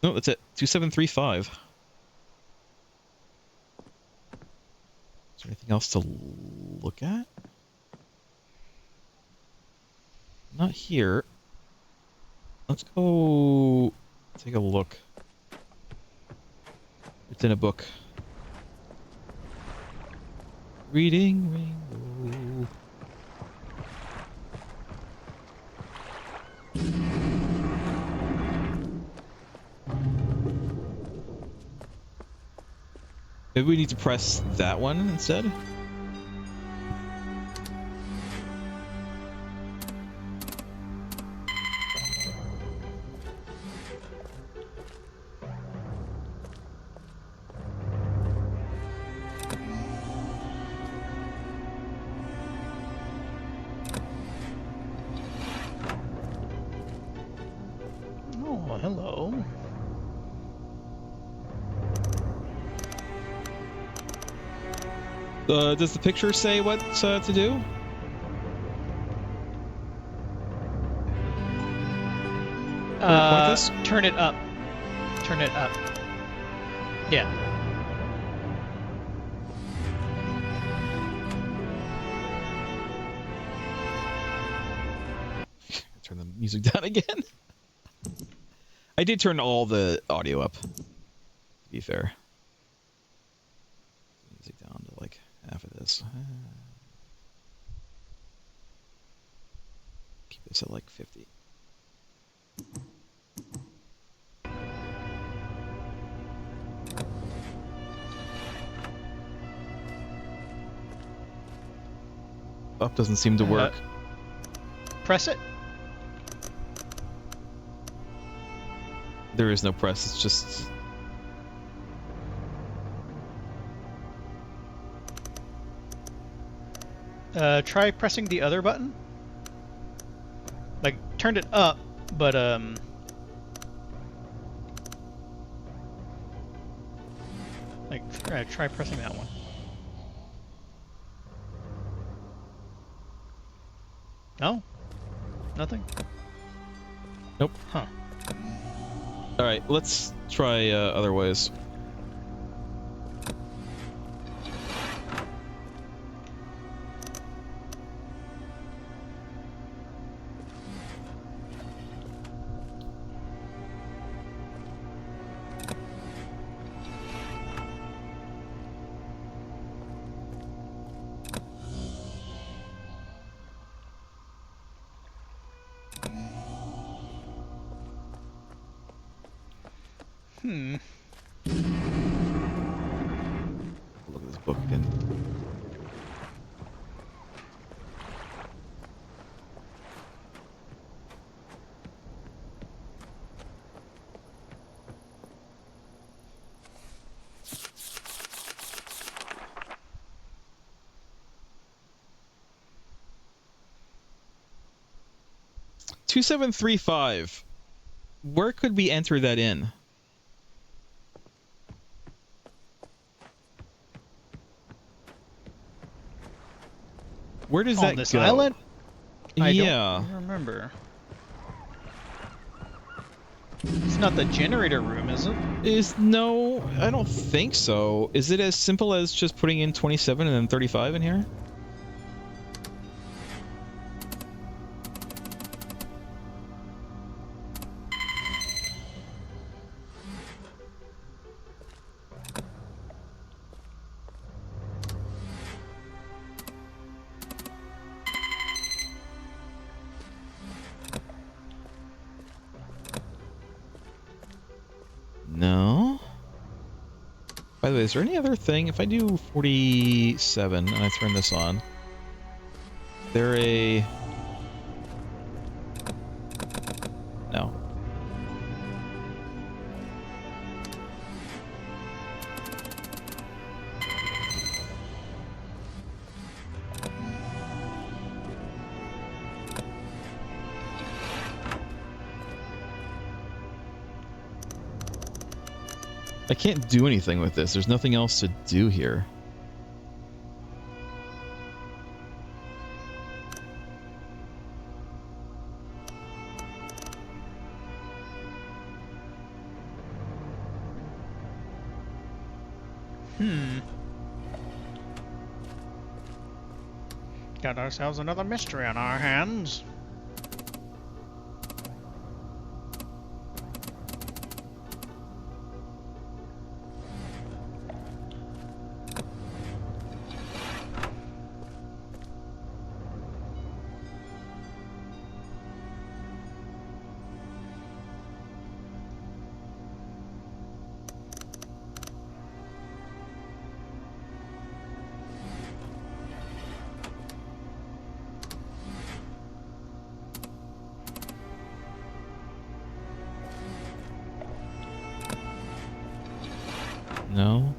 No, that's it. 2735. Is there anything else to look at? Not here. Let's go take a look. It's in a book. Reading Rainbow. Maybe we need to press that one instead? Oh, hello. Does the picture say what to do? Point this? Turn it up. Turn it up. Yeah. Turn the music down again. I did turn all the audio up, to be fair. Music down to like half of this. Keep this at like 50. Up doesn't seem to work. Press it. There is no press, it's just... Try pressing the other button. Like, turned it up, but, like, try pressing that one. No? Nothing? Nope. Huh. Alright, let's try other ways. Look at this book again. $2735. Where could we enter that in? Where does that On this go? island? I yeah. don't remember. It's not the generator room, is it? No, I don't think so. Is it as simple as just putting in 27 and then 35 in here? No. By the way, is there any other thing? If I do 47 and I turn this on, is there a... No. I can't do anything with this. There's nothing else to do here. Got ourselves another mystery on our hands. No?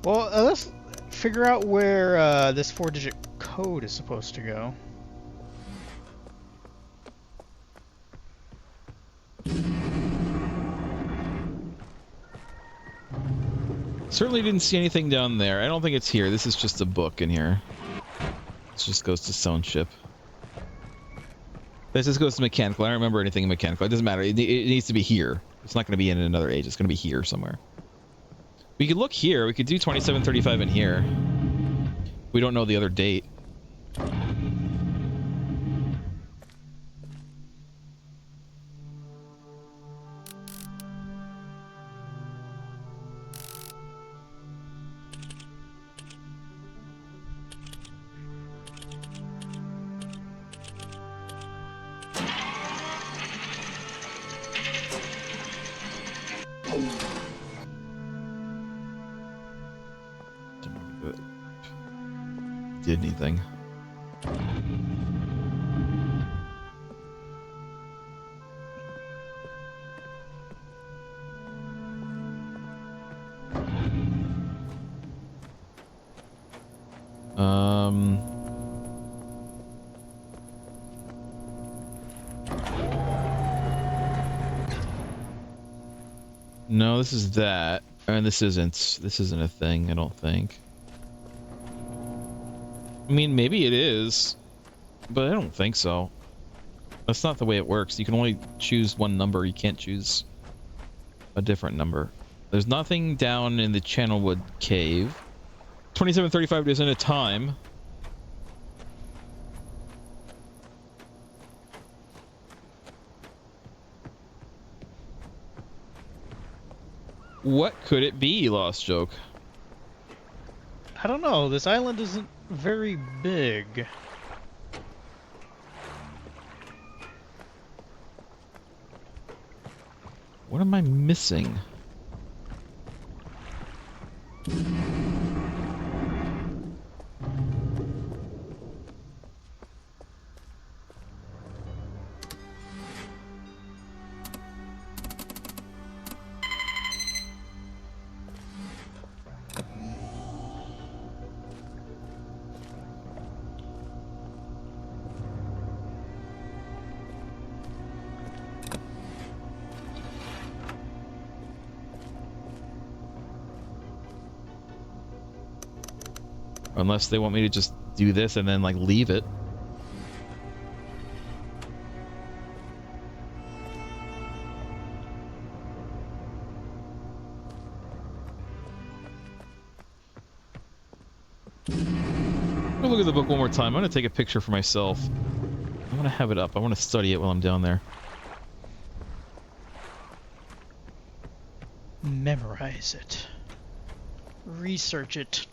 Well, let's figure out where this 4-digit code is supposed to go. Certainly didn't see anything down there. I don't think it's here. This is just a book in here. This just goes to stone ship. This just goes to mechanical. I don't remember anything in mechanical. It doesn't matter. It needs to be here. It's not going to be in another age. It's going to be here somewhere. We could look here. We could do 2735 in here. We don't know the other date. Did anything. No, this is that. And this isn't a thing, I don't think. I mean, maybe it is, but I don't think so. That's not the way it works. You can only choose one number. You can't choose a different number. There's nothing down in the Channelwood Cave. 2735 isn't a time. What could it be, Lost Joke? I don't know. This island isn't very big. What am I missing? Unless they want me to just do this and then, like, leave it. I'm gonna look at the book one more time. I'm gonna take a picture for myself. I want to have it up. I want to study it while I'm down there. Memorize it. Research it.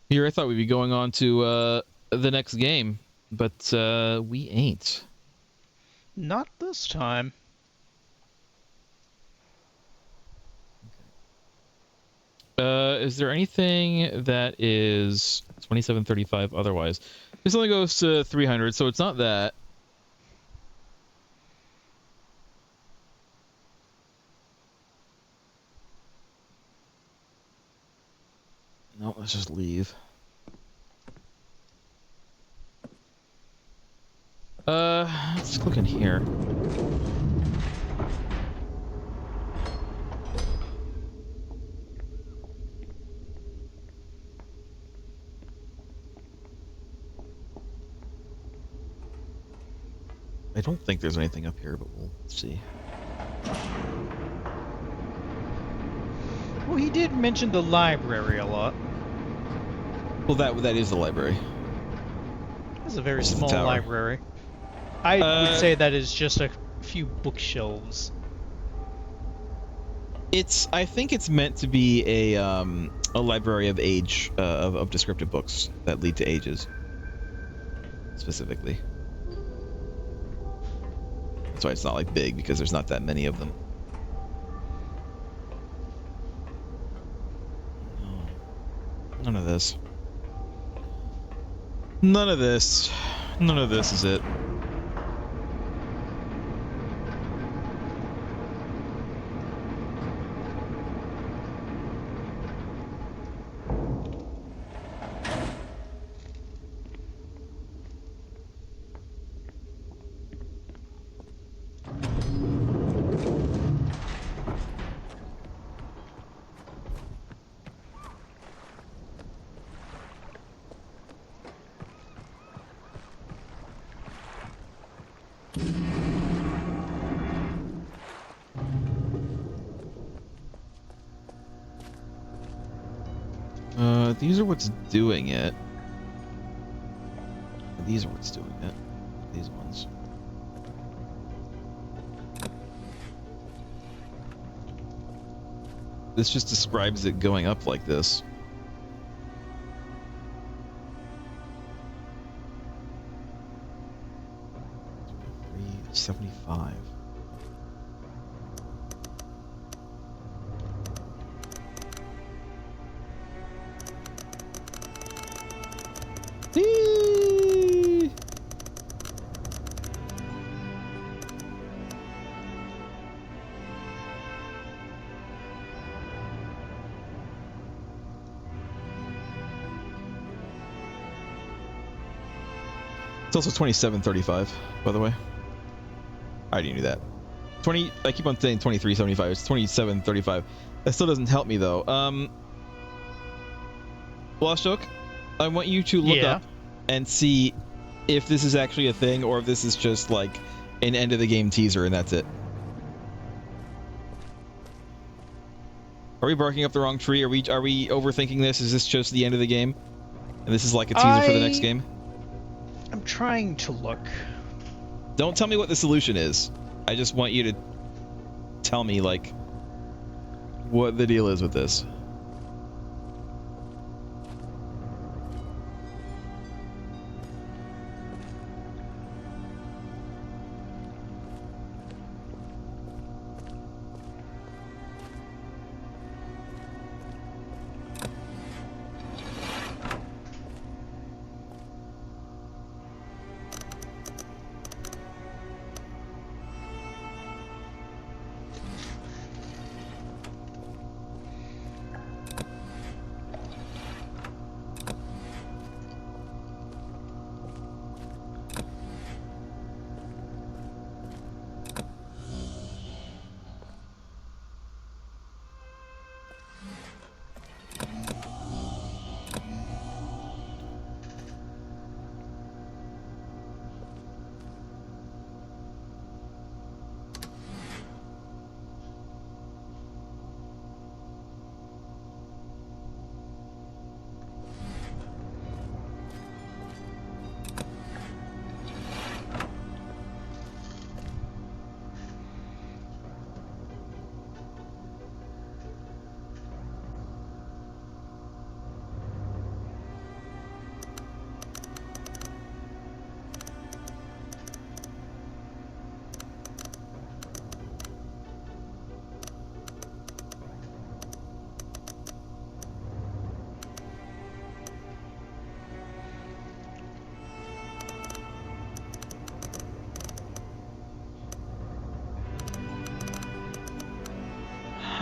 Here, I thought we'd be going on to the next game, but we ain't. Not this time. Is there anything that is 2735 otherwise? This only goes to 300, so it's not that. No, let's just leave. Let's look in here. I don't think there's anything up here, but we'll see. Well, he did mention the library a lot. Well, that is the library. It's a very This is the small tower. library. I would say that is just a few bookshelves. I think it's meant to be a library of age of descriptive books that lead to ages specifically. That's why it's not like big, because there's not that many of them. No. None of this. None of this. None of this is it. These are what's doing it. These are what's doing it. These ones. This just describes it going up like this. $3.75. It's also $27.35, by the way. I already knew that. I keep on saying $23.75. It's $27.35. That still doesn't help me though. Lost Oak, I want you to look up and see if this is actually a thing or if this is just like an end of the game teaser and that's it. Are we barking up the wrong tree? Are we overthinking this? Is this just the end of the game? And this is like a teaser for the next game? I'm trying to look. Don't tell me what the solution is. I just want you to tell me, like, what the deal is with this.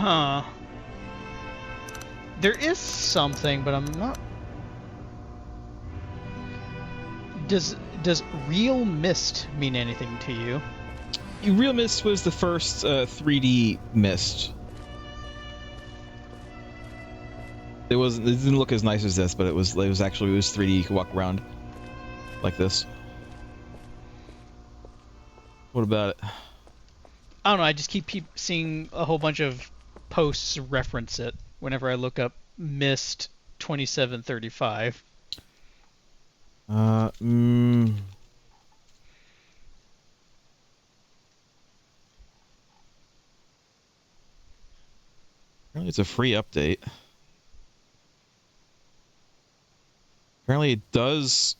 Huh. There is something, but I'm not... Does real Myst mean anything to you? Real Myst was the first 3D Myst. It didn't look as nice as this, but it was 3D. You could walk around like this. What about it? I don't know, I just keep seeing a whole bunch of posts reference it whenever I look up Myst 2735. It's a free update. Apparently it does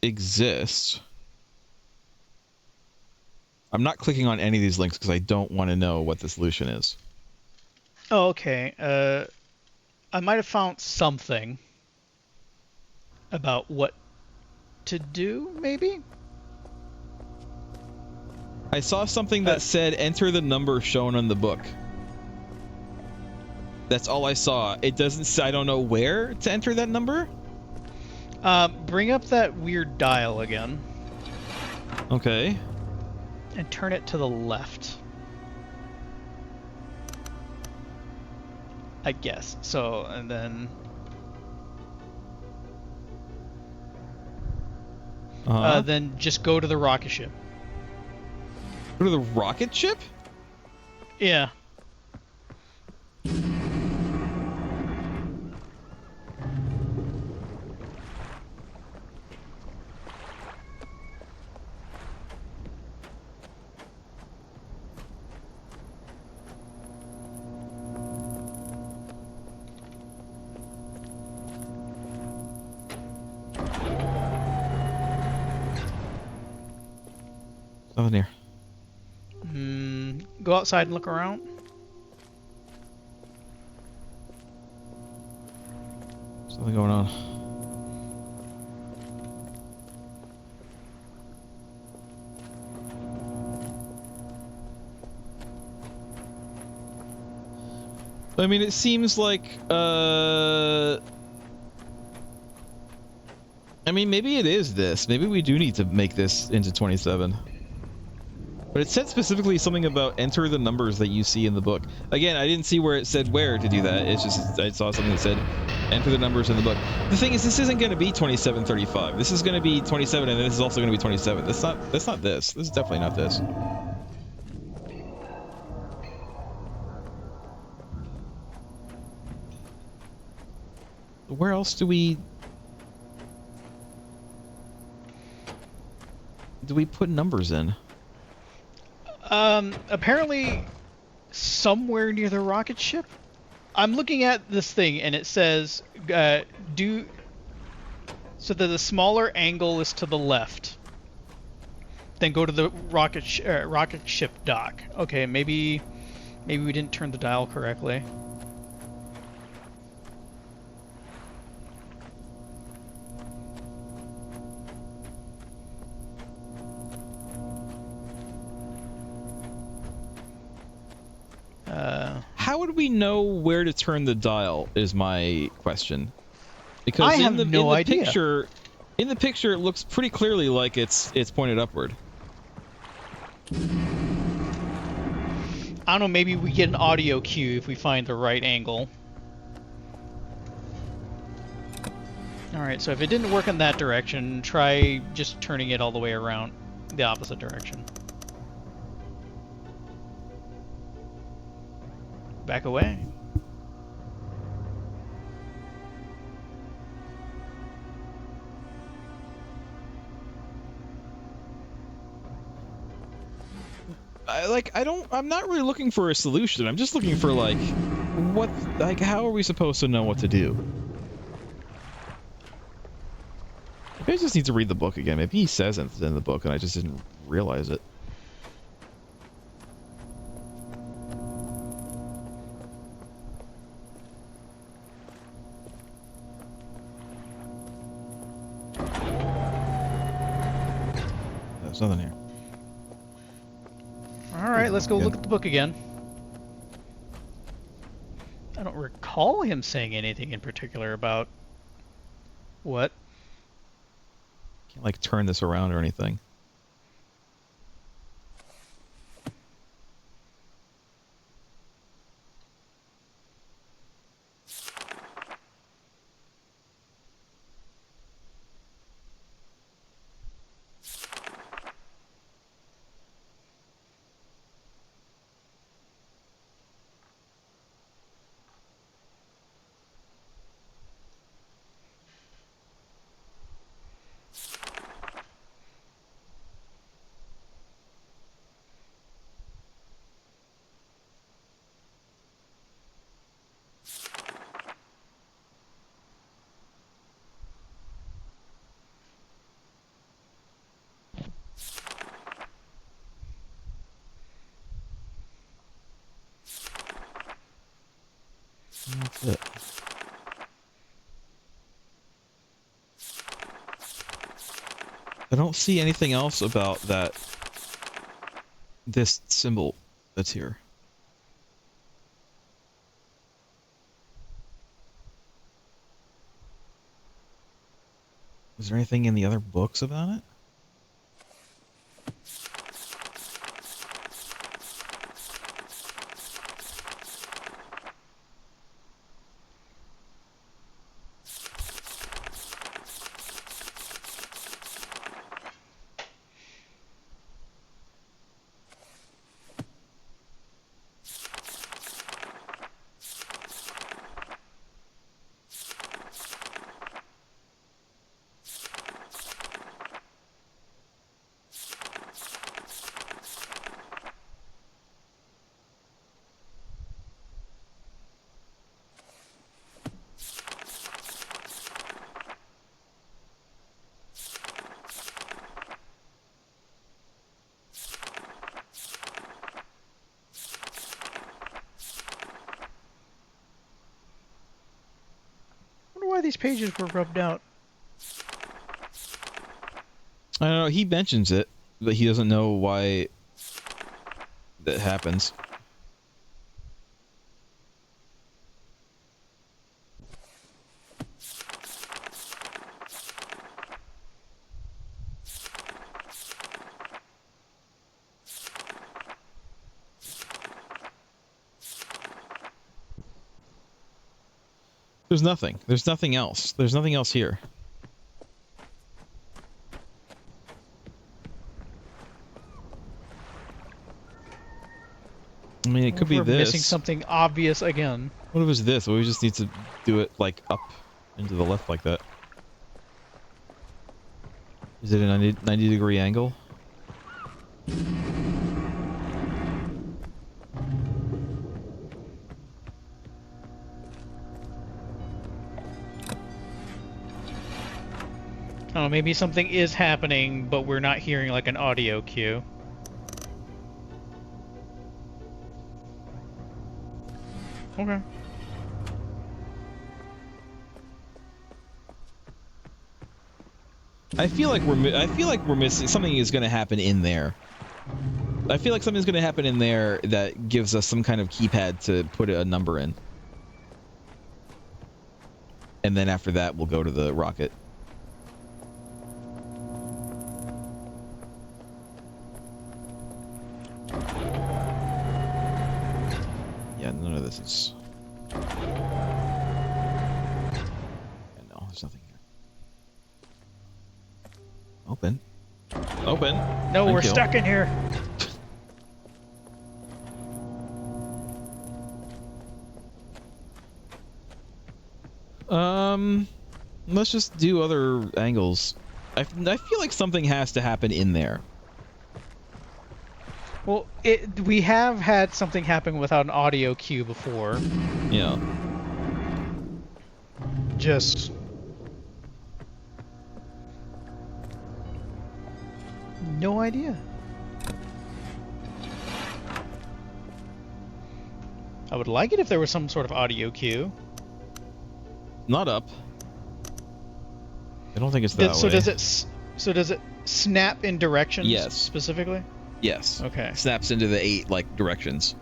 exist. I'm not clicking on any of these links because I don't want to know what the solution is. Oh, okay. I might have found something about what to do, maybe? I saw something that said enter the number shown on the book. That's all I saw. It doesn't say, I don't know where to enter that number. Bring up that weird dial again. Okay. And turn it to the left. I guess. So, and then... then just go to the rocket ship. Go to the rocket ship? Yeah. Nothing here. Go outside and look around. Something going on. I mean, it seems like, I mean, maybe it is this. Maybe we do need to make this into 27. But it said specifically something about enter the numbers that you see in the book. Again, I didn't see where it said where to do that. It's just, I saw something that said enter the numbers in the book. The thing is, this isn't going to be 2735. This is going to be 27, and this is also going to be 27. That's not this. This is definitely not this. Where else do we put numbers in? Apparently somewhere near the rocket ship. I'm looking at this thing and it says do so that the smaller angle is to the left. Then go to the rocket ship dock. Okay, maybe we didn't turn the dial correctly. How would we know where to turn the dial is my question. Because I have no idea. In the picture, it looks pretty clearly like it's pointed upward. I don't know, maybe we get an audio cue if we find the right angle. Alright, so if it didn't work in that direction, try just turning it all the way around the opposite direction. Back away. I'm not really looking for a solution. I'm just looking for how are we supposed to know what to do? Maybe I just need to read the book again. Maybe he says it in the book and I just didn't realize it. There's nothing here. Alright, let's go look at the book again. I don't recall him saying anything in particular about what. Can't turn this around or anything. I don't see anything else about that. This symbol that's here. Is there anything in the other books about it? Why these pages were rubbed out. I don't know. He mentions it, but he doesn't know why that happens. There's nothing. There's nothing else. There's nothing else here. I mean, it could be We're this. missing something obvious again. What if it's this? Well, we just need to do it, like, up into the left like that. Is it a 90-degree angle? Oh, maybe something is happening, but we're not hearing like an audio cue. Okay. I feel like we're missing something. Is going to happen in there. I feel like something's going to happen in there that gives us some kind of keypad to put a number in, and then after that we'll go to the rocket. Yeah, none of this is. Yeah, no, there's nothing here. Open. Open. No, Thank we're you. stuck in here. Let's just do other angles. I feel like something has to happen in there. Well, we have had something happen without an audio cue before. Yeah. Just no idea. I would like it if there was some sort of audio cue. Not up. I don't think it's that way. So does it snap in directions? Yes. Specifically? Yes. Okay. Snaps into the 8 like directions.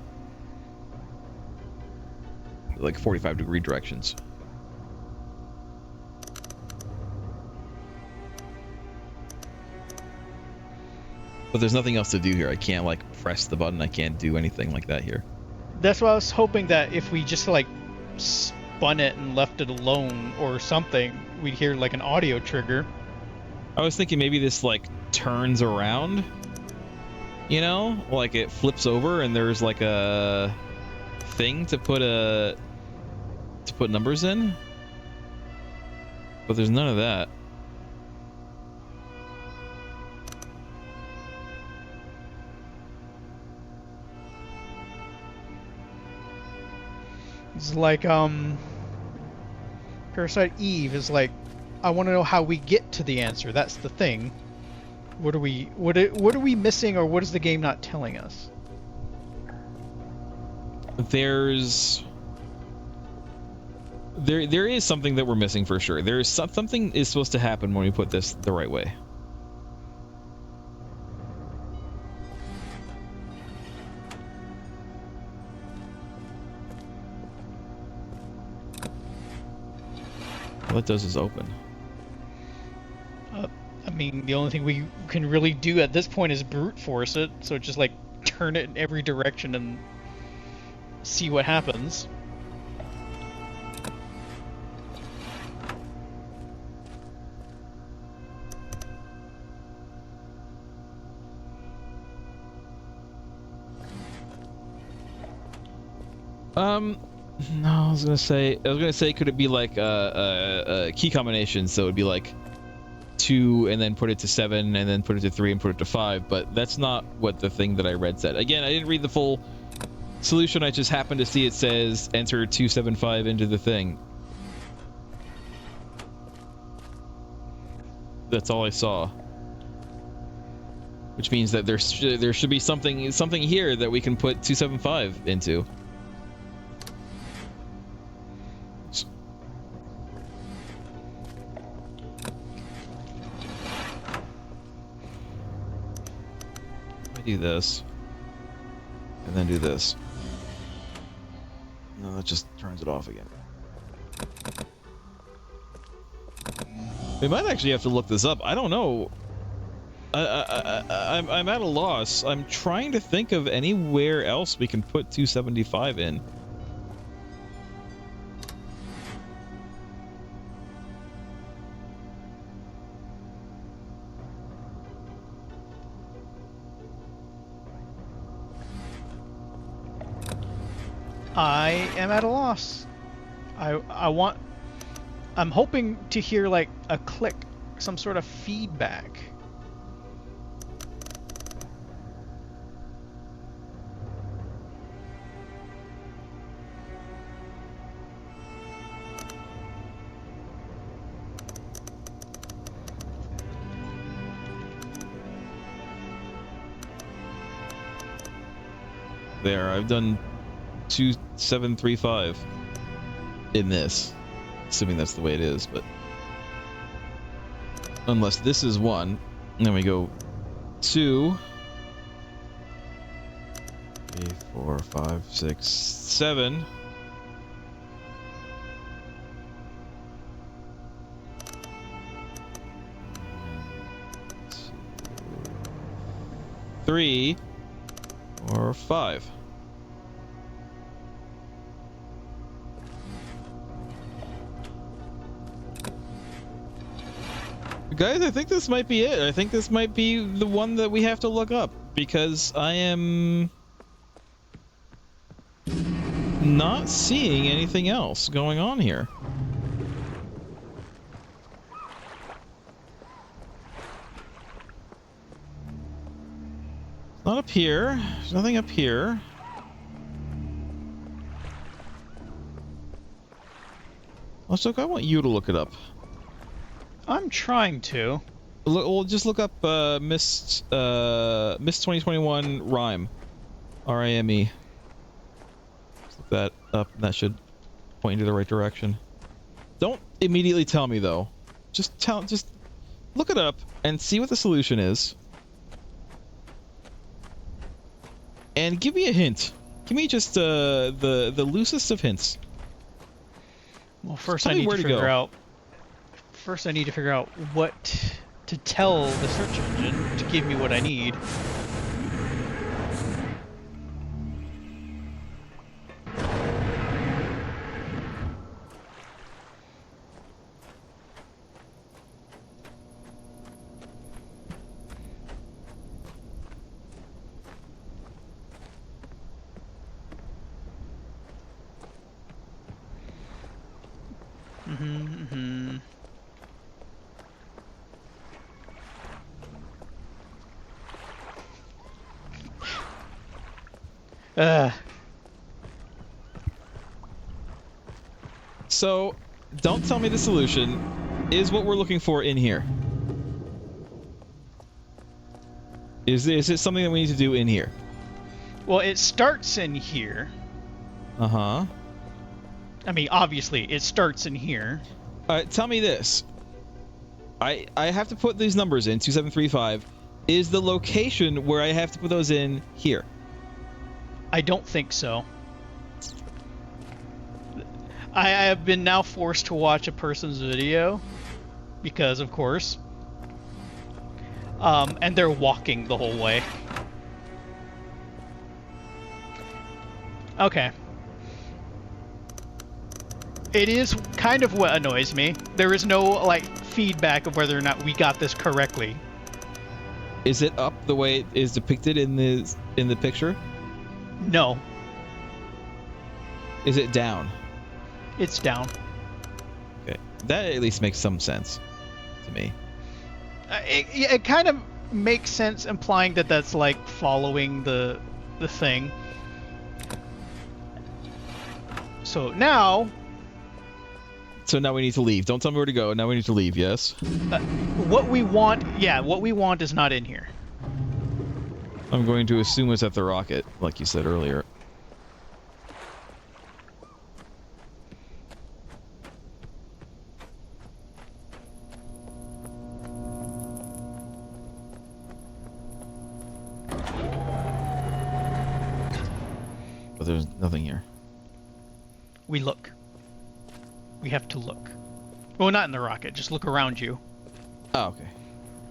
Like 45-degree directions. But there's nothing else to do here. I can't like press the button. I can't do anything like that here. That's why I was hoping that if we just like spun it and left it alone or something, we'd hear like an audio trigger. I was thinking maybe this like turns around, you know, like it flips over and there's like a thing to put numbers in, but there's none of that. It's like Parasite Eve is like, I want to know how we get to the answer. That's the thing. What are we missing, or what is the game not telling us? There is something that we're missing for sure. Something is supposed to happen when we put this the right way. All it does is open. I mean, the only thing we can really do at this point is brute force it, so just like turn it in every direction and see what happens. No, I was gonna say, could it be like a key combination? So it'd be like 2 and then put it to 7 and then put it to 3 and put it to 5. But that's not what the thing that I read said. Again, I didn't read the full solution. I just happened to see it says enter 275 into the thing. That's all I saw. Which means that there should be something here that we can put 275 into. Do this and then do this. No, that just turns it off again. We might actually have to look this up. I don't know. I'm at a loss. I'm trying to think of anywhere else we can put 275 in. I am at a loss. I'm hoping to hear like a click, some sort of feedback. There, I've done 2735 in this, assuming that's the way it is, but unless this is 1, and then we go 2, 3, 4, 5, 6, 7. Three or 5. Guys, I think this might be it. I think this might be the one that we have to look up, because I am not seeing anything else going on here. Not up here. There's nothing up here. Also, I want you to look it up. I'm trying to. We'll just look up Myst 2021 rhyme. R-I-M-E. Look that up, and that should point you to the right direction. Don't immediately tell me though. Just look it up and see what the solution is. And give me a hint. Give me just the loosest of hints. Well, first I need to figure out. First, I need to figure out what to tell the search engine to give me what I need. So, don't tell me the solution is what we're looking for in here. Is it something that we need to do in here? Well, it starts in here. Uh-huh. I mean, obviously, it starts in here. Tell me this. I have to put these numbers in, 2735. Is the location where I have to put those in here? I don't think so. I have been now forced to watch a person's video because, of course, and they're walking the whole way. Okay. It is kind of what annoys me. There is no, like, feedback of whether or not we got this correctly. Is it up the way it is depicted in the picture? No. Is it down? It's down. Okay. That at least makes some sense to me. It kind of makes sense, implying that that's, like, following the thing. So now... So now we need to leave. Don't tell me where to go. Now we need to leave, yes? what we want is not in here. I'm going to assume it's at the rocket, like you said earlier. But there's nothing here. We look. We have to look. Well, not in the rocket. Just look around you. Oh, okay.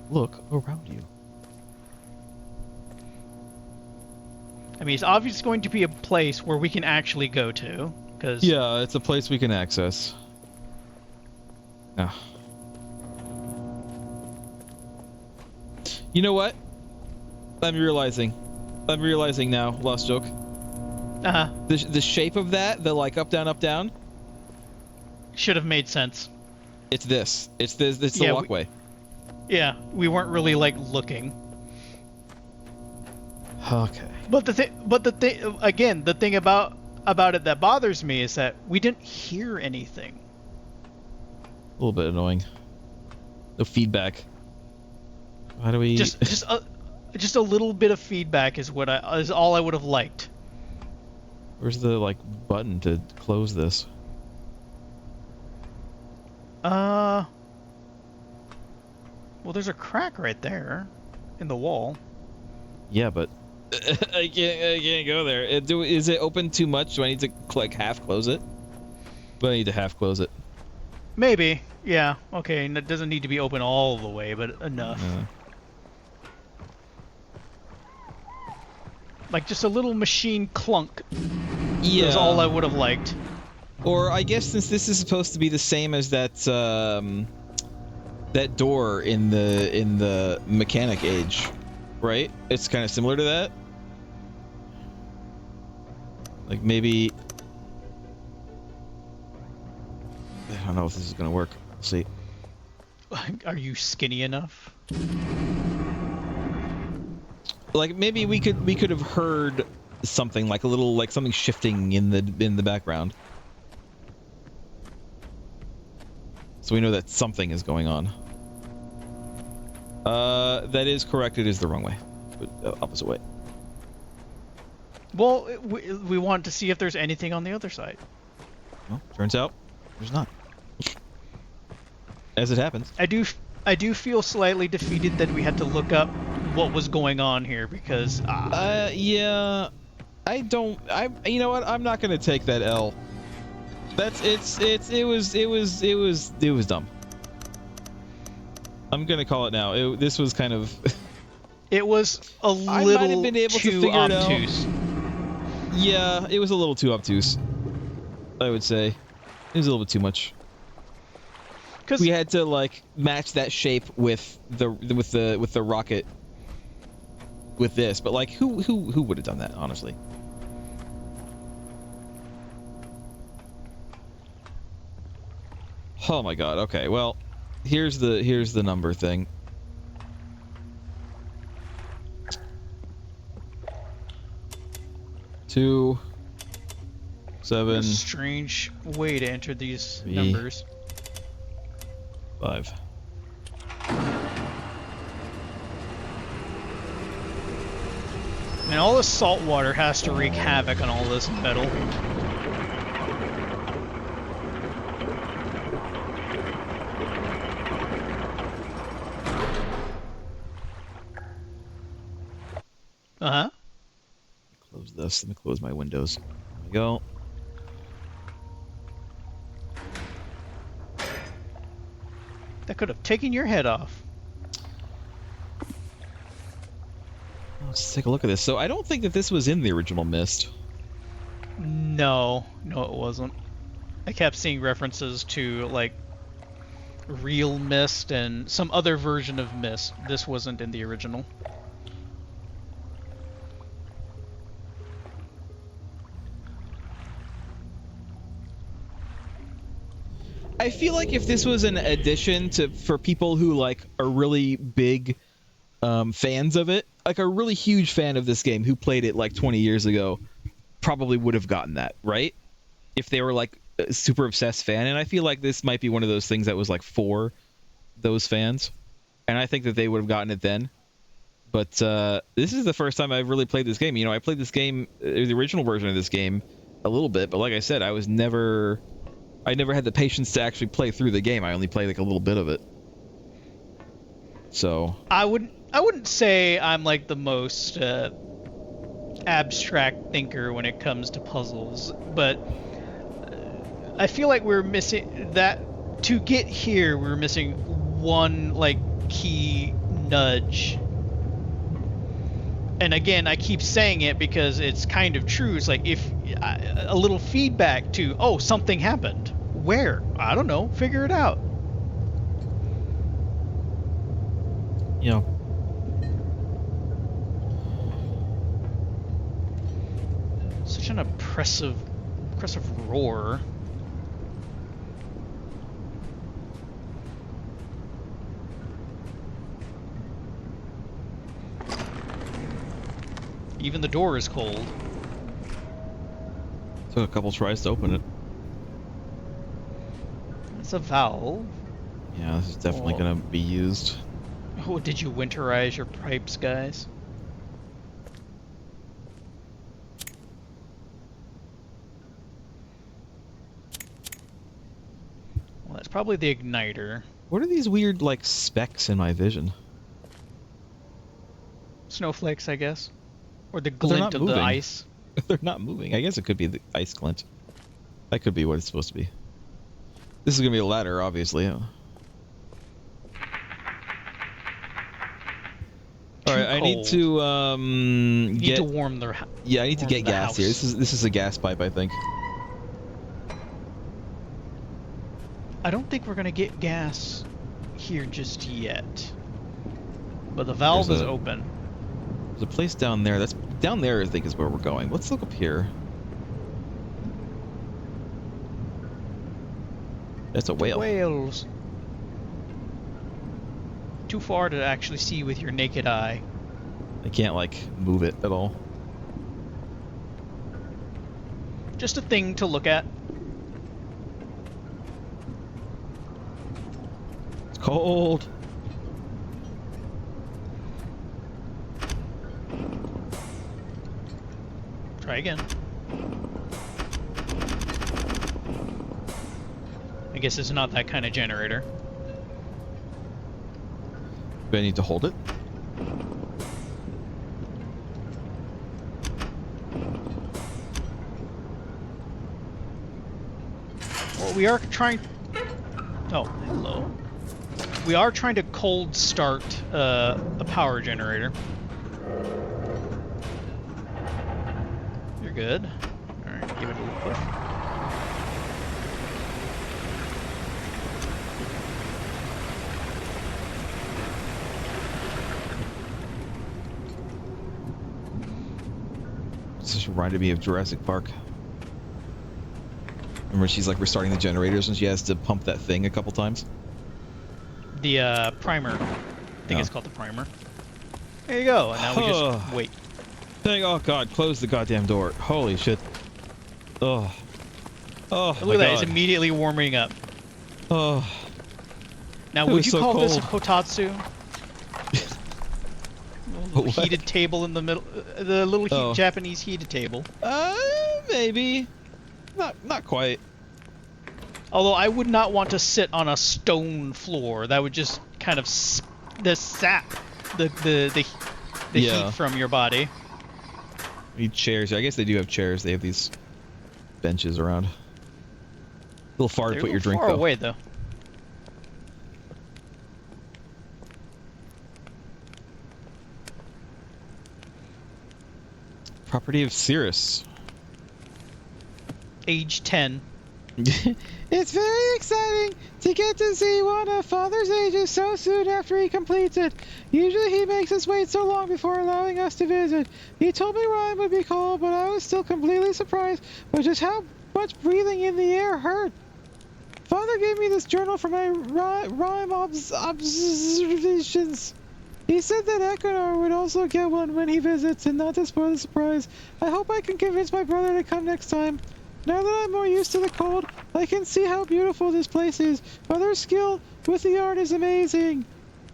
Look around you. I mean, it's obviously going to be a place where we can actually go to, because... Yeah, it's a place we can access. Oh. You know what? I'm realizing now, lost joke. Uh-huh. The shape of that, the like up, down... Should have made sense. It's this. It's the Yeah, walkway. We weren't really, like, looking. Okay. But the thing about it that bothers me is that we didn't hear anything. A little bit annoying. No feedback. How do we... Just a little bit of feedback is all I would have liked. Where's the, like, button to close this? Well, there's a crack right there in the wall. Yeah, but I can't go there. Is it open too much? Do I need to like half close it? Do I need to half close it? Maybe. Yeah. Okay. And it doesn't need to be open all the way, but enough. Like just a little machine clunk. Yeah. Is all I would have liked. Or I guess since this is supposed to be the same as that that door in the mechanic age, right? It's kind of similar to that. Like maybe I don't know if this is gonna work. We'll see. Are you skinny enough? Like maybe we could have heard something like a little like something shifting in the background. So we know that something is going on. That is correct. It is the wrong way. Opposite way. Well, we want to see if there's anything on the other side. Well, turns out there's not. As it happens. I do feel slightly defeated that we had to look up what was going on here because. Yeah. You know what? I'm not gonna take that L. It was dumb. I'm gonna call it now. This was kind of. It was a little I might have been able too to figure obtuse. it out. Yeah, it was a little too obtuse. I would say it was a little bit too much. We had to like match that shape with the rocket. With this, but like who would have done that, honestly? Oh my god. Okay, well, here's the number thing. Two, 7. A strange way to enter these numbers. 5. And all the salt water has to wreak havoc on all this metal. Uh-huh. Close this. Let me close my windows. There we go. That could have taken your head off. Let's take a look at this. So I don't think that this was in the original Myst. No, no, it wasn't. I kept seeing references to like real Myst and some other version of Myst. This wasn't in the original. I feel like if this was an addition for people who like are really big fans of it, like a really huge fan of this game who played it like 20 years ago, probably would have gotten that, right? If they were like a super obsessed fan. And I feel like this might be one of those things that was like for those fans. And I think that they would have gotten it then. But this is the first time I've really played this game. You know, I played this game, the original version of this game, a little bit. But like I said, I never had the patience to actually play through the game. I only played like a little bit of it. So I wouldn't say I'm like the most abstract thinker when it comes to puzzles, but I feel like we're missing that. To get here, we're missing one like key nudge. And again, I keep saying it because it's kind of true. It's like if a little feedback to, oh, something happened. Where? I don't know. Figure it out. Yeah. Such an oppressive roar. Even the door is cold. Took a couple tries to open it. It's a valve. Yeah, this is definitely going to be used. Oh, did you winterize your pipes, guys? Well, that's probably the igniter. What are these weird, like, specks in my vision? Snowflakes, I guess. Or the Well, they're glint not of the moving. ice. They're not moving. I guess it could be the ice glint. That could be what it's supposed to be. This is going to be a ladder, obviously. Alright, I need to, You need to warm the Yeah, I need to get gas house. here. This is a gas pipe, I think. I don't think we're gonna get gas here just yet. But the valve is open. There's a place down there. That's down there, I think, is where we're going. Let's look up here. That's a whale. Whales. Too far to actually see with your naked eye. I can't, like, move it at all. Just a thing to look at. It's cold. Try again. I guess it's not that kind of generator. Do I need to hold it? Well, we are trying... Oh, hello. We are trying to cold start a power generator. You're good. Alright, give it a little push. This just reminded me of Jurassic Park. Remember she's like restarting the generators and she has to pump that thing a couple times? The primer. I think it's called the primer. There you go. And now we just wait. Dang, oh god, close the goddamn door. Holy shit. Oh. Oh, Look at that, it's immediately warming up. Oh. Now, It would was you so call this a cold. kotatsu? What? Heated table in the middle, the little Oh. Japanese heated table. Maybe. Not quite. Although I would not want to sit on a stone floor. That would just kind of sap the Yeah. heat from your body. Need chairs. I guess they do have chairs. They have these benches around. A little far to They're put a your little drink far though. away though. Property of Cirrus. Age 10. It's very exciting to get to see one of Father's ages so soon after he completes it. Usually he makes us wait so long before allowing us to visit. He told me rhyme would be cold, but I was still completely surprised by just how much breathing in the air hurt. Father gave me this journal for my rhyme observations. He said that Ekinar would also get one when he visits, and not to spoil the surprise, I hope I can convince my brother to come next time. Now that I'm more used to the cold, I can see how beautiful this place is. Father's skill with the art is amazing.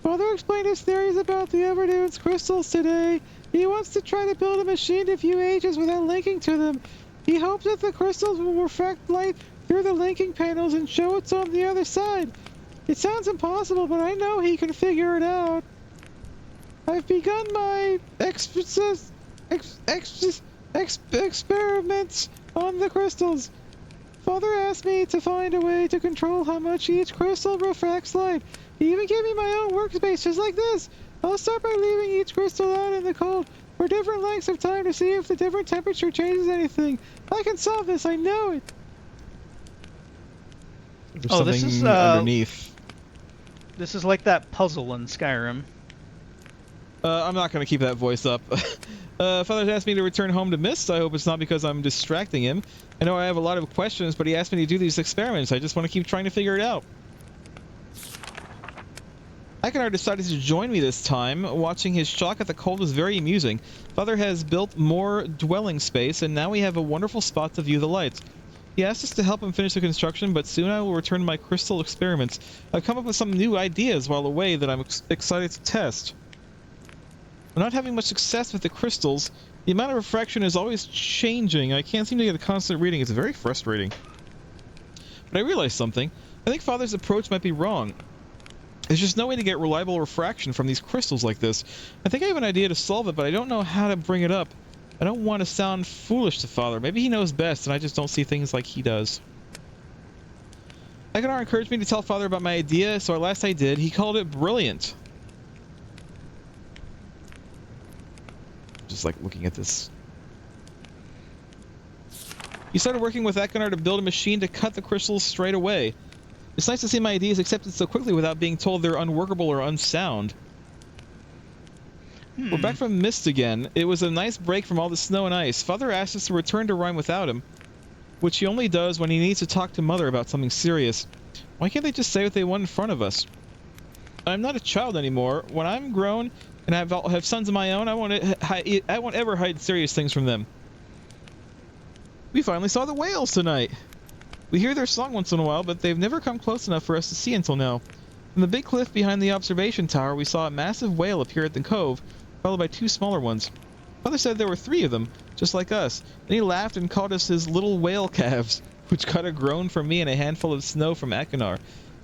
Father explained his theories about the Everdune's crystals today. He wants to try to build a machine to view ages without linking to them. He hopes that the crystals will refract light through the linking panels and show what's on the other side. It sounds impossible, but I know he can figure it out. I've begun my experiments on the crystals. Father asked me to find a way to control how much each crystal refracts light. He even gave me my own workspace just like this. I'll start by leaving each crystal out in the cold for different lengths of time to see if the different temperature changes anything. I can solve this, I know it. There's this is underneath. This is like that puzzle in Skyrim. I'm not going to keep that voice up. Father's asked me to return home to Myst. I hope it's not because I'm distracting him. I know I have a lot of questions, but he asked me to do these experiments. I just want to keep trying to figure it out. Ekinar decided to join me this time. Watching his shock at the cold was very amusing. Father has built more dwelling space, and now we have a wonderful spot to view the lights. He asked us to help him finish the construction, but soon I will return to my crystal experiments. I've come up with some new ideas while away that I'm excited to test. I'm not having much success with the crystals. The amount of refraction is always changing. I can't seem to get a constant reading. It's very frustrating. But I realized something. I think Father's approach might be wrong. There's just no way to get reliable refraction from these crystals like this. I think I have an idea to solve it, but I don't know how to bring it up. I don't want to sound foolish to Father. Maybe he knows best, and I just don't see things like he does. Ekinar encouraged me to tell Father about my idea, so at last I did. He called it brilliant. Just like looking at this. He started working with Ekinar to build a machine to cut the crystals straight away. It's nice to see my ideas accepted so quickly without being told they're unworkable or unsound. We're back from Myst again. It was a nice break from all the snow and ice. Father asked us to return to Rhyme without him, which he only does when he needs to talk to Mother about something serious. Why can't they just say what they want in front of us? I'm not a child anymore. When I'm grown and I have sons of my own, I won't ever hide serious things from them. We finally saw the whales tonight. We hear their song once in a while, but they've never come close enough for us to see until now. From the big cliff behind the observation tower, we saw a massive whale appear at the cove, followed by two smaller ones. Father said there were 3 of them, just like us. Then he laughed and called us his little whale calves, which got a groan from me and a handful of snow from Ekinar.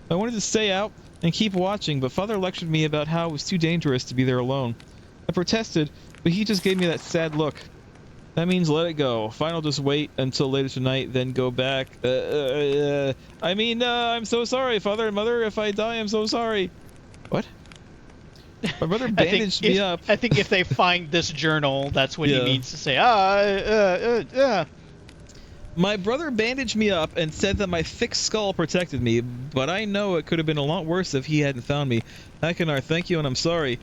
I wanted to stay out and keep watching, but Father lectured me about how it was too dangerous to be there alone. I protested, but he just gave me that sad look. That means let it go. Fine, I'll just wait until later tonight, then go back. I'm so sorry, Father and Mother. If I die, I'm so sorry. What? My brother bandaged me up. I think if they find this journal, that's what he needs to say. My brother bandaged me up and said that my thick skull protected me, but I know it could have been a lot worse if he hadn't found me. Ekinar, thank you, and I'm sorry.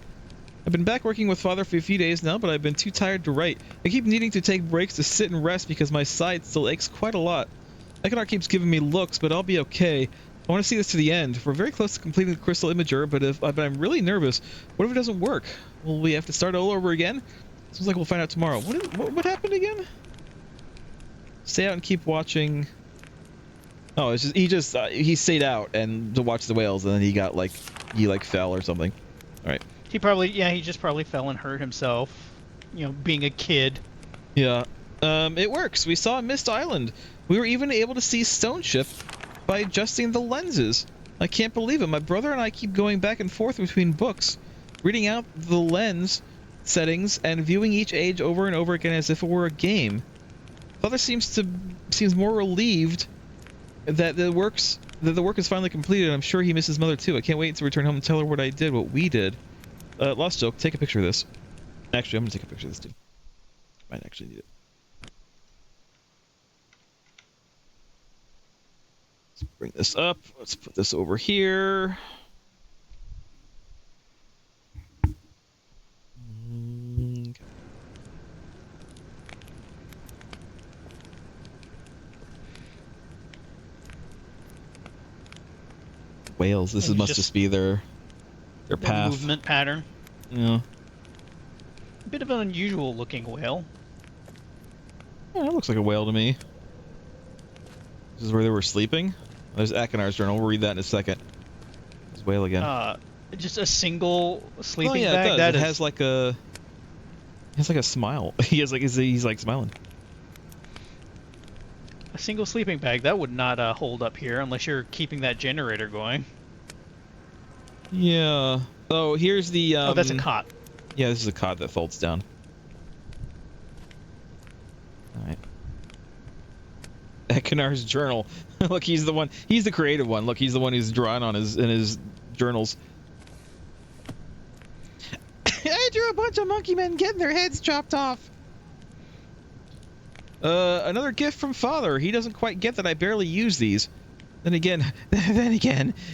I've been back working with Father for a few days now, but I've been too tired to write. I keep needing to take breaks to sit and rest because my side still aches quite a lot. Ekinar keeps giving me looks, but I'll be okay. I want to see this to the end. We're very close to completing the crystal imager, but I'm really nervous. What if it doesn't work? Will we have to start all over again? Seems like we'll find out tomorrow. What happened again? Stay out and keep watching. Oh, it's just he stayed out and to watch the whales, and then he fell or something. All right. He just probably fell and hurt himself. You know, being a kid. Yeah. It works. We saw Myst Island. We were even able to see Stone Ship by adjusting the lenses. I can't believe it. My brother and I keep going back and forth between books, reading out the lens settings and viewing each age over and over again as if it were a game. Father seems more relieved that the work is finally completed. I'm sure he misses Mother too. I can't wait to return home and tell her what we did. Lost joke. Take a picture of this. Actually, I'm gonna take a picture of this too. Might actually need it. Let's bring this up. Let's put this over here. Okay. Whales. This must just be their path. Movement pattern. Yeah. A bit of an unusual looking whale. Yeah, it looks like a whale to me. This is where they were sleeping. There's Akinar's journal. We'll read that in a second. There's whale again. Just a single sleeping oh, yeah, bag. It does. It has like a. He has like a smile. He's like smiling. A single sleeping bag that would not hold up here unless you're keeping that generator going. Yeah. Oh, here's the. Oh, that's a cot. Yeah, this is a cot that folds down. All right. Akinar's journal. Look, he's the one. He's the creative one. Look, he's the one who's drawing on his journals. I drew a bunch of monkey men getting their heads chopped off. Another gift from Father. He doesn't quite get that I barely use these. Then again,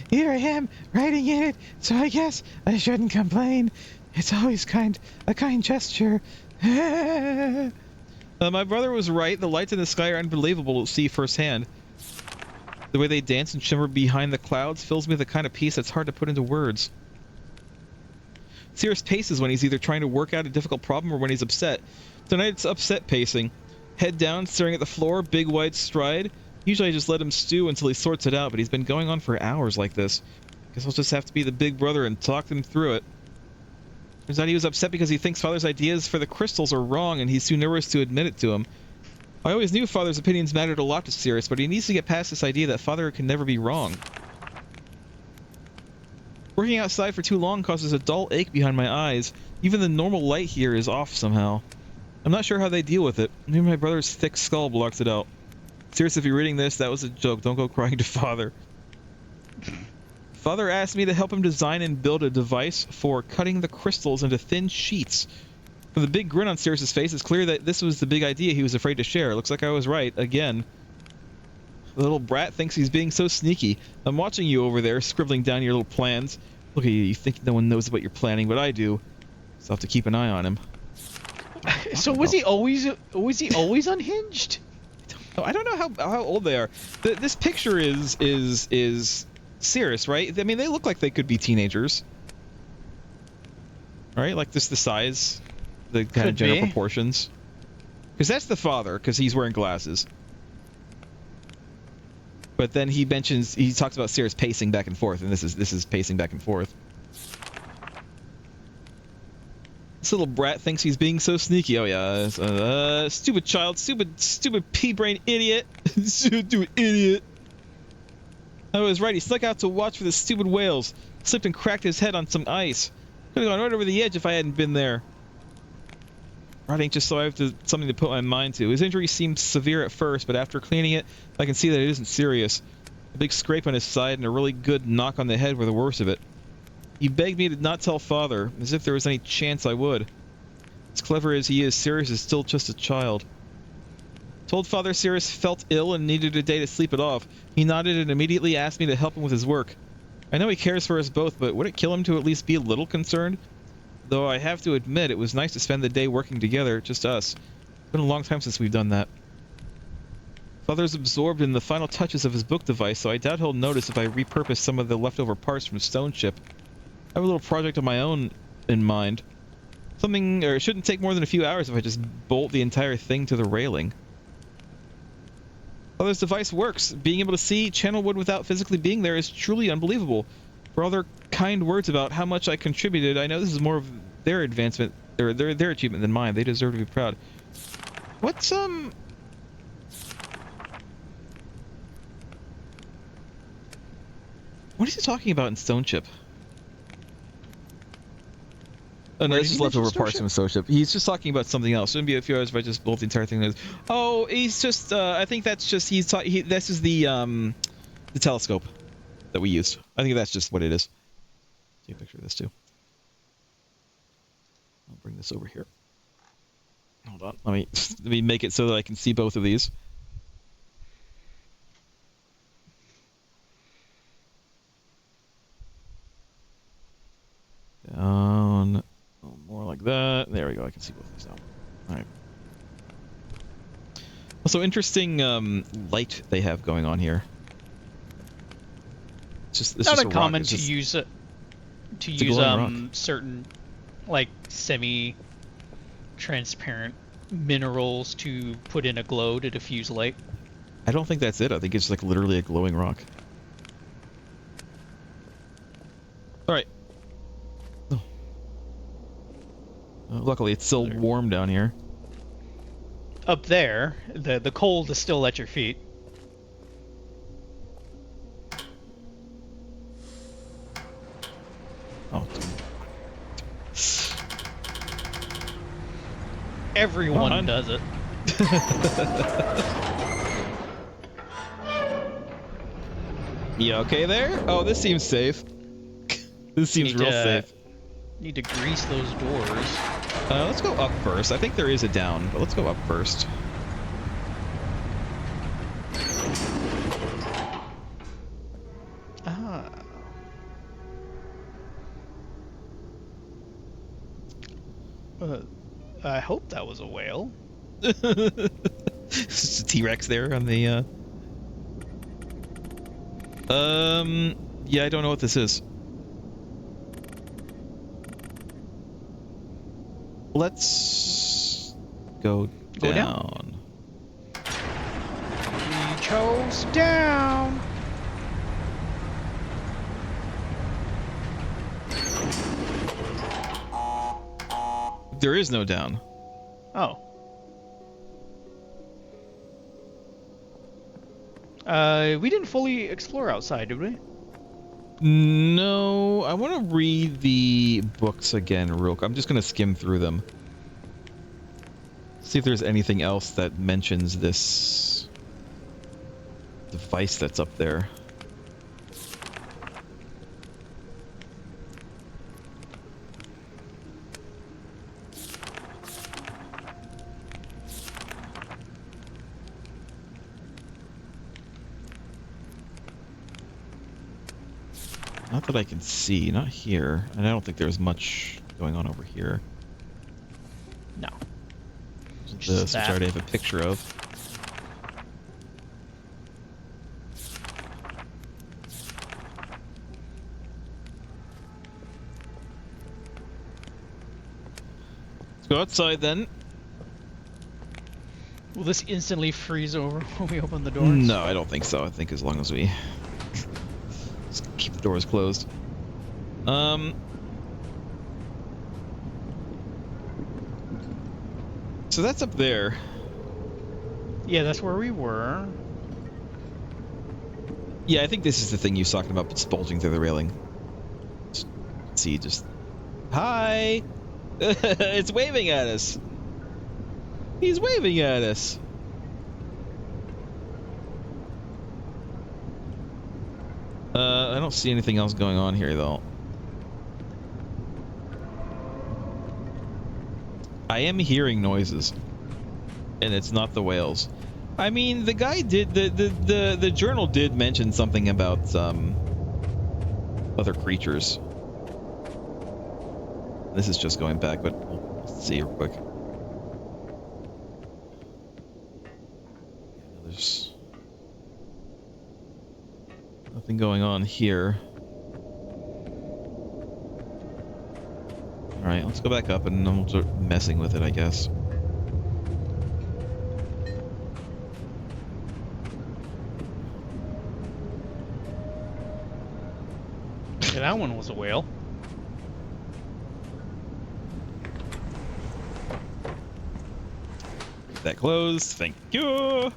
here I am writing in it, so I guess I shouldn't complain. It's always a kind gesture. My brother was right. The lights in the sky are unbelievable to see firsthand. The way they dance and shimmer behind the clouds fills me with the kind of peace that's hard to put into words. Sirius paces when he's either trying to work out a difficult problem or when he's upset. Tonight it's upset pacing. Head down, staring at the floor, big wide stride. Usually I just let him stew until he sorts it out, but he's been going on for hours like this. Guess I'll just have to be the big brother and talk him through it. Turns out he was upset because he thinks Father's ideas for the crystals are wrong and he's too nervous to admit it to him. I always knew Father's opinions mattered a lot to Sirius, but he needs to get past this idea that Father can never be wrong. Working outside for too long causes a dull ache behind my eyes. Even the normal light here is off somehow. I'm not sure how they deal with it. Maybe my brother's thick skull blocks it out. Sirius, if you're reading this, that was a joke. Don't go crying to Father. Father asked me to help him design and build a device for cutting the crystals into thin sheets. From the big grin on Sirius's face, it's clear that this was the big idea he was afraid to share. Looks like I was right, again. The little brat thinks he's being so sneaky. I'm watching you over there, scribbling down your little plans. Look at you, you think no one knows what you're planning, but I do. So I have to keep an eye on him. So was he always unhinged? I don't know how old they are. This picture is Sirius, right? I mean, they look like they could be teenagers. Right? Like just the size, the kind of general proportions. Because that's the father, because he's wearing glasses. But then he talks about Sirius pacing back and forth, and this is pacing back and forth. This little brat thinks he's being so sneaky. Oh yeah, stupid child, stupid pea-brain idiot, stupid idiot. I was right. He snuck out to watch for the stupid whales. Slipped and cracked his head on some ice. Could have gone right over the edge if I hadn't been there. Rotting just so I have something to put my mind to. His injury seemed severe at first, but after cleaning it, I can see that it isn't serious. A big scrape on his side and a really good knock on the head were the worst of it. He begged me to not tell Father, as if there was any chance I would. As clever as he is, Sirius is still just a child. Told Father Sirius felt ill and needed a day to sleep it off. He nodded and immediately asked me to help him with his work. I know he cares for us both, but would it kill him to at least be a little concerned? Though I have to admit, it was nice to spend the day working together, just us. It's been a long time since we've done that. Father's absorbed in the final touches of his book device, so I doubt he'll notice if I repurpose some of the leftover parts from Stone Ship. I have a little project of my own in mind. It shouldn't take more than a few hours if I just bolt the entire thing to the railing. Father's device works. Being able to see Channelwood without physically being there is truly unbelievable. For all their kind words about how much I contributed, I know this is more of their advancement, or their achievement than mine. They deserve to be proud. What's What is he talking about in Stone Ship? Oh no, this is leftover parts from Stone Ship. He's just talking about something else. Shouldn't be a few hours if I just bolt the entire thing. Oh, he's just. I think that's just. This is the telescope that we used. I think that's just what it is. Take a picture of this too. I'll bring this over here. Oh, hold on. Let me make it so that I can see both of these. Down. Oh, more like that. There we go. I can see both of these now. All right. Also, interesting light they have going on here. It's not just a uncommon rock. to use certain like semi-transparent minerals to put in a glow to diffuse light. I don't think that's it. I think it's like literally a glowing rock. All right. Oh. Luckily, it's still warm down here. Up there, the cold is still at your feet. Oh. Everyone does it. You okay there? Oh, this seems safe. This seems real safe. Need to grease those doors. Let's go up first. I think there is a down, but let's go up first. Ah. I hope that was a whale. Just a T-Rex there on the. Yeah, I don't know what this is. Let's go down. We chose down. There is no down. Oh. We didn't fully explore outside, did we? No, I want to read the books again real quick. I'm just going to skim through them. See if there's anything else that mentions this device that's up there. Not that I can see, not here. And I don't think there's much going on over here. No. This, which I already have a picture of. Let's go outside then. Will this instantly freeze over when we open the doors? No, I don't think so. I think as long as we just keep the doors closed. So that's up there. Yeah, that's where we were. Yeah, I think this is the thing you're talking about, just bulging through the railing. See, just... Hi! It's waving at us! He's waving at us! I don't see anything else going on here, though. I am hearing noises. And it's not the whales. I mean, the guy did... The journal did mention something about, other creatures. This is just going back, but we'll see real quick. There's nothing going on here. Alright, let's go back up and then we'll start messing with it, I guess. Yeah, that one was a whale. Keep that closed, thank you!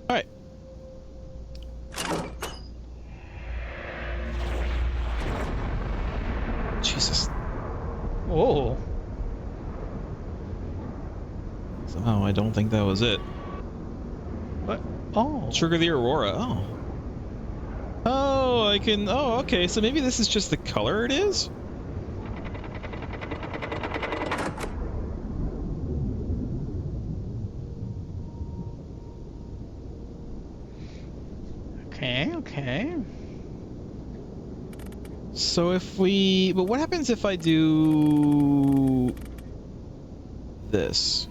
Alright. Jesus. Whoa. Somehow I don't think that was it. What? Oh. Trigger the Aurora. Oh. Oh, I can... Oh, okay. So maybe this is just the color it is? Okay, okay. So if we... But what happens if I do... this?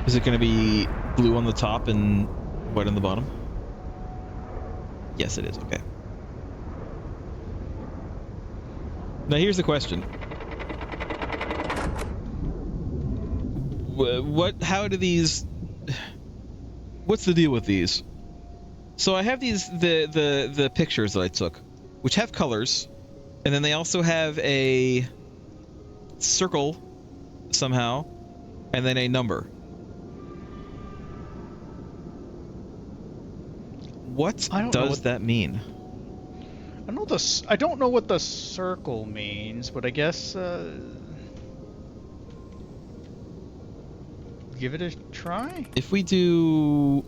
Is it going to be blue on the top and white on the bottom? Yes, it is. Okay. Now here's the question. What? How do these... What's the deal with these? So I have these the pictures that I took, which have colors, and then they also have a circle somehow, and then a number. What does that mean? I don't know what the circle means, but I guess give it a try. If we do...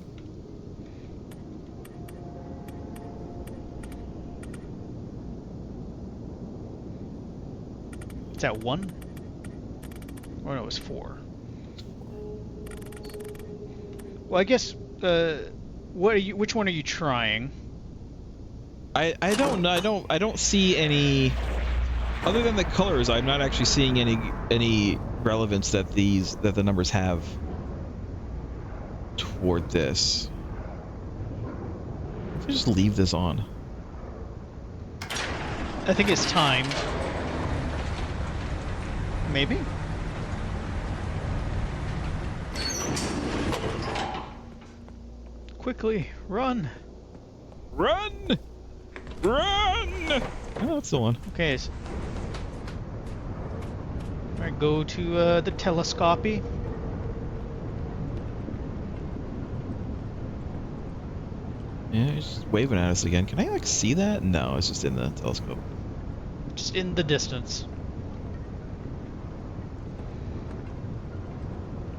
It's at 1? Or no, it was 4. Well, I guess which one are you trying? I don't know. I don't see any other than the colors. I'm not actually seeing any relevance that the numbers have toward this. If I just leave this on. I think it's timed. Maybe? Quickly, run! Run! Run! Oh, that's the one. Okay. Alright, go to the telescopy. Yeah, he's just waving at us again. Can I like see that? No, it's just in the telescope. Just in the distance.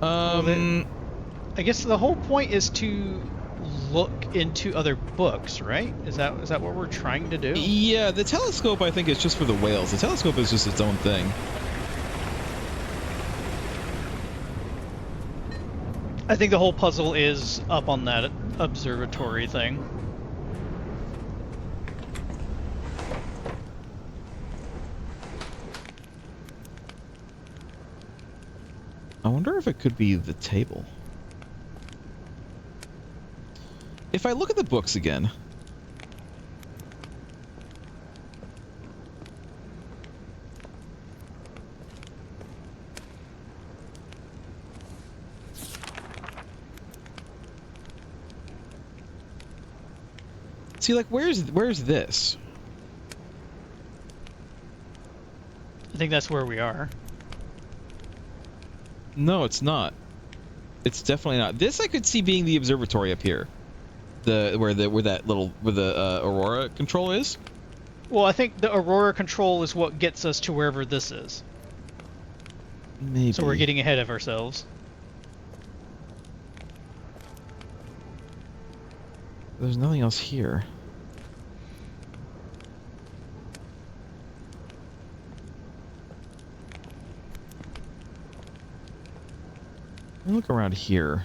I guess the whole point is to look into other books, right? Is that what we're trying to do? Yeah, the telescope I think is just for the whales. The telescope is just its own thing. I think the whole puzzle is up on that observatory thing. I wonder if it could be the table. If I look at the books again... See, like, where's this? I think that's where we are. No, it's not. It's definitely not. This I could see being the observatory up here. Where the Aurora control is. Well, I think the Aurora control is what gets us to wherever this is. Maybe. So we're getting ahead of ourselves. There's nothing else here. Let me look around here.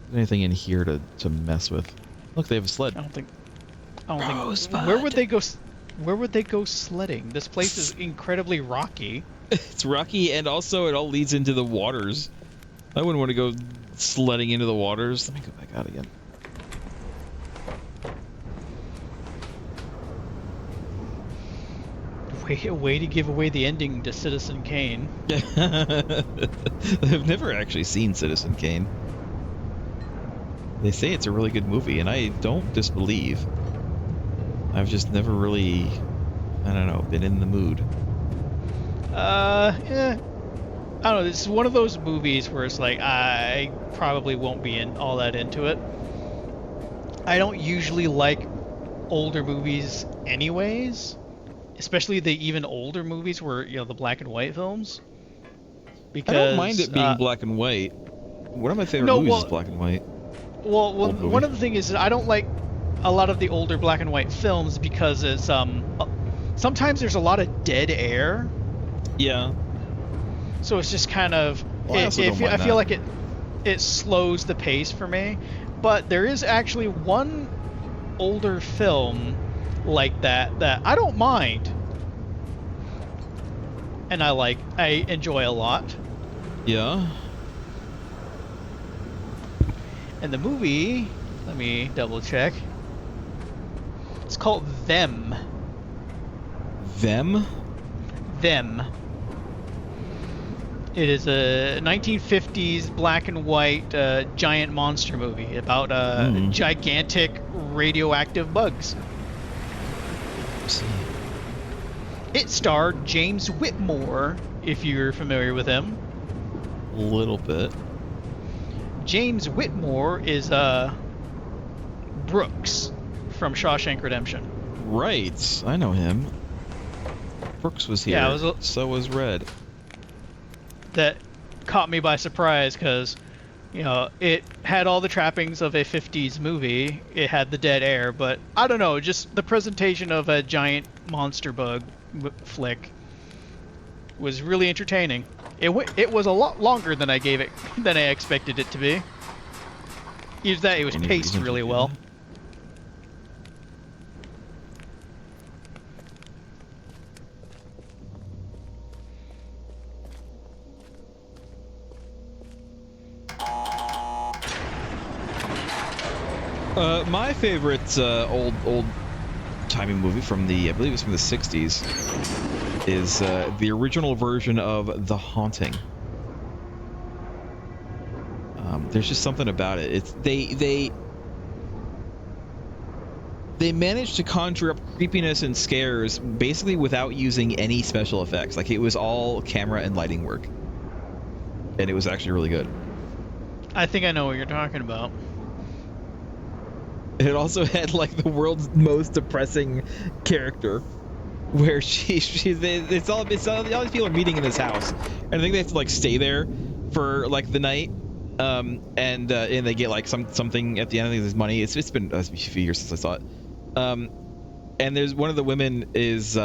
Is there anything in here to mess with? Look, they have a sled. I don't think. Rosebud. Where would they go? Where would they go sledding? This place is incredibly rocky. It's rocky, and also it all leads into the waters. I wouldn't want to go sledding into the waters. Let me go back out again. A way to give away the ending to Citizen Kane. I've never actually seen Citizen Kane. They say it's a really good movie, and I don't disbelieve. I've just never really, I don't know, been in the mood. Yeah. I don't know, it's one of those movies where it's like, I probably won't be all that into it. I don't usually like older movies anyways. especially the even older movies where the black and white films. I don't mind Because it being black and white. One of my favorite no, movies is black and white. well, Old movie. one of the things is I don't like a lot of the older black and white films because it's sometimes there's a lot of dead air. Yeah. So it's just kind of Well, I also don't mind I feel that. like it slows the pace for me. But there is actually one older film like that I don't mind, and I enjoy a lot. Yeah. And the movie, let me double check. It's called Them. Them? Them. It is a 1950s black and white giant monster movie about gigantic radioactive bugs. See. It starred James Whitmore, if you're familiar with him. A little bit. James Whitmore is Brooks from Shawshank Redemption. Right. I know him. Brooks was here. Yeah, so was Red. That caught me by surprise because, it had all the trappings of a 50s movie. It had the dead air, but I don't know, just the presentation of a giant monster bug flick was really entertaining. It was a lot longer than I expected it to be. Either that, it was paced really well. My favorite old timey movie from I believe it's from the 60s, is the original version of The Haunting. There's just something about it. It's they managed to conjure up creepiness and scares basically without using any special effects. Like, it was all camera and lighting work, and it was actually really good. I think I know what you're talking about. It also had like the world's most depressing character, where it's all these people are meeting in this house, and I think they have to like stay there for like the night, and they get like something at the end. I think there's money. It's been a few years since I saw it. And there's one of the women is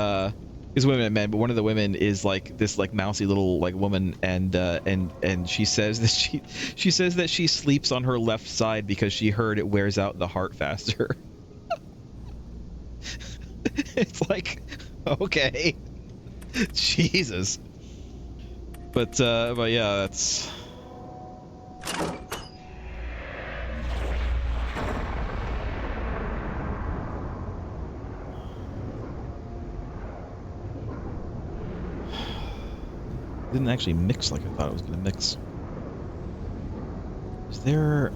women and men, but one of the women is like this like mousy little like woman, and she says that she says that she sleeps on her left side because she heard it wears out the heart faster. It's like, okay, Jesus. But yeah, that's. Didn't actually mix like I thought it was going to mix. Is there...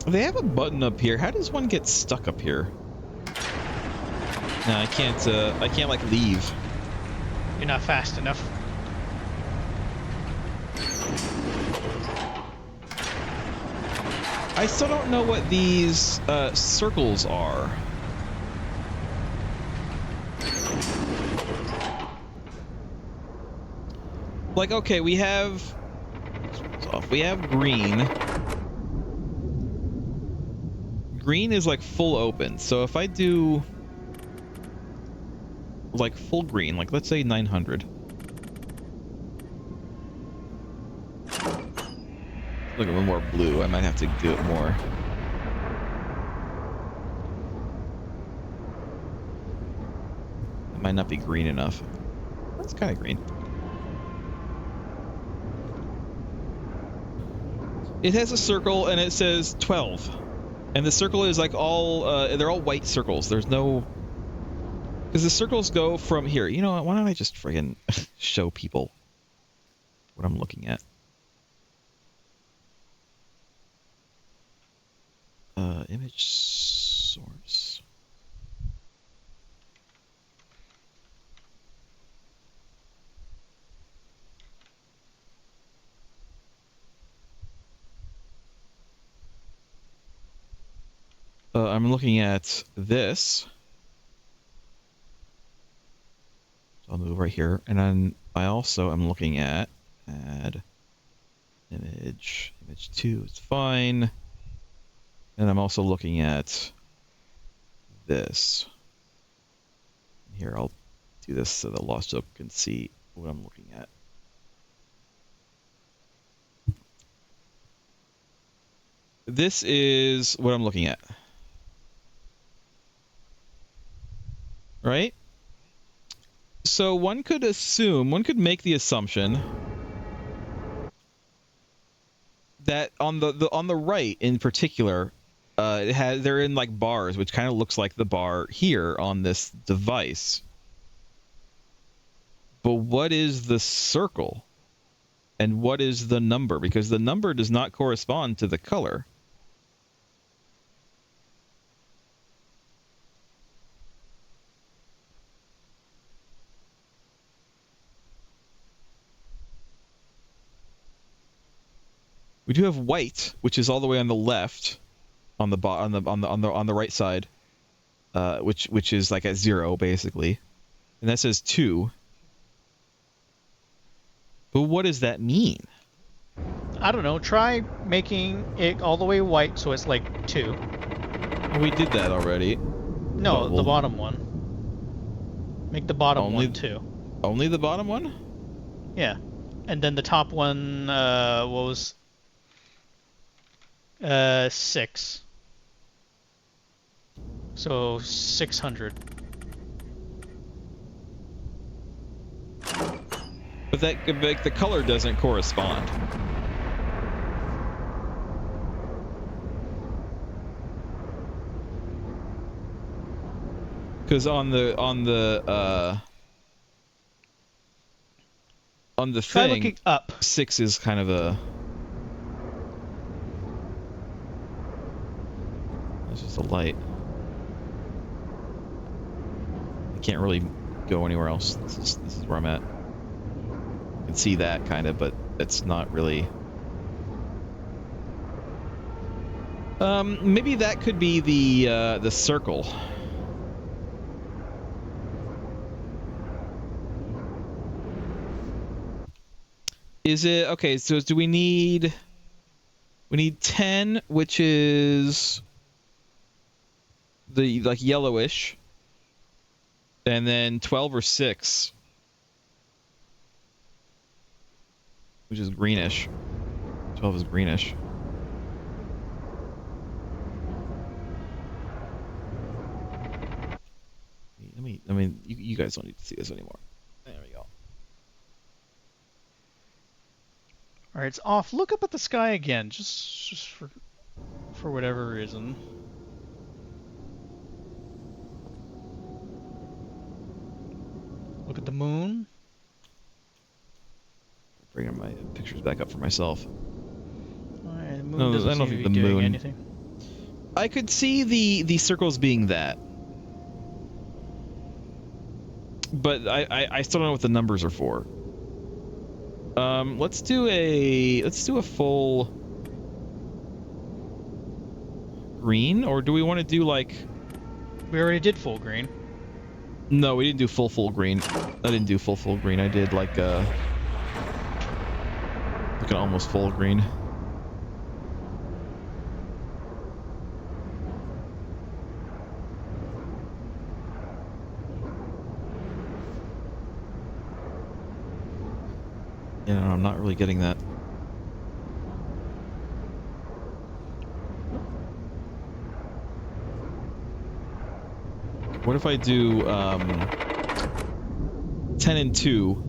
They have a button up here. How does one get stuck up here? No, I can't like leave. You're not fast enough. I still don't know what these circles are. Like, okay, we have green. Green is like full open. So if I do like full green, like let's say 900. Look at one more blue. I might have to do it more. It might not be green enough. That's kind of green. It has a circle and it says 12. And the circle is like all, they're all white circles. There's no, because the circles go from here. You know what? Why don't I just friggin' show people what I'm looking at? Image source. I'm looking at this. So I'll move right here, and then I also am looking at add image 2. It's fine, and I'm also looking at this. Here, I'll do this so the Lost Joke can see what I'm looking at. This is what I'm looking at. Right? So one could make the assumption that on the right in particular, they're in like bars, which kind of looks like the bar here on this device. But what is the circle? And what is the number? Because the number does not correspond to the color. We do have white, which is all the way on the left, on the right side, which is like at 0 basically, and that says 2. But what does that mean? I don't know. Try making it all the way white so it's like 2. Well, we did that already. No, the bottom one. Make the bottom one 2. Only the bottom one? Yeah. And then the top one, what was... 6. So 600. But the color doesn't correspond. Because on the thing, try looking up. 6 is kind of a... It's just a light. I can't really go anywhere else. This is where I'm at. I can see that kind of, but it's not really... maybe that could be the circle. Is it okay? So do we need 10, which is the like yellowish, and then 12 or 6, which is greenish. 12 is greenish. I mean, you guys don't need to see this anymore. There we go. All right, it's off. Look up at the sky again, just for whatever reason. Look at the moon. Bringing my pictures back up for myself. All right, the moon No, doesn't I don't seem think to be the doing moon- anything. I could see the circles being that, but I still don't know what the numbers are for. Let's do a full green, or do we want to do like... We already did full green. No, we didn't do full green. I didn't do full green. I did like an almost full green. You know, I'm not really getting that. What if I do 10 and 2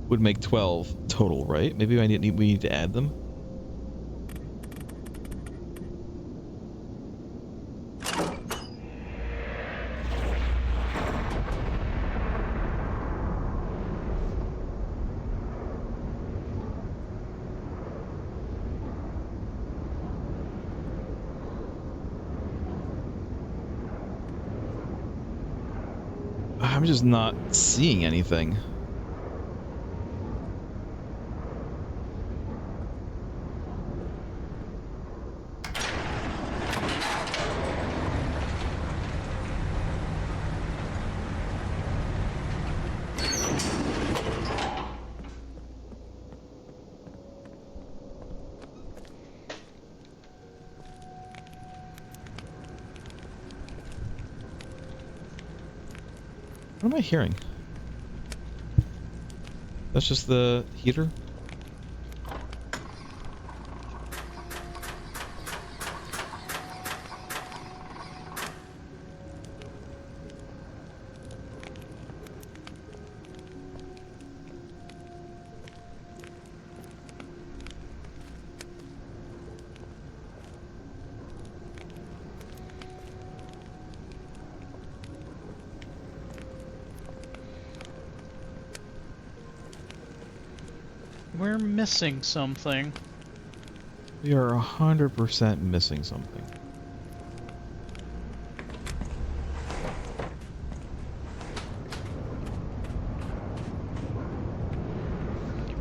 would make 12 total, right? Maybe we need to add them. I'm just not seeing anything. What am I hearing? That's just the heater? We're missing something. We are 100% missing something.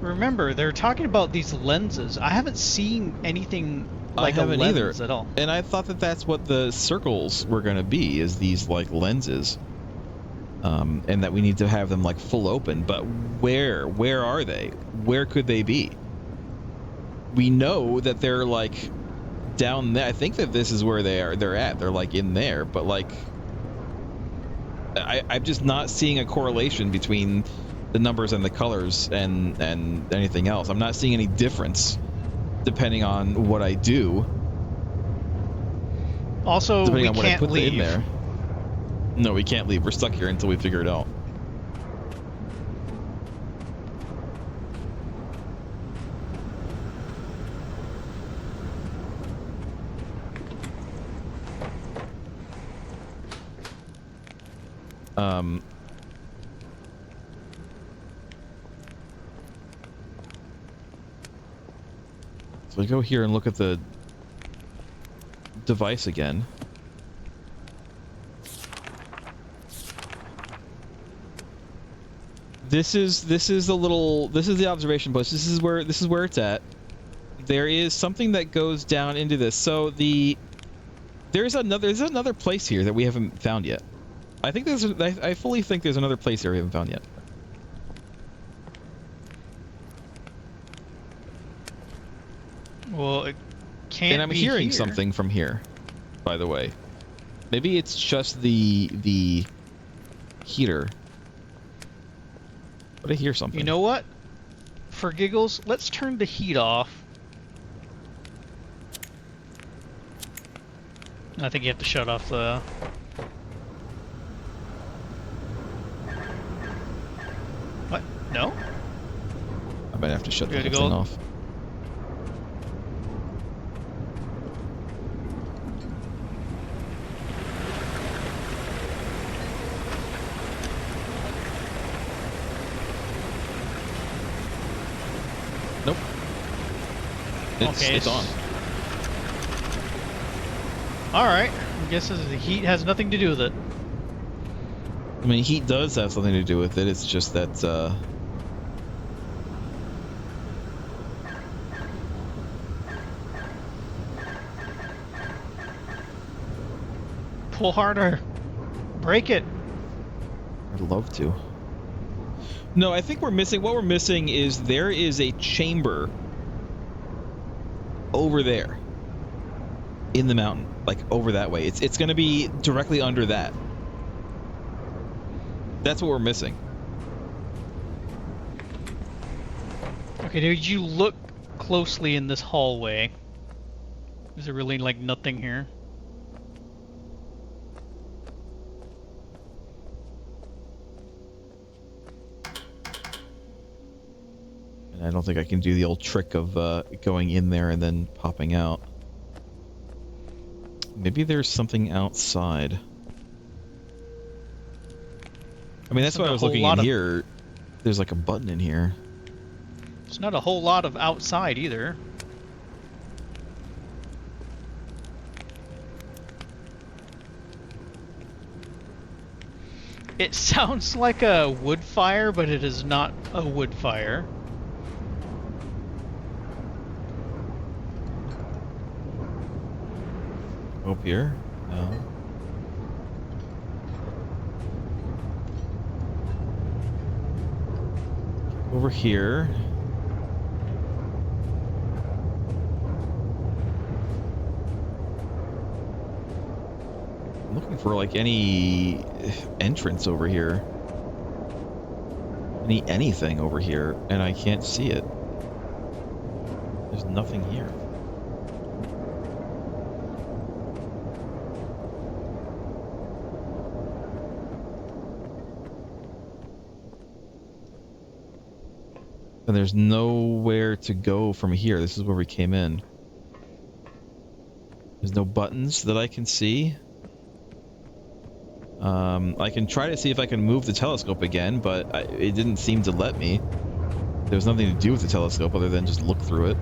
Remember, they're talking about these lenses. I haven't seen anything like I haven't a lens either at all. And I thought that that's what the circles were going to be, is these like lenses. And that we need to have them like full open, but where are they? Where could they be? We know that they're like down there. I think that this is where they're at. They're like in there, but like I'm just not seeing a correlation between the numbers and the colors and anything else. I'm not seeing any difference depending on what I do. Also, Depending we on what I can't put leave. in there. No, we can't leave. We're stuck here until we figure it out. So I go here and look at the device again. This is the observation post. This is where it's at. There is something that goes down into this. So there's another place here that we haven't found yet. I fully think there's another place here we haven't found yet. Well, it can't And I'm be hearing here. something from here, by the way. Maybe it's just the heater. But I hear something. You know what? For giggles, let's turn the heat off. I think you have to shut off the... What? No? I might have to shut the Good to whole go. thing off. Nope. It's on. Alright. I guess the heat has nothing to do with it. I mean, heat does have something to do with it. It's just that, Pull harder. Break it. I'd love to. No, I think what we're missing is there is a chamber over there in the mountain, like over that way. It's going to be directly under that. That's what we're missing. Okay, did you look closely in this hallway? Is there really like nothing here? And I don't think I can do the old trick of going in there and then popping out. Maybe there's something outside. I mean, that's why I was looking in here. There's like a button in here. It's not a whole lot of outside either. It sounds like a wood fire, but it is not a wood fire. Up here? No. Over here. I'm looking for like any entrance over here. anything over here, and I can't see it. There's nothing here. And there's nowhere to go from here. This is where we came in. There's no buttons that I can see. I can try to see if I can move the telescope again, but it didn't seem to let me. There was nothing to do with the telescope other than just look through it.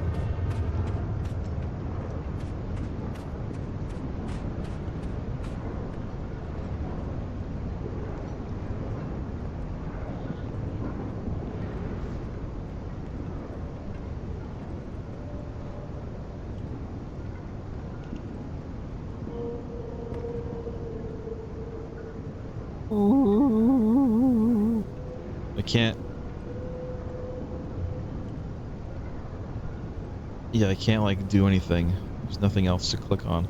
I can't. Yeah, I can't like do anything. There's nothing else to click on.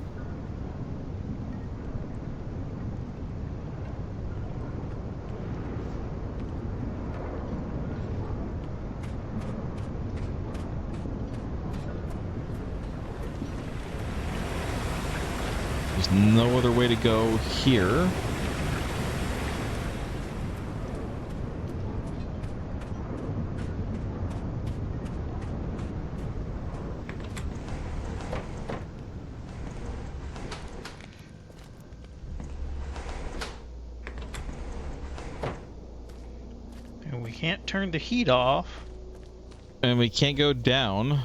There's no other way to go here. And we can't turn the heat off. And we can't go down.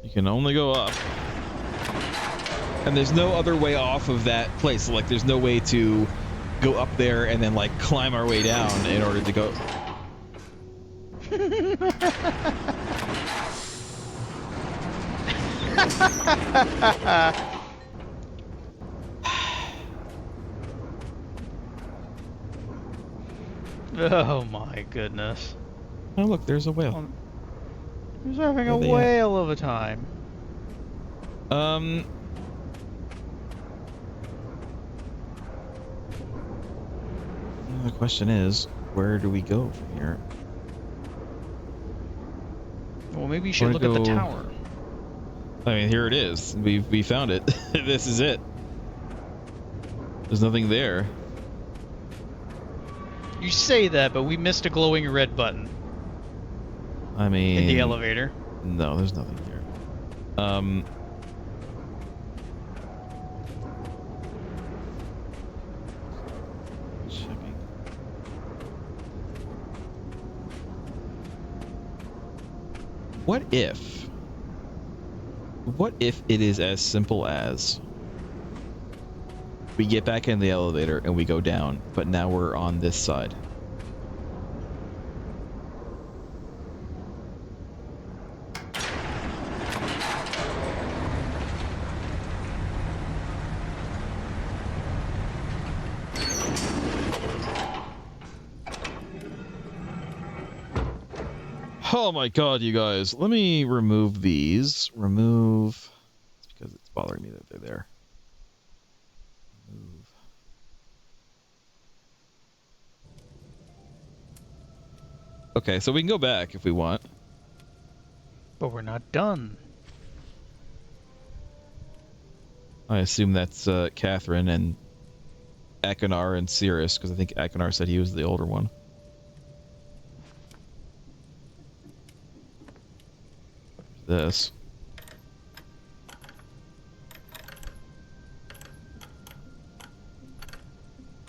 You can only go up. And there's no other way off of that place. Like, there's no way to go up there and then, like, climb our way down in order to go... Oh my goodness. Oh, look, there's a whale. Who's having a Where they whale of a time? The question is, where do we go from here? Well, maybe you should look at the tower. I mean, here it is. We found it. This is it. There's nothing there. You say that, but we missed a glowing red button I mean... in the elevator. No, there's nothing here. Checking. What if it is as simple as we get back in the elevator and we go down, but now we're on this side? Oh my god, you guys. Let me remove these. Remove... It's because it's bothering me that they're there. Remove. Okay, so we can go back if we want. But we're not done. I assume that's Catherine and Akinar and Cirrus, because I think Akinar said he was the older one. This.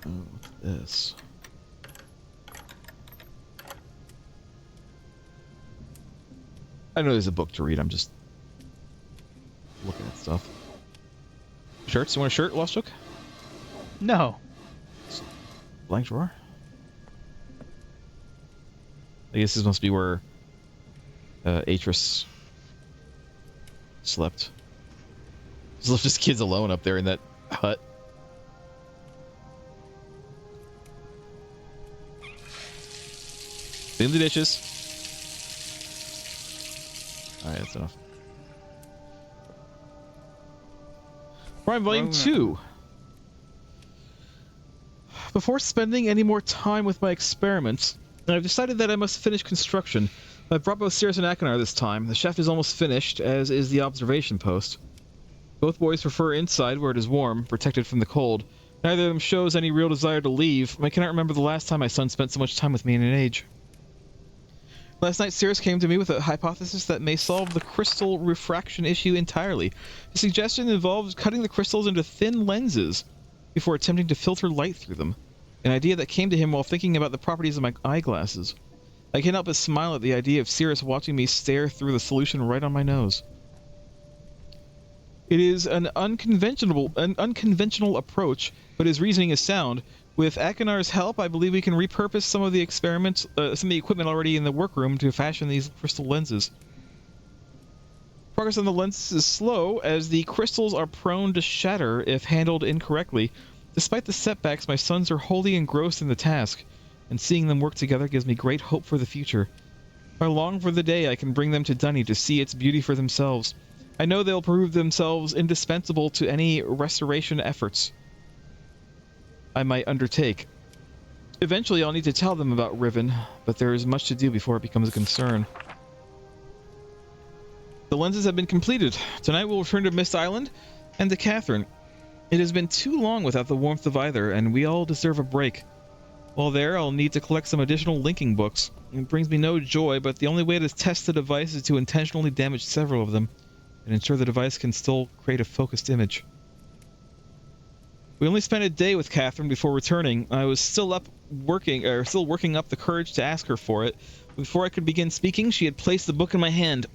Oh, what's this? I know there's a book to read, I'm just looking at stuff. Shirts? You want a shirt, Lost Hook? No. Blank drawer? I guess this must be where Atris slept. Just left his kids alone up there in that hut. Clean the dishes. Alright, that's enough. Prime Volume 2. Before spending any more time with my experiments, I've decided that I must finish construction. I've brought both Cirrus and Akinar this time. The shaft is almost finished, as is the observation post. Both boys prefer inside where it is warm, protected from the cold. Neither of them shows any real desire to leave. I cannot remember the last time my son spent so much time with me in an age. Last night, Cirrus came to me with a hypothesis that may solve the crystal refraction issue entirely. The suggestion involves cutting the crystals into thin lenses before attempting to filter light through them, an idea that came to him while thinking about the properties of my eyeglasses. I can't help but smile at the idea of Cirrus watching me stare through the solution right on my nose. It is an unconventional approach, but his reasoning is sound. With Akinar's help, I believe we can repurpose some of the equipment already in the workroom to fashion these crystal lenses. Progress on the lenses is slow, as the crystals are prone to shatter if handled incorrectly. Despite the setbacks, my sons are wholly engrossed in the task, and seeing them work together gives me great hope for the future. I long for the day I can bring them to Dunny to see its beauty for themselves. I know they'll prove themselves indispensable to any restoration efforts I might undertake. Eventually I'll need to tell them about Riven, but there is much to do before it becomes a concern. The lenses have been completed. Tonight we'll return to Myst Island and to Catherine. It has been too long without the warmth of either, and we all deserve a break. While there, I'll need to collect some additional linking books. It brings me no joy, but the only way to test the device is to intentionally damage several of them, and ensure the device can still create a focused image. We only spent a day with Catherine before returning. I was still working up the courage to ask her for it. Before I could begin speaking, she had placed the book in my hand.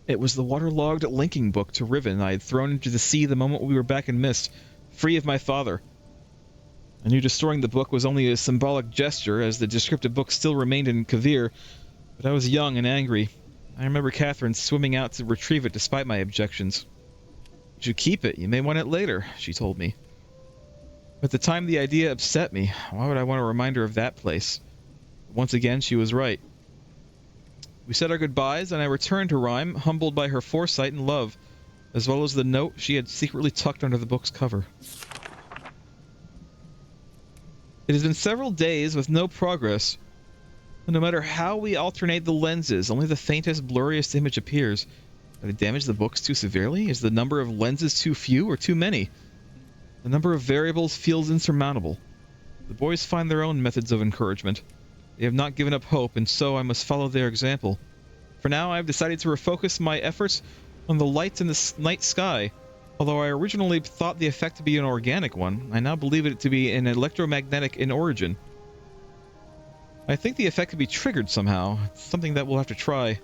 It was the waterlogged linking book to Riven I had thrown into the sea the moment we were back in Myst, free of my father. I knew destroying the book was only a symbolic gesture, as the descriptive book still remained in Kavir, but I was young and angry. I remember Catherine swimming out to retrieve it despite my objections. You should keep it. You may want it later, she told me. At the time, the idea upset me. Why would I want a reminder of that place? Once again, she was right. We said our goodbyes, and I returned to Rhyme, humbled by her foresight and love, as well as the note she had secretly tucked under the book's cover. It has been several days with no progress. No matter how we alternate the lenses, only the faintest, blurriest image appears. Did I damage the books too severely? Is the number of lenses too few or too many? The number of variables feels insurmountable. The boys find their own methods of encouragement. They have not given up hope, and so I must follow their example. For now, I have decided to refocus my efforts on the lights in the night sky. Although I originally thought the effect to be an organic one, I now believe it to be an electromagnetic in origin. I think the effect could be triggered somehow. It's something that we'll have to try.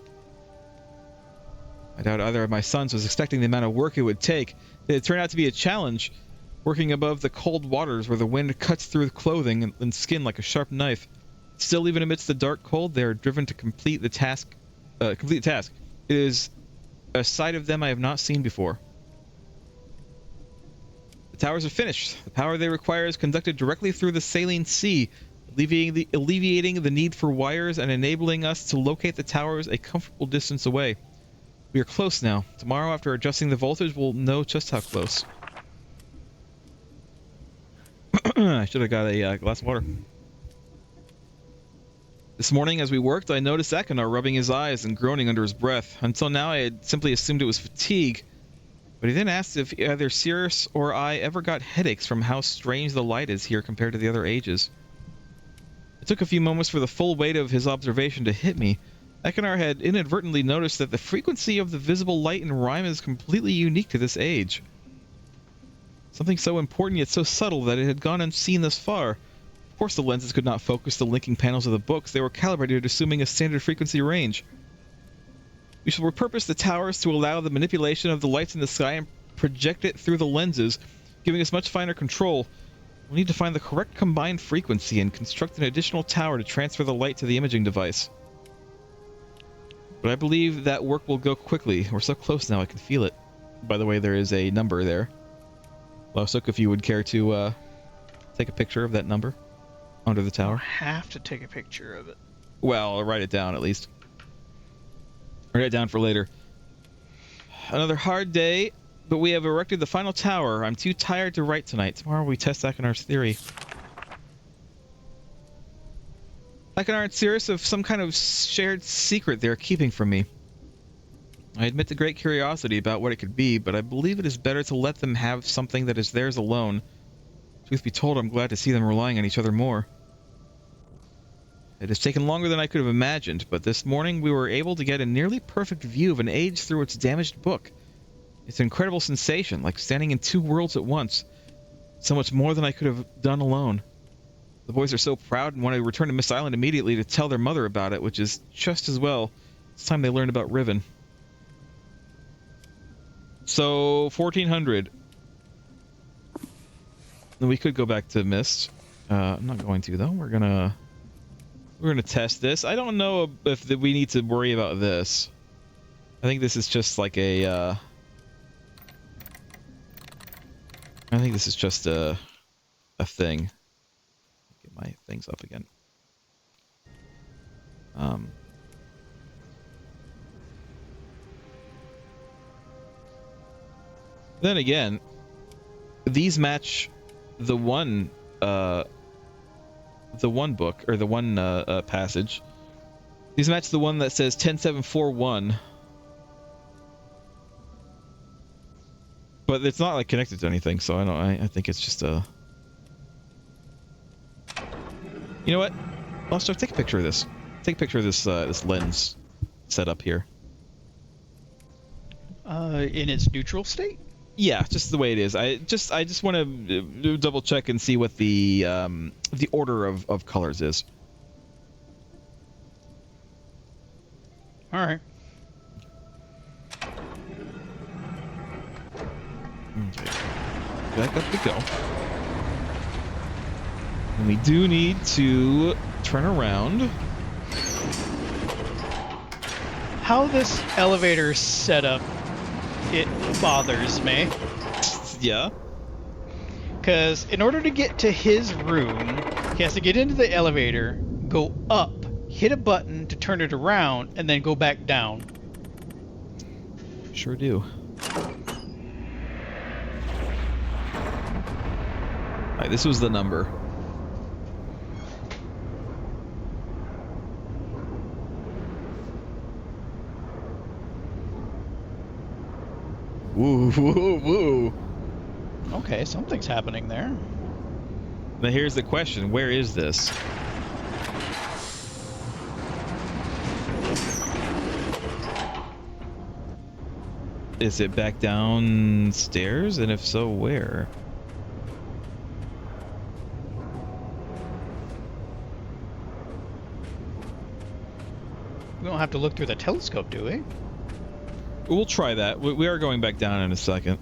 I doubt either of my sons was expecting the amount of work it would take. It turned out to be a challenge, working above the cold waters where the wind cuts through clothing and skin like a sharp knife. Still, even amidst the dark cold, they are driven to complete the task. It is a side of them I have not seen before. The towers are finished. The power they require is conducted directly through the saline sea, alleviating the need for wires and enabling us to locate the towers a comfortable distance away. We are close now. Tomorrow, after adjusting the voltage, we'll know just how close. I should have got a glass of water. This morning, as we worked, I noticed Akinar rubbing his eyes and groaning under his breath. Until now, I had simply assumed it was fatigue. But he then asked if either Cirrus or I ever got headaches from how strange the light is here compared to the other ages. It took a few moments for the full weight of his observation to hit me. Akinar had inadvertently noticed that the frequency of the visible light in Rhyme is completely unique to this age. Something so important yet so subtle that it had gone unseen thus far. Of course the lenses could not focus the linking panels of the books. They were calibrated assuming a standard frequency range. We shall repurpose the towers to allow the manipulation of the lights in the sky and project it through the lenses, giving us much finer control. We'll need to find the correct combined frequency and construct an additional tower to transfer the light to the imaging device. But I believe that work will go quickly. We're so close now, I can feel it. By the way, there is a number there. Losuk, if you would care to take a picture of that number under the tower. I have to take a picture of it. Well, I'll write it down at least. Write it down for later. Another hard day But we have erected the final tower. I'm too tired to write tonight. Tomorrow we test Akonar's theory. Akonar and Cirrus have some kind of shared secret they are keeping from me. I admit to great curiosity about what it could be, but I believe it is better to let them have something that is theirs alone. Truth be told, I'm glad to see them relying on each other more. It has taken longer than I could have imagined, but this morning we were able to get a nearly perfect view of an age through its damaged book. It's an incredible sensation, like standing in two worlds at once. So much more than I could have done alone. The boys are so proud and want to return to Myst Island immediately to tell their mother about it, which is just as well. It's time they learned about Riven. So, 1400. We could go back to Myst. I'm not going to, though. We're gonna test this. I don't know if we need to worry about this. I think this is just like a, I think this is just a thing. Get my things up again. Then again, these match the one book or the one passage. These match the one that says 10741. But it's not like connected to anything, so I think it's just a. You know what? I'll start. Take a picture of this. Take a picture of this this lens setup here. In its neutral state? Yeah, just the way it is. I just want to double check and see what the order of colors is. All right. Okay. Back up we go. And we do need to turn around. How this elevator is set up, it bothers me. Yeah. Because in order to get to his room, he has to get into the elevator, go up, hit a button to turn it around, and then go back down. Sure do. Alright, this was the number. Woo, woo, woo. Okay, something's happening there. Now here's the question, where is this? Is it back downstairs? And if so, where? We don't have to look through the telescope, do we? We'll try that. We are going back down in a second.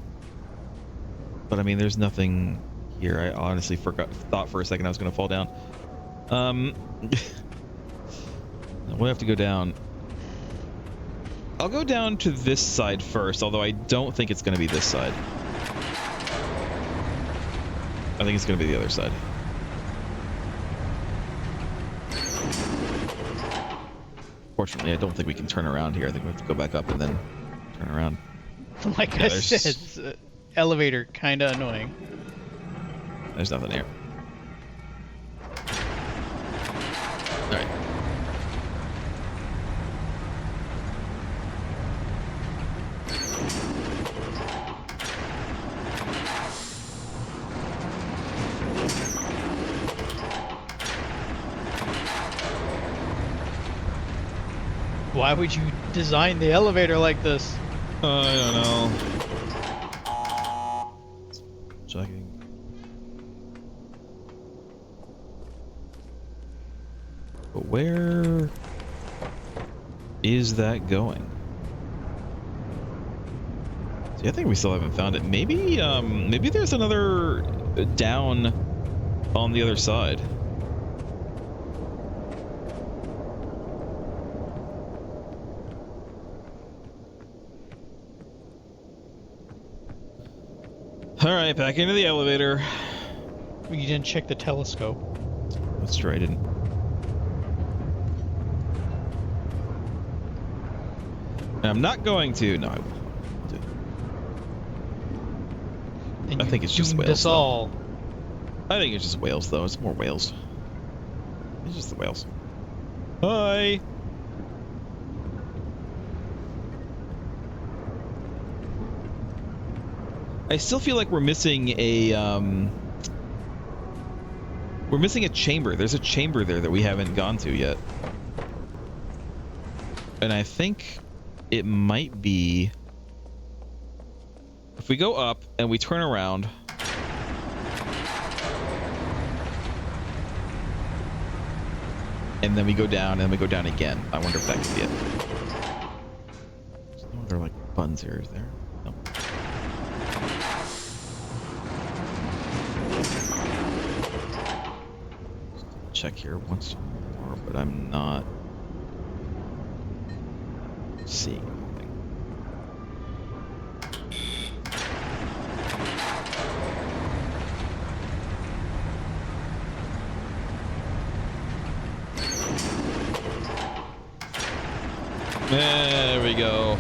But I mean, there's nothing here. I honestly thought for a second I was going to fall down. We'll have to go down. I'll go down to this side first, although I don't think it's going to be this side. I think it's going to be the other side. Fortunately, I don't think we can turn around here. I think we have to go back up and then turn around. Like Yeah, I said, it's, elevator kind of annoying. There's nothing here. Alright. Why would you design the elevator like this? I don't know. Checking. But where is that going? See, I think we still haven't found it. Maybe, maybe there's another down on the other side. Alright, back into the elevator. You didn't check the telescope. That's true, I didn't. And I'm not going to. No, I won't. And I you think it's just doomed whales, us though. all. I think it's just whales, though. It's more whales. It's just the whales. Hi! I still feel like we're missing a, we're missing a chamber. There's a chamber there that we haven't gone to yet. And I think it might be... If we go up and we turn around... And then we go down, and then we go down again. I wonder if that could be it. There's no other, like, buttons here, is there? No. Check here once more, but I'm not seeing anything. There we go.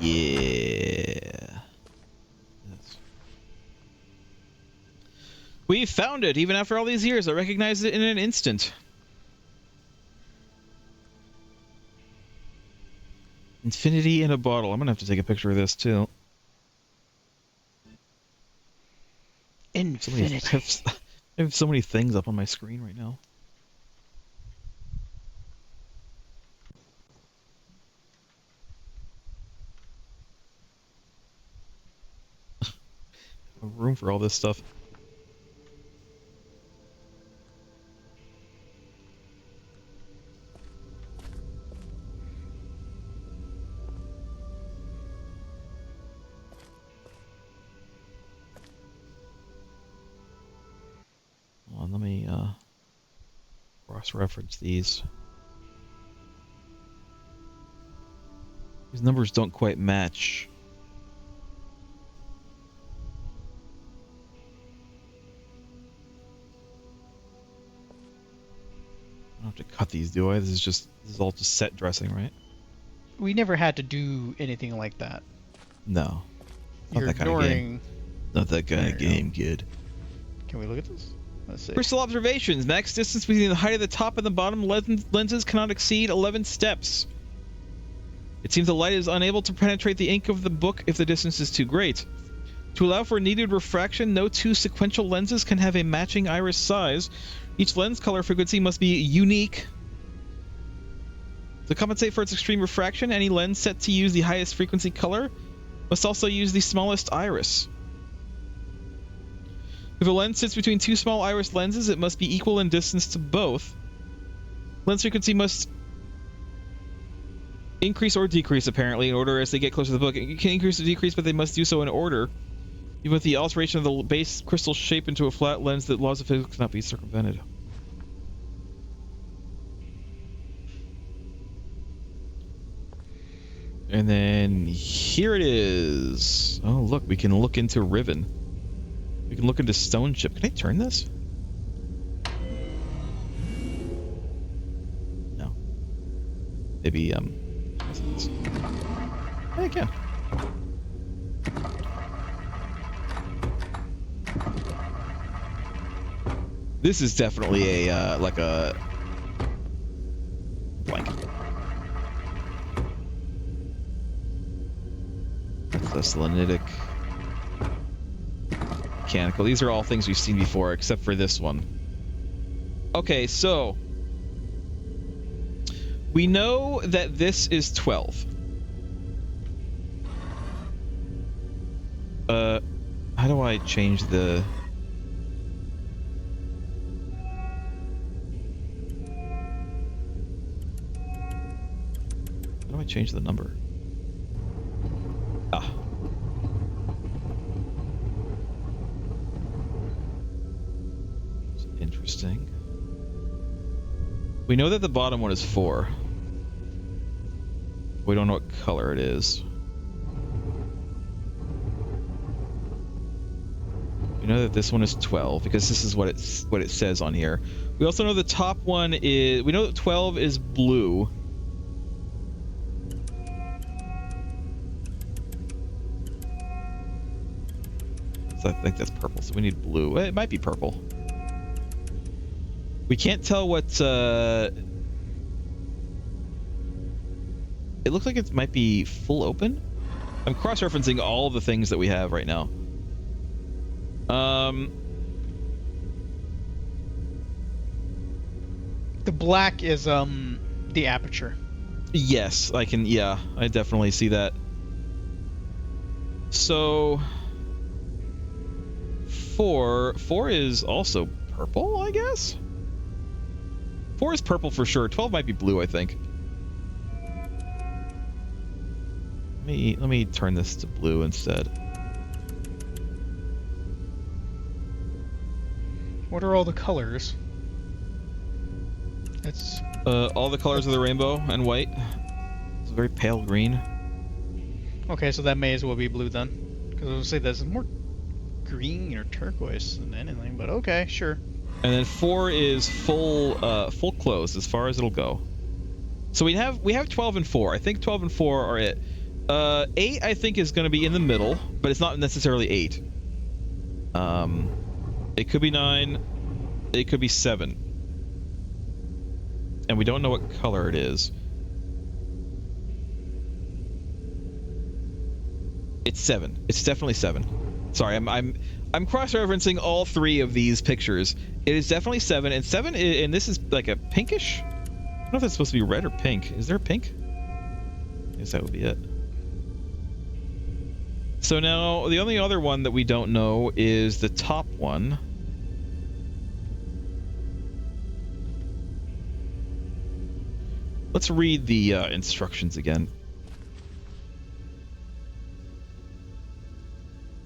Yeah. We found it! Even after all these years, I recognized it in an instant. Infinity in a bottle. I'm gonna have to take a picture of this, too. Infinity. I have so many things up on my screen right now. No room for all this stuff. Hold on, let me cross-reference these. These numbers don't quite match. I don't have to cut these, do I? This is all just set dressing, right? We never had to do anything like that. No. Not You're that kind of game. ignoring... Not that kind of There you game, kid. Can we look at this? Let's see. Crystal observations. Max distance between the height of the top and the bottom lenses cannot exceed 11 steps. It seems the light is unable to penetrate the ink of the book if the distance is too great. To allow for needed refraction, no two sequential lenses can have a matching iris size. Each lens color frequency must be unique. To compensate for its extreme refraction, any lens set to use the highest frequency color must also use the smallest iris. If a lens sits between two small iris lenses, it must be equal in distance to both. Lens frequency must increase or decrease, apparently, in order as they get closer to the book. It can increase or decrease, but they must do so in order. Even with the alteration of the base crystal shape into a flat lens, the laws of physics cannot be circumvented. And then here it is. Oh, look, we can look into Riven. We can look into Stone Ship. Can I turn this? No. Maybe, I can. This is definitely a, like a... blank. That's the selenitic. Mechanical. These are all things we've seen before, except for this one. Okay, so... we know that this is 12. How do I change the... How do I change the number? Ah. It's interesting. We know that the bottom one is 4. We don't know what color it is. We know that this one is 12 because this is what it says on here. We also know the top one is. We know that 12 is blue. So I think that's purple. So we need blue. It might be purple. We can't tell what. It looks like it might be full open. I'm cross-referencing all the things that we have right now. The black is the aperture. Yes, I can. Yeah, I definitely see that. So 4 is also purple, I guess. 4 is purple for sure. 12 might be blue, I think. Let me turn this to blue instead. What are all the colors? It's all the colors of the rainbow and white. It's a very pale green. okay, so that may as well be blue then, because I was say there's more green or turquoise than anything. But okay, sure. And then 4 is full closed as far as it'll go. So we have 12 and 4. I think 12 and 4 are it. 8 I think is going to be in the middle, but it's not necessarily 8. It could be 9. It could be 7. And we don't know what color it is. It's 7. It's definitely 7. Sorry, I'm cross-referencing all 3 of these pictures. It is definitely 7, and 7 and this is like a pinkish. I don't know if that's supposed to be red or pink. Is there a pink? I guess that would be it. So now the only other one that we don't know is the top one. Let's read the instructions again.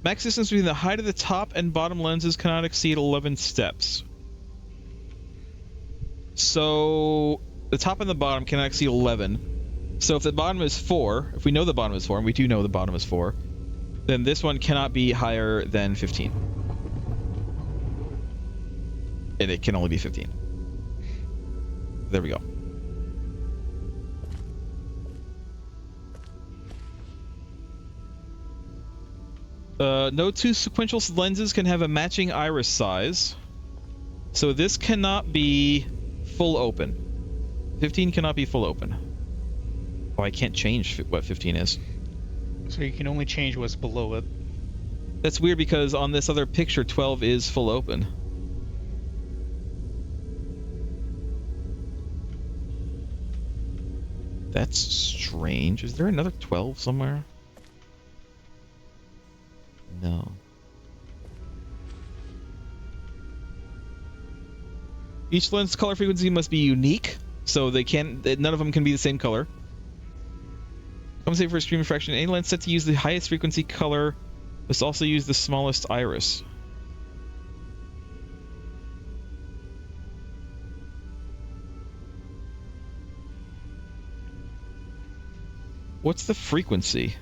Max distance between the height of the top and bottom lenses cannot exceed 11 steps. So the top and the bottom cannot exceed 11. So if the bottom is 4, if we know the bottom is 4, and we do know the bottom is 4, then this one cannot be higher than 15. And it can only be 15. There we go. No two sequential lenses can have a matching iris size. So this cannot be full open. 15 cannot be full open. Oh, I can't change what 15 is. So you can only change what's below it. That's weird because on this other picture, 12 is full open. That's strange. Is there another 12 somewhere? No. Each lens color frequency must be unique, so none of them can be the same color. Compensate for extreme refraction. Any lens set to use the highest frequency color must also use the smallest iris. What's the frequency?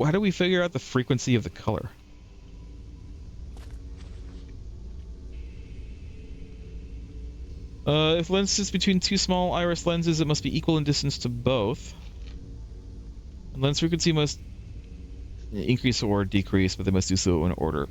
How do we figure out the frequency of the color? If lens sits between two small iris lenses, it must be equal in distance to both. And lens frequency must increase or decrease, but they must do so in order.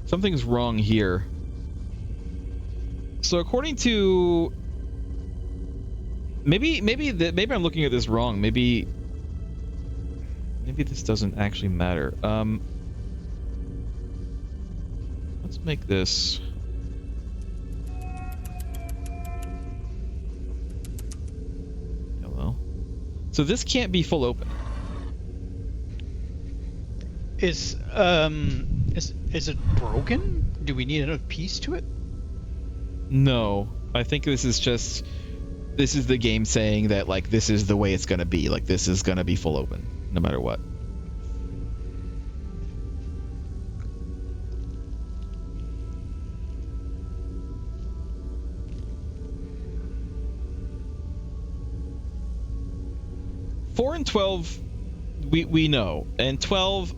Something's wrong here. So according to maybe I'm looking at this wrong. Maybe this doesn't actually matter. Let's make this yellow. So this can't be full open. Is it broken? Do we need another piece to it? No, I think this is the game saying that like this is the way it's gonna be. Like this is gonna be full open, no matter what. Four and 12, we know, and 12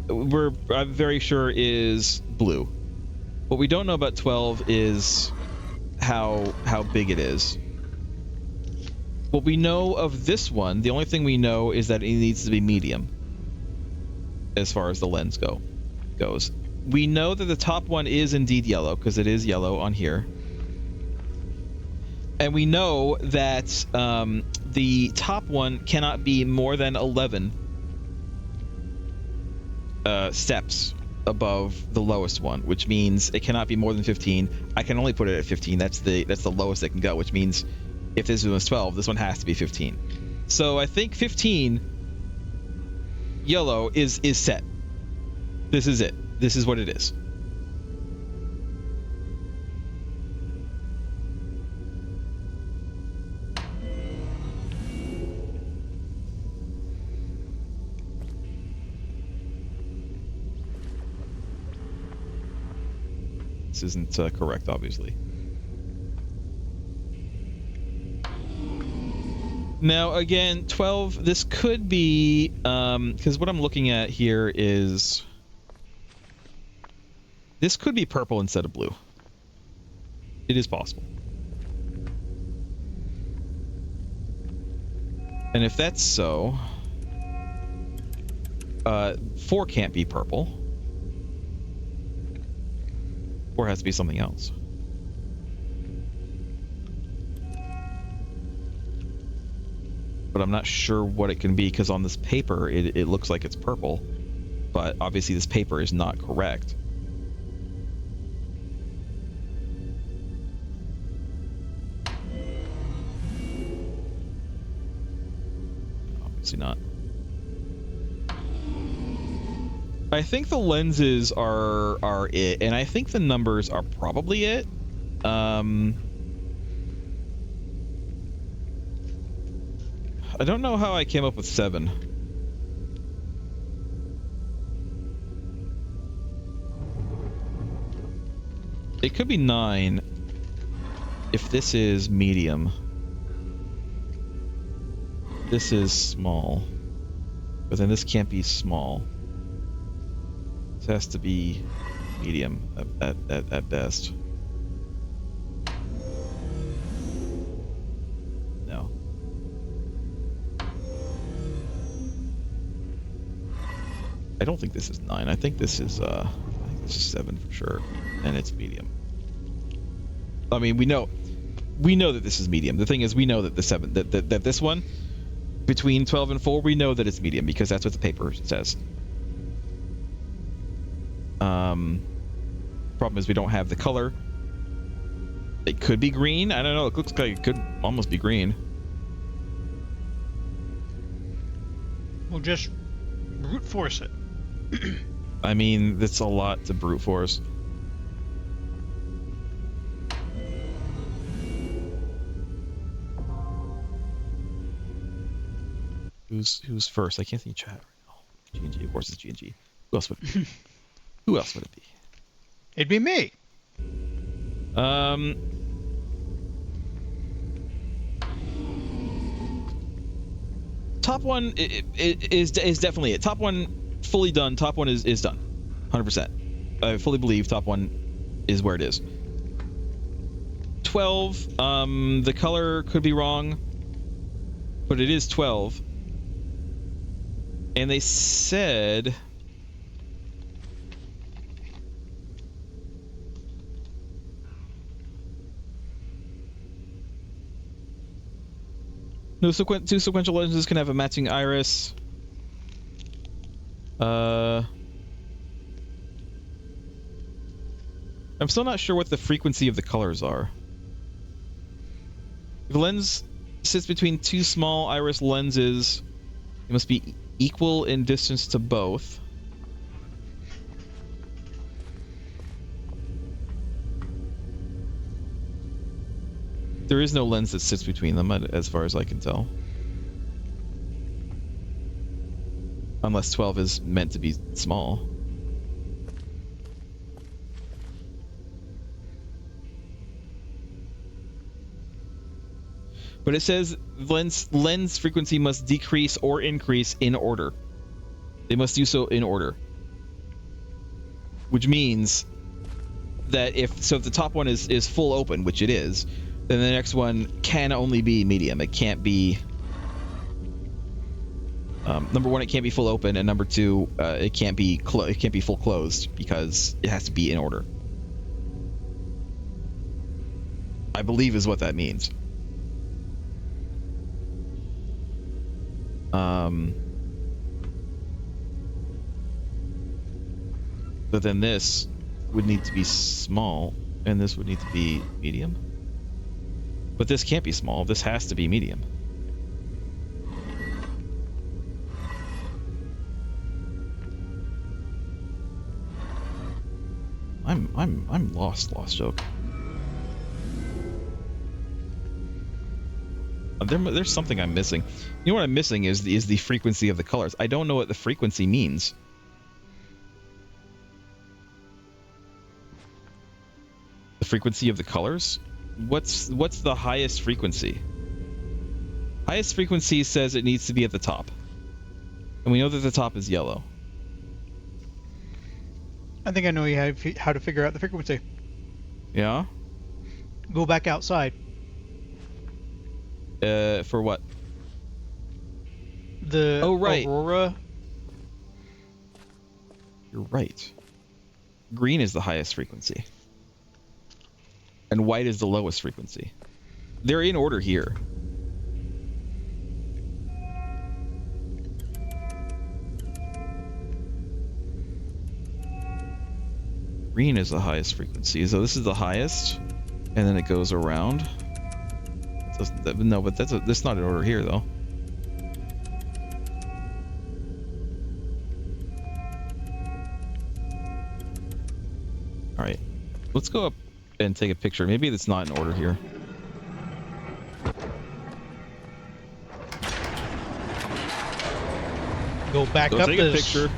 I'm very sure is blue. What we don't know about 12 is how big it is. What we know of this one, the only thing we know is that it needs to be medium as far as the lens goes. We know that the top one is indeed yellow because it is yellow on here. And we know that the top one cannot be more than 11 steps above the lowest one, which means it cannot be more than 15. I can only put it at 15. That's the lowest it can go, which means if this one was 12, this one has to be 15. So I think 15 yellow is set. This is it. This is what it is. This isn't correct, obviously. Now, again, 12, this could be, because what I'm looking at here is, this could be purple instead of blue. It is possible. And if that's so, 4 can't be purple. 4 has to be something else. But I'm not sure what it can be because on this paper it looks like it's purple, but obviously this paper is not correct. Obviously not. I think the lenses are it, and I think the numbers are probably it. I don't know how I came up with 7. It could be 9 if this is medium. This is small, but then this can't be small. This has to be medium at best. No. I don't think this is 9. I think this is 7 for sure, and it's medium. I mean, we know that this is medium. The thing is, we know that the 7 that this one between 12 and 4, we know that it's medium because that's what the paper says. Problem is we don't have the color. It could be green. I don't know. It looks like it could almost be green. We'll just brute force it. I mean, that's a lot to brute force. Who's first? I can't see chat right now. G&G, of course it's G&G. Who else would it be? Who else would it be? It'd be me. Top one is definitely it. Top one fully done. Top one is done. 100%. I fully believe top one is where it is. 12, the color could be wrong, but it is 12. And they said... two sequential lenses can have a matching iris. I'm still not sure what the frequency of the colors are. If the lens sits between 2 small iris lenses, it must be equal in distance to both. There is no lens that sits between them, as far as I can tell. Unless 12 is meant to be small. But it says lens frequency must decrease or increase in order. They must do so in order. Which means that if the top one is full open, which it is, then the next one can only be medium. It can't be... number one, it can't be full open, and number two, it can't be full closed because it has to be in order. I believe is what that means. But then this would need to be small, and this would need to be medium. But this can't be small. This has to be medium. I'm lost, joke. There's something I'm missing. You know what I'm missing is the frequency of the colors. I don't know what the frequency means. The frequency of the colors? What's the highest frequency? Highest frequency says it needs to be at the top. And we know that the top is yellow. I think I know how to figure out the frequency. Yeah? Go back outside. For what? The right. Aurora. You're right. Green is the highest frequency. And white is the lowest frequency. They're in order here. Green is the highest frequency. So this is the highest, and then it goes around. No, but that's not in order here, though. All right, let's go up and take a picture. Maybe it's not in order here. Go back Go up take this a picture.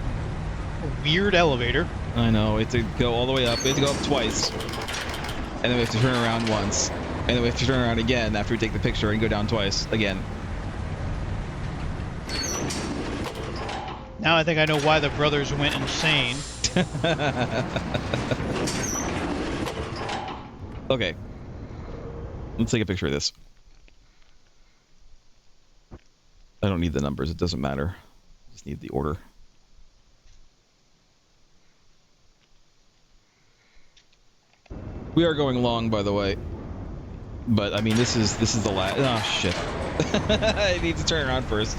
Weird elevator. I know. We have to go all the way up. We have to go up twice, and then we have to turn around once, and then we have to turn around again after we take the picture and go down twice again. Now I think I know why the brothers went insane. Okay. Let's take a picture of this. I don't need the numbers. It doesn't matter. I just need the order. We are going long, by the way. But I mean, this is the last. Oh shit! I need to turn around first.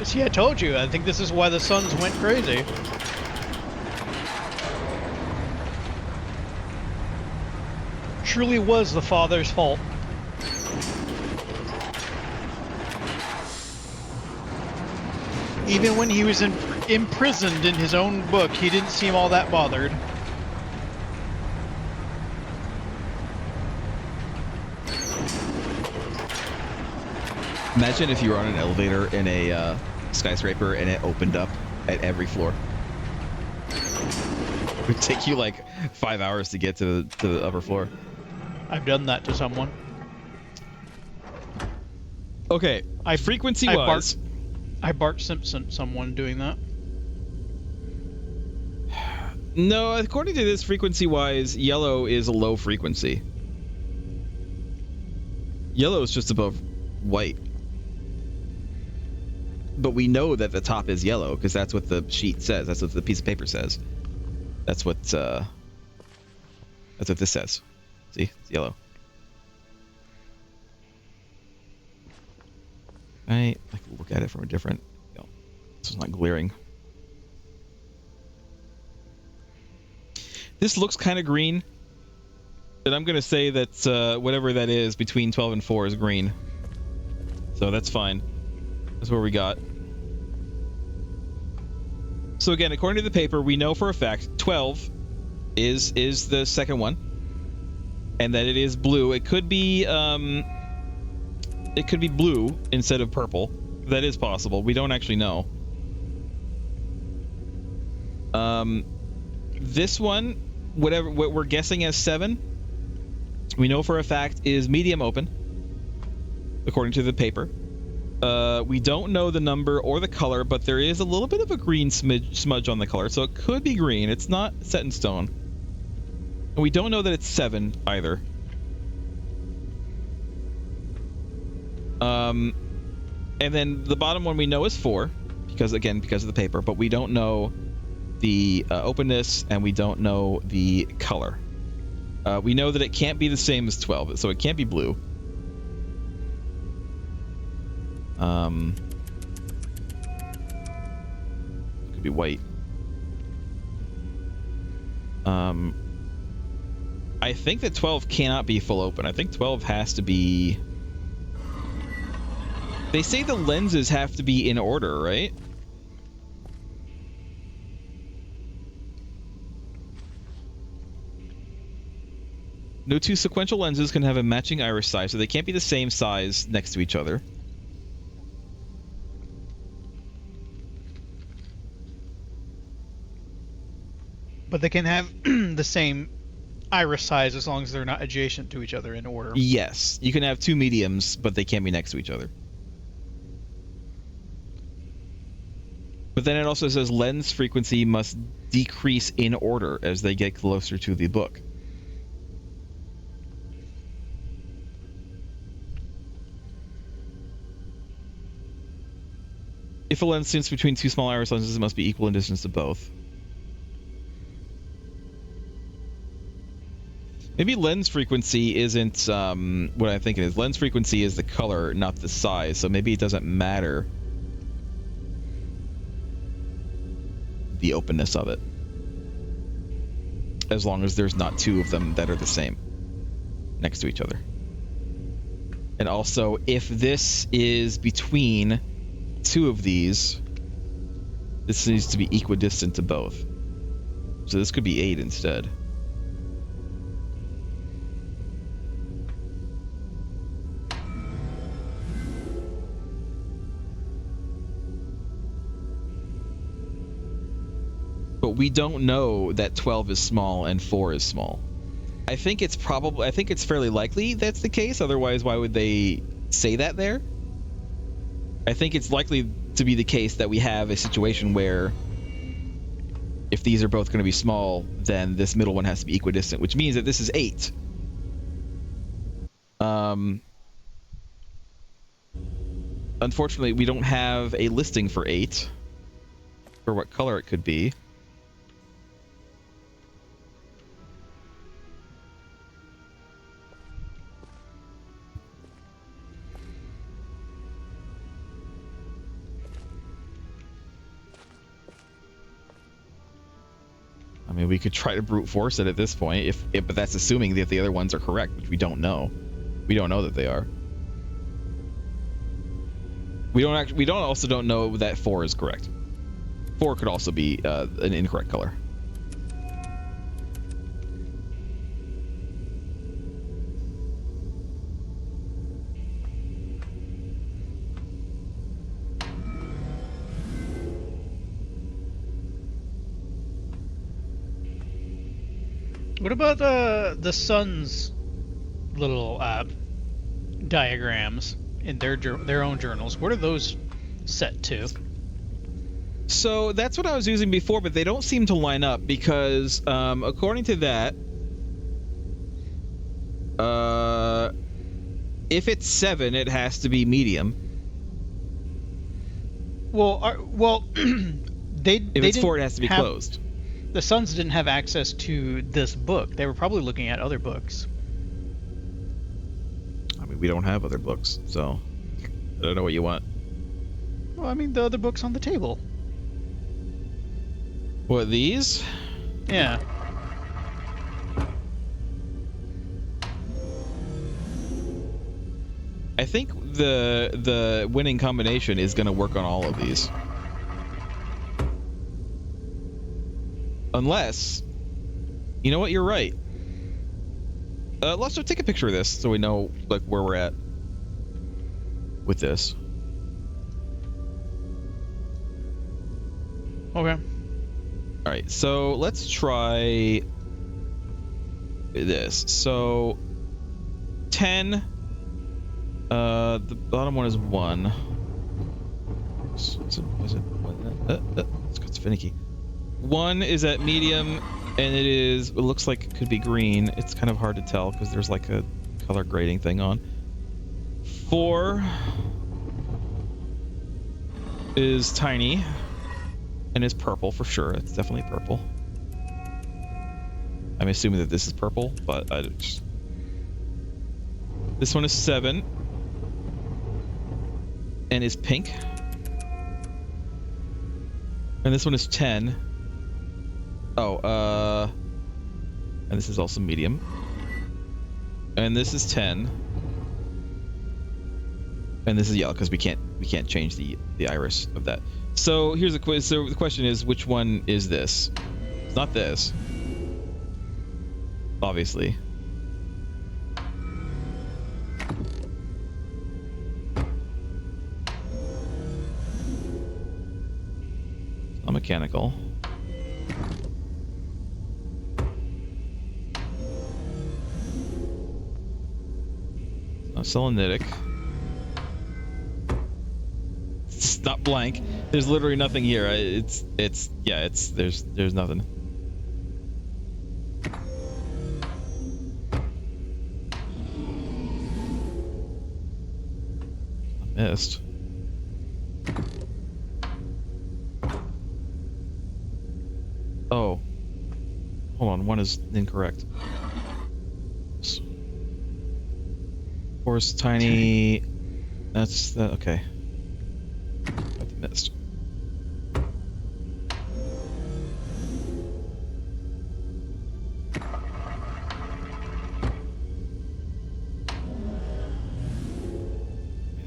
See, I told you. I think this is why the Suns went crazy. Truly was the father's fault. Even when he was imprisoned in his own book, he didn't seem all that bothered. Imagine if you were on an elevator in a skyscraper and it opened up at every floor. It would take you like 5 hours to get to the upper floor. I've done that to someone. Okay, frequency-wise... I Bart Simpson someone doing that. No, according to this, frequency-wise, yellow is a low frequency. Yellow is just above white. But we know that the top is yellow because that's what the sheet says. That's what the piece of paper says. That's what this says. See, it's yellow. I can look at it from a different. You know, this is not glaring. This looks kind of green, but I'm gonna say that whatever that is between 12 and 4 is green. So that's fine. That's what we got. So again, according to the paper, we know for a fact 12 is the second one. and that it is blue. It could be blue instead of purple. That is possible. We don't actually know. This one, what we're guessing as 7, we know for a fact is medium open, according to the paper. We don't know the number or the color, but there is a little bit of a green smudge on the color, so it could be green. It's not set in stone. And we don't know that it's 7 either. And then the bottom one we know is 4, because of the paper, but we don't know the openness, and we don't know the color. We know that it can't be the same as 12, so it can't be blue. It could be white. I think that 12 cannot be full open. I think 12 has to be... They say the lenses have to be in order, right? No two sequential lenses can have a matching iris size, so they can't be the same size next to each other. But they can have the same iris size as long as they're not adjacent to each other in order. Yes, you can have 2 mediums, but they can't be next to each other. But then it also says lens frequency must decrease in order as they get closer to the book. If a lens sits between 2 small iris lenses, it must be equal in distance to both. Maybe lens frequency isn't what I think it is. Lens frequency is the color, not the size, so maybe it doesn't matter the openness of it, as long as there's not 2 of them that are the same next to each other. And also, if this is between 2 of these, this needs to be equidistant to both. So this could be 8 instead. But we don't know that 12 is small and 4 is small. I think it's fairly likely that's the case. Otherwise, why would they say that there? I think it's likely to be the case that we have a situation where if these are both going to be small, then this middle one has to be equidistant, which means that this is 8. Unfortunately, we don't have a listing for 8, or what color it could be. I mean, we could try to brute force it at this point, but that's assuming that the other ones are correct, which we don't know. We don't know that they are. We don't know that 4 is correct. 4 could also be an incorrect color. What about the sun's little diagrams in their own journals? What are those set to? So that's what I was using before, but they don't seem to line up because according to that, if it's 7, it has to be medium. Well, if it's 4, it has to be closed. The Suns didn't have access to this book. They were probably looking at other books. I mean, we don't have other books, so I don't know what you want. Well, I mean, the other books on the table. What, these? Yeah. I think the winning combination is going to work on all of these. Unless, you know what, you're right. Let's just take a picture of this so we know like where we're at with this. Okay. All right, so let's try this. So 10. The bottom one is 1. It's finicky. 1 is at medium, and it looks like it could be green. It's kind of hard to tell because there's like a color grading thing on. 4 is tiny, and is purple for sure. It's definitely purple. I'm assuming that this is purple, but I just... This one is 7, and is pink. And this one is 10. Oh, and this is also medium. And this is 10. And this is yellow because we can't change the iris of that. So here's the quiz. So the question is, which one is this? It's not this. Obviously. It's not mechanical. It's not selenitic. It's not blank. There's literally nothing here. There's nothing. Myst. Oh. Hold on, one is incorrect. Horse, tiny. That's the okay. Got the Myst.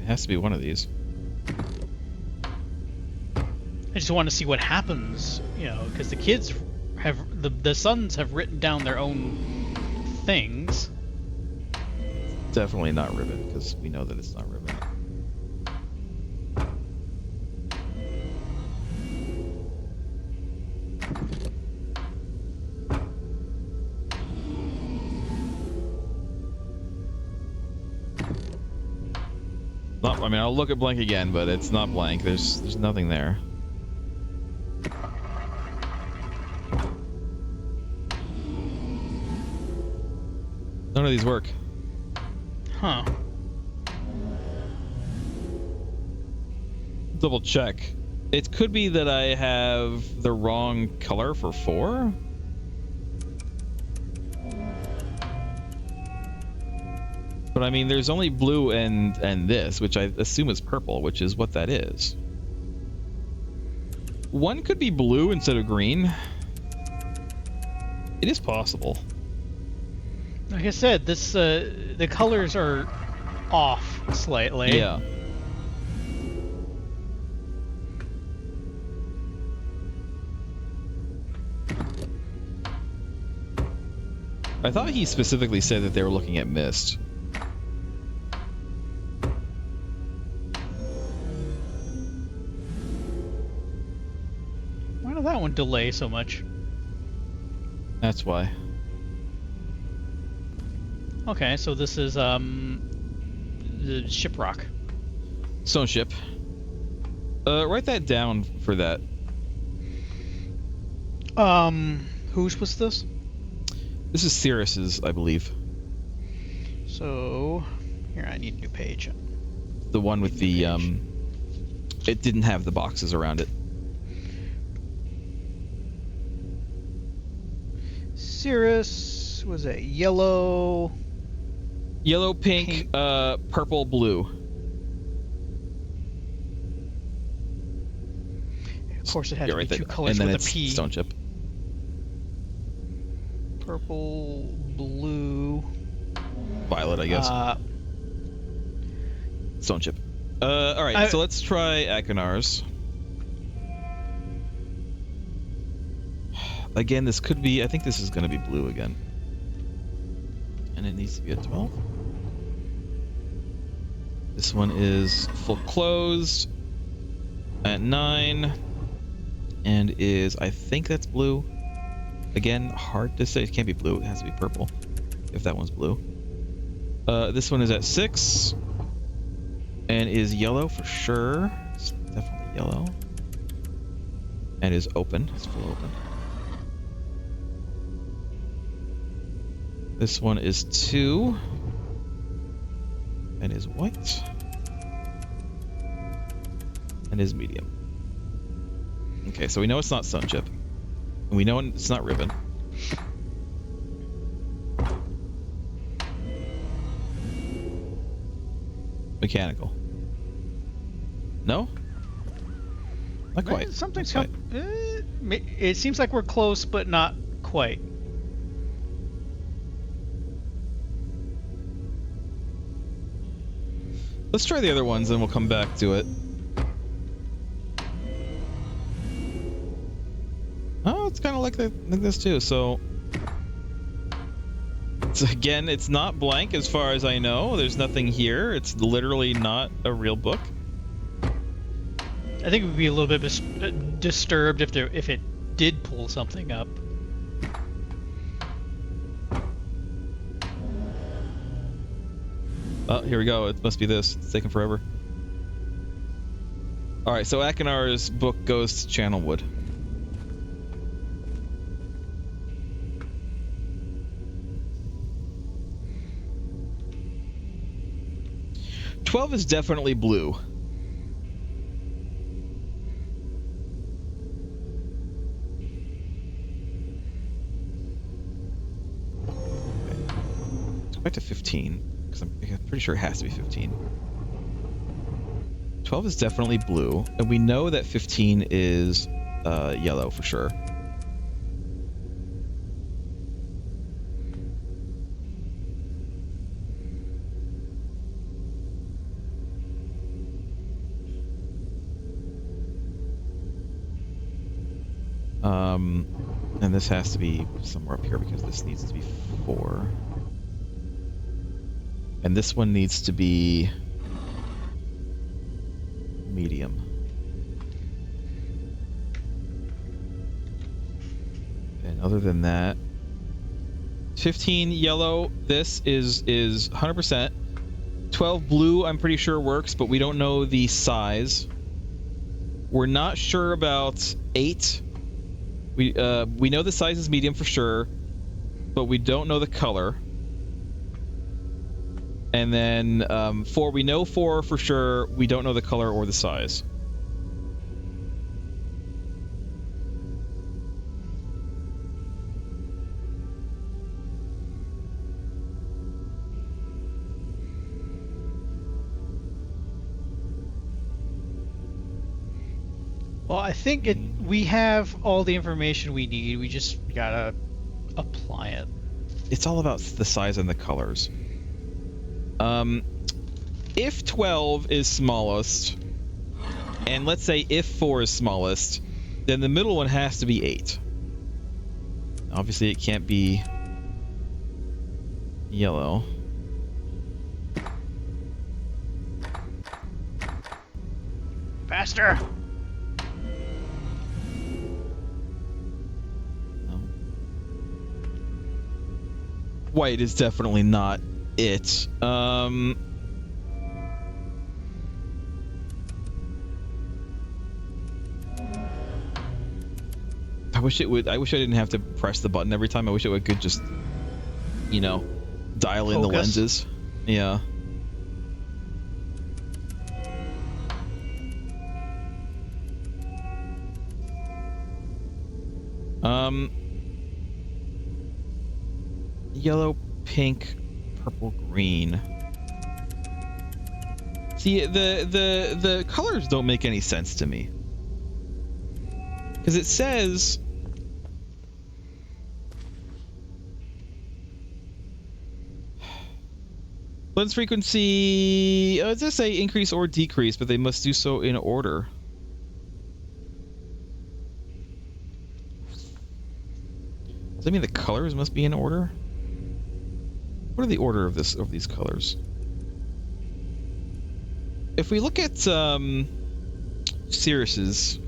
It has to be one of these. I just want to see what happens, you know, because the kids have the sons have written down their own things. Definitely not ribbon, because we know that it's not ribbon. Not, I mean, I'll look at blank again, but it's not blank. There's nothing there. None of these work. Huh. Double check. It could be that I have the wrong color for 4. But I mean, there's only blue and this, which I assume is purple, which is what that is. 1 could be blue instead of green. It is possible. Like I said, this the colors are off slightly. Yeah. I thought he specifically said that they were looking at Myst. Why did that one delay so much? That's why. Okay, so this is the Shiprock. Stone ship. Write that down for that. Whose was this? This is Cirrus's, I believe. So, here, I need a new page. The one with the it didn't have the boxes around it. Cirrus was a yellow. Yellow, pink, purple, blue. Of course, it had Yeah, to right be two there. colors And then with it's a P. stone chip. Purple, blue. Violet, I guess. Stone chip. All right, so let's try Akinar's. Again, this could be... I think this is going to be blue again. and it needs to be a 12. This one is full closed at 9, and is, I think that's blue. Again, hard to say. It can't be blue. It has to be purple, if that one's blue. This one is at 6, and is yellow for sure. It's definitely yellow. And is open. It's full open. This one is 2, and is white, and is medium. Okay, so we know it's not Sun Chip, and we know it's not Ribbon. Mechanical. No? Not quite. Something's Not come. It seems like we're close, but not quite. Let's try the other ones, and we'll come back to it. Oh, it's kind of like this too. So, again, it's not blank as far as I know. There's nothing here. It's literally not a real book. I think it would be a little bit disturbed if it did pull something up. Oh, here we go. It must be this. It's taking forever. Alright, so Akinar's book goes to Channelwood. "12 is definitely blue. Let's go back to 15. Because I'm pretty sure it has to be 15. 12 is definitely blue, and we know that 15 is yellow for sure. And this has to be somewhere up here because this needs to be 4. And this one needs to be medium. And other than that, 15 yellow, this is 100%. 12 blue, I'm pretty sure works, but we don't know the size. We're not sure about 8. We know the size is medium for sure, but we don't know the color. And then 4, we know 4 for sure. We don't know the color or the size. Well, I think we have all the information we need. We just gotta apply it. It's all about the size and the colors. If 12 is smallest, and let's say if 4 is smallest, then the middle one has to be 8. Obviously, it can't be yellow. Faster! No. White is definitely not it. I wish it would. I wish I didn't have to press the button every time. I wish it could just, you know, dial in the Focus. lenses. Yeah. Yellow, pink, purple, green. See, the colors don't make any sense to me. Because it says lens frequency, it does say increase or decrease, but they must do so in order. Does that mean the colors must be in order? What are the order of these colors? If we look at Sirius's,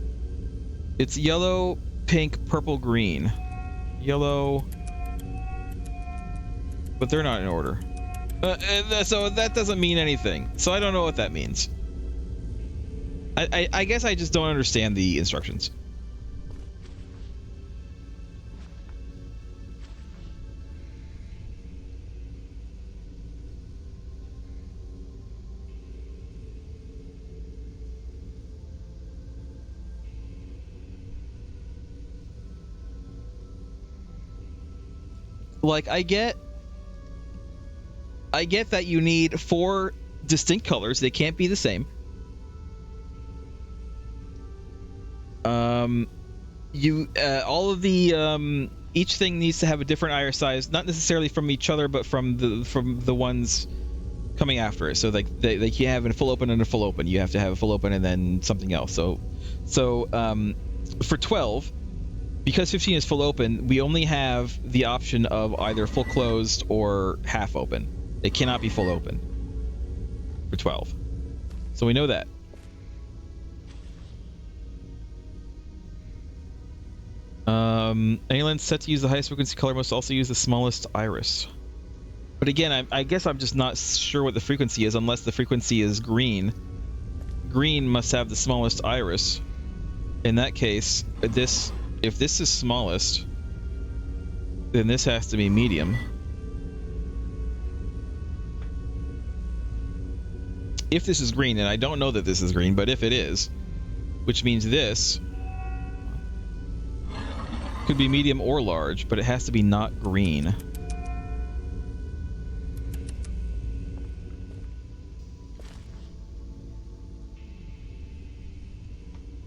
it's yellow, pink, purple, green. Yellow, but they're not in order. So that doesn't mean anything. So I don't know what that means. I guess I just don't understand the instructions. Like, I get that you need 4 distinct colors. They can't be the same. All of the each thing needs to have a different iris size, not necessarily from each other, but from the ones coming after it. So like they can't have a full open and a full open. You have to have a full open and then something else. So for 12, because 15 is full open, we only have the option of either full closed or half open. It cannot be full open for 12. So we know that. Any lens set to use the highest frequency color must also use the smallest iris. But again, I guess I'm just not sure what the frequency is unless the frequency is green. Green must have the smallest iris. In that case, if this is smallest, then this has to be medium. If this is green, and I don't know that this is green, but if it is, which means this could be medium or large, but it has to be not green.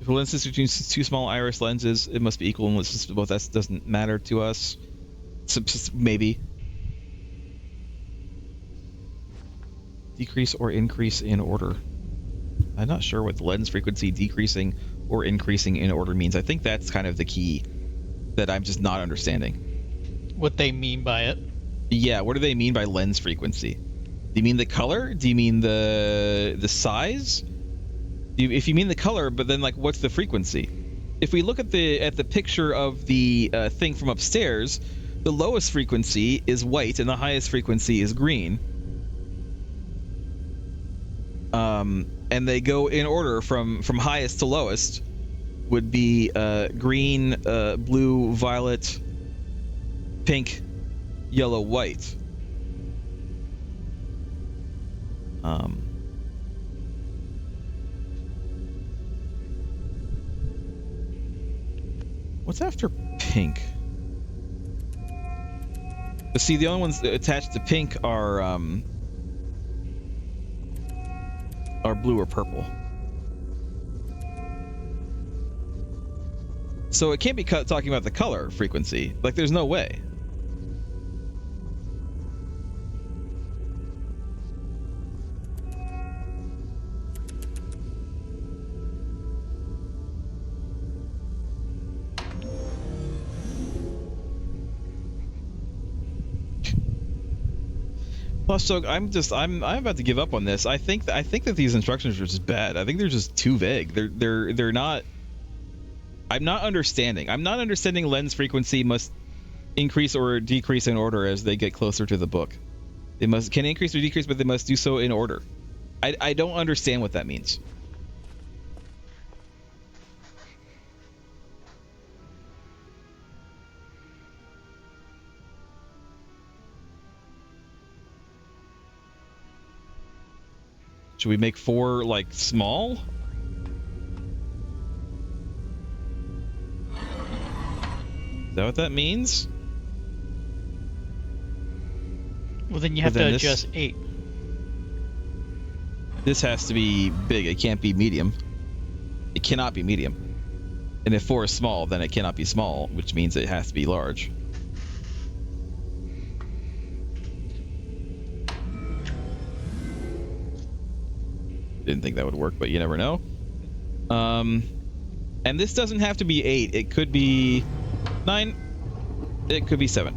If a lens is between 2 small iris lenses, it must be equal unless both. That doesn't matter to us. Maybe. Decrease or increase in order. I'm not sure what the lens frequency decreasing or increasing in order means. I think that's kind of the key that I'm just not understanding. What they mean by it. Yeah, what do they mean by lens frequency? Do you mean the color? Do you mean the size? If you mean the color, but then like what's the frequency? If we look at the picture of the thing from upstairs, the lowest frequency is white and the highest frequency is green. And they go in order from highest to lowest. Would be green, blue, violet, pink, yellow, white. What's after pink? But see, the only ones attached to pink are blue or purple. So it can't be talking about the color frequency. Like, there's no way. Plus, so I'm about to give up on this. I think that these instructions are just bad. I think they're just too vague. They're not. I'm not understanding. I'm not understanding lens frequency must increase or decrease in order as they get closer to the book. They can increase or decrease, but they must do so in order. I don't understand what that means. Should we make 4 like small? Is that what that means? Well, then you have to adjust 8. This has to be big. It can't be medium. It cannot be medium. And if 4 is small, then it cannot be small, which means it has to be large. Didn't think that would work, but you never know. And this doesn't have to be 8. It could be 9. It could be 7.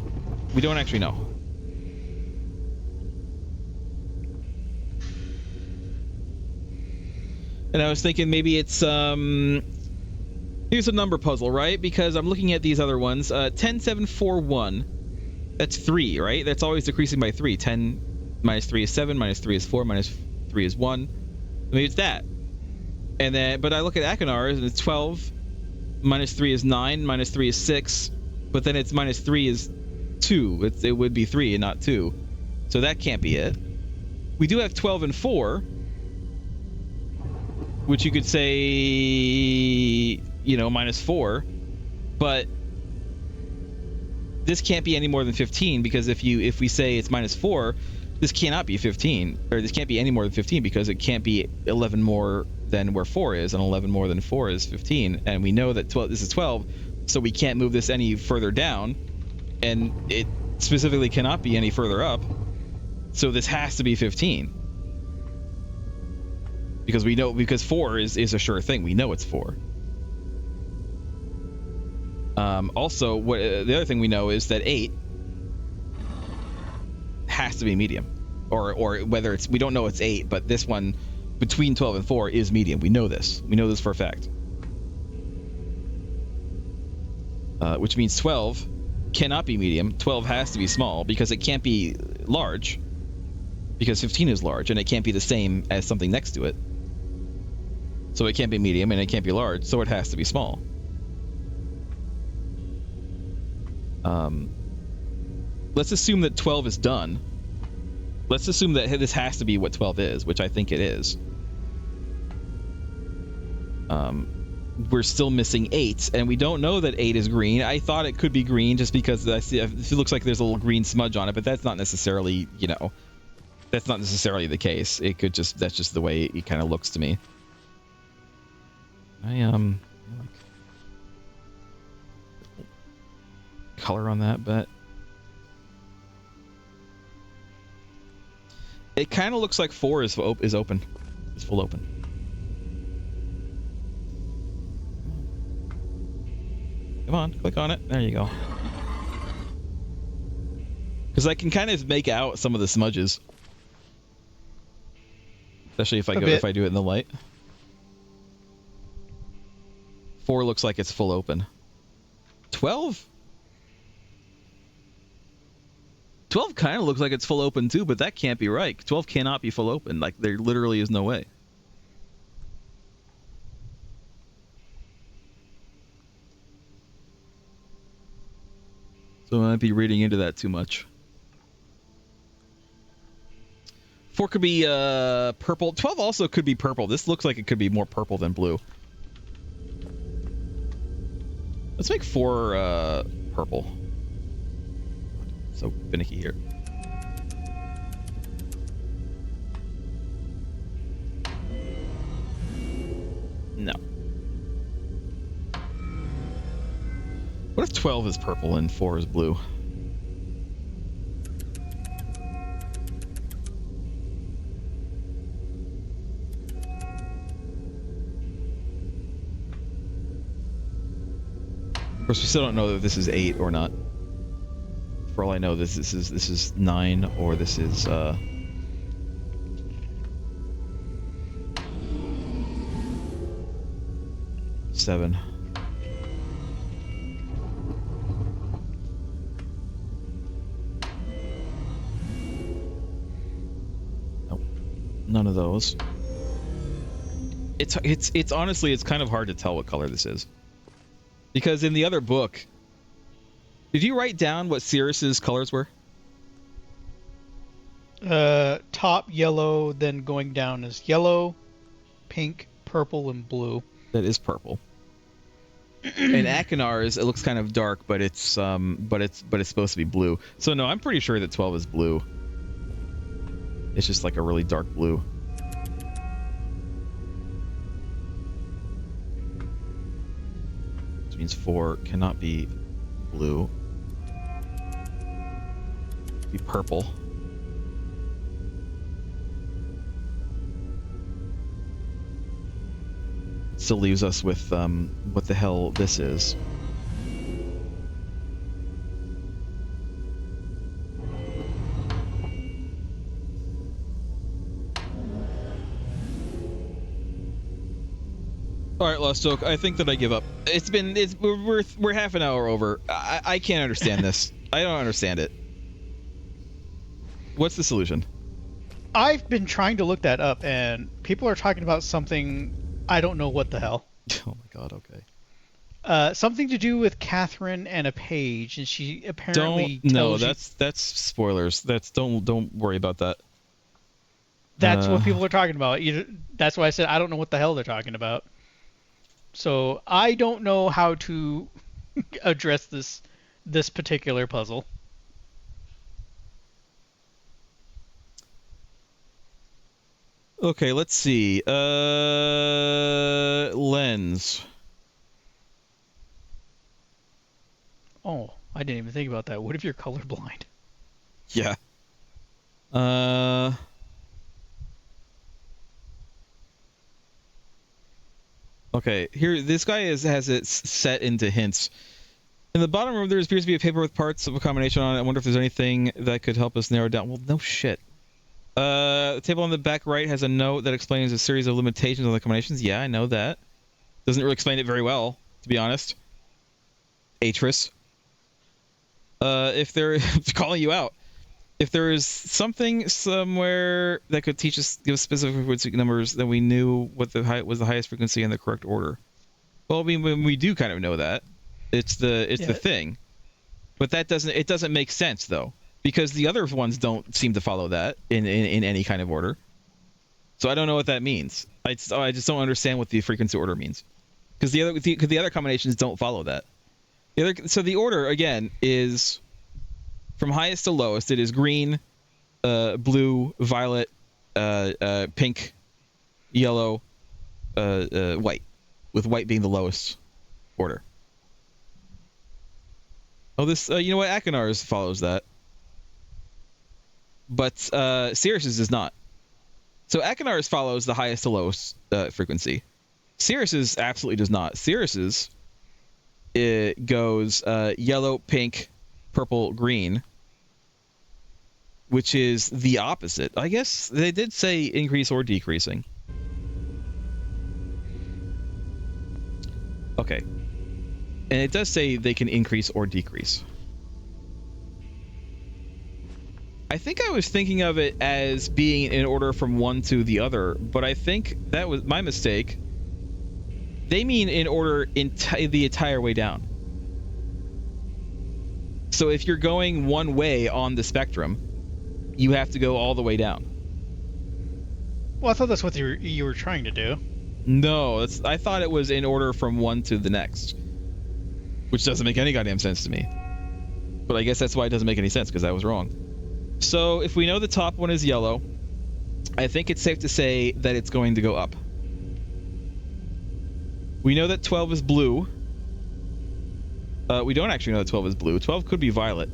We don't actually know. And I was thinking maybe it's here's a number puzzle, right? Because I'm looking at these other ones. 10, 7, 4, 1. That's 3, right? That's always decreasing by 3. 10 minus 3 is 7, minus 3 is 4, minus 3 is 1. Maybe it's that. And then, but I look at Achenar and it's 12, minus 3 is 9, minus 3 is 6, but then it's minus 3 is 2. It would be 3 and not 2. So that can't be it. We do have 12 and 4, which you could say, you know, minus 4, but this can't be any more than 15, because if we say it's minus 4, this cannot be 15, or this can't be any more than 15, because it can't be 11 more than where 4 is, and 11 more than 4 is 15, and we know that this is 12, so we can't move this any further down, and it specifically cannot be any further up, so this has to be 15. Because we know, because 4 is a sure thing. We know it's 4. Also, the other thing we know is that 8 has to be medium, or whether it's, we don't know it's 8, but this one between 12 and 4 is medium. We know this. We know this for a fact. Which means 12 cannot be medium. 12 has to be small, because it can't be large, because 15 is large, and it can't be the same as something next to it. So it can't be medium and it can't be large, so it has to be small. Let's assume that 12 is done. Let's assume that this has to be what 12 is, which I think it is. We're still missing 8, and we don't know that 8 is green. I thought it could be green just because I see it looks like there's a little green smudge on it, but that's not necessarily, you know, that's not necessarily the case. It could just, that's just the way it kind of looks to me. I like color on that, but it kind of looks like 4 is open, is full open. Come on, click on it. There you go. Because I can kind of make out some of the smudges, especially if I do it in the light. 4 looks like it's full open. 12? 12 kind of looks like it's full open too, but that can't be right. 12 cannot be full open. Like, there literally is no way. So I might be reading into that too much. 4 could be purple. 12 also could be purple. This looks like it could be more purple than blue. Let's make 4 purple. So finicky here. No. What if 12 is purple and 4 is blue? Of course, we still don't know that this is 8 or not. For all I know, this is 9, or this is 7. Nope, none of those. It's honestly, it's kind of hard to tell what color this is. Because in the other book, did you write down what Sirius's colors were? Top yellow, then going down is yellow, pink, purple, and blue. That is purple. And Achenar's, it looks kind of dark, but it's supposed to be blue. So no, I'm pretty sure that 12 is blue. It's just like a really dark blue. Which means 4 cannot be blue. Be purple. Still leaves us with what the hell this is. All right, Lost Oak. I think that I give up. We're half an hour over. I can't understand this. I don't understand it. What's the solution? I've been trying to look that up, and people are talking about something. I don't know what the hell. Oh my god. Okay. Something to do with Catherine and a page, and she apparently tells you... that's spoilers. Don't worry about that. That's what people are talking about. That's why I said I don't know what the hell they're talking about. So I don't know how to address this particular puzzle. Okay, let's see. Lens. Oh, I didn't even think about that. What if you're colorblind? Yeah. Okay, here, this guy has it set into hints. In the bottom room, there appears to be a paper with parts of a combination on it. I wonder if there's anything that could help us narrow down. Well, no shit. The table on the back right has a note that explains a series of limitations on the combinations. Yeah, I know that. Doesn't really explain it very well, to be honest. Atris. If they're calling you out. If there is something somewhere that could teach us, give us specific frequency numbers, then we knew what was the highest frequency in the correct order. Well, I mean, we do kind of know that. It's the thing, but that doesn't make sense though, because the other ones don't seem to follow that in any kind of order. So I don't know what that means. I just don't understand what the frequency order means, because the other combinations don't follow that. So the order again is from highest to lowest. It is green, blue, violet, pink, yellow, white, with white being the lowest order. Oh, this you know what? Akinar's follows that, but Sirius's does not. So Akinar's follows the highest to lowest frequency. Sirius's absolutely does not. Sirius's it goes yellow, pink, purple, green, which is the opposite. I guess they did say increase or decreasing. Okay. And it does say they can increase or decrease. I think I was thinking of it as being in order from one to the other, but I think that was my mistake. They mean in order the entire way down. So if you're going one way on the spectrum, you have to go all the way down. Well, I thought that's what you were trying to do. No, I thought it was in order from one to the next, which doesn't make any goddamn sense to me. But I guess that's why it doesn't make any sense, because I was wrong. So if we know the top one is yellow, I think it's safe to say that it's going to go up. We know that 12 is blue. We don't actually know that 12 is blue. 12 could be violet.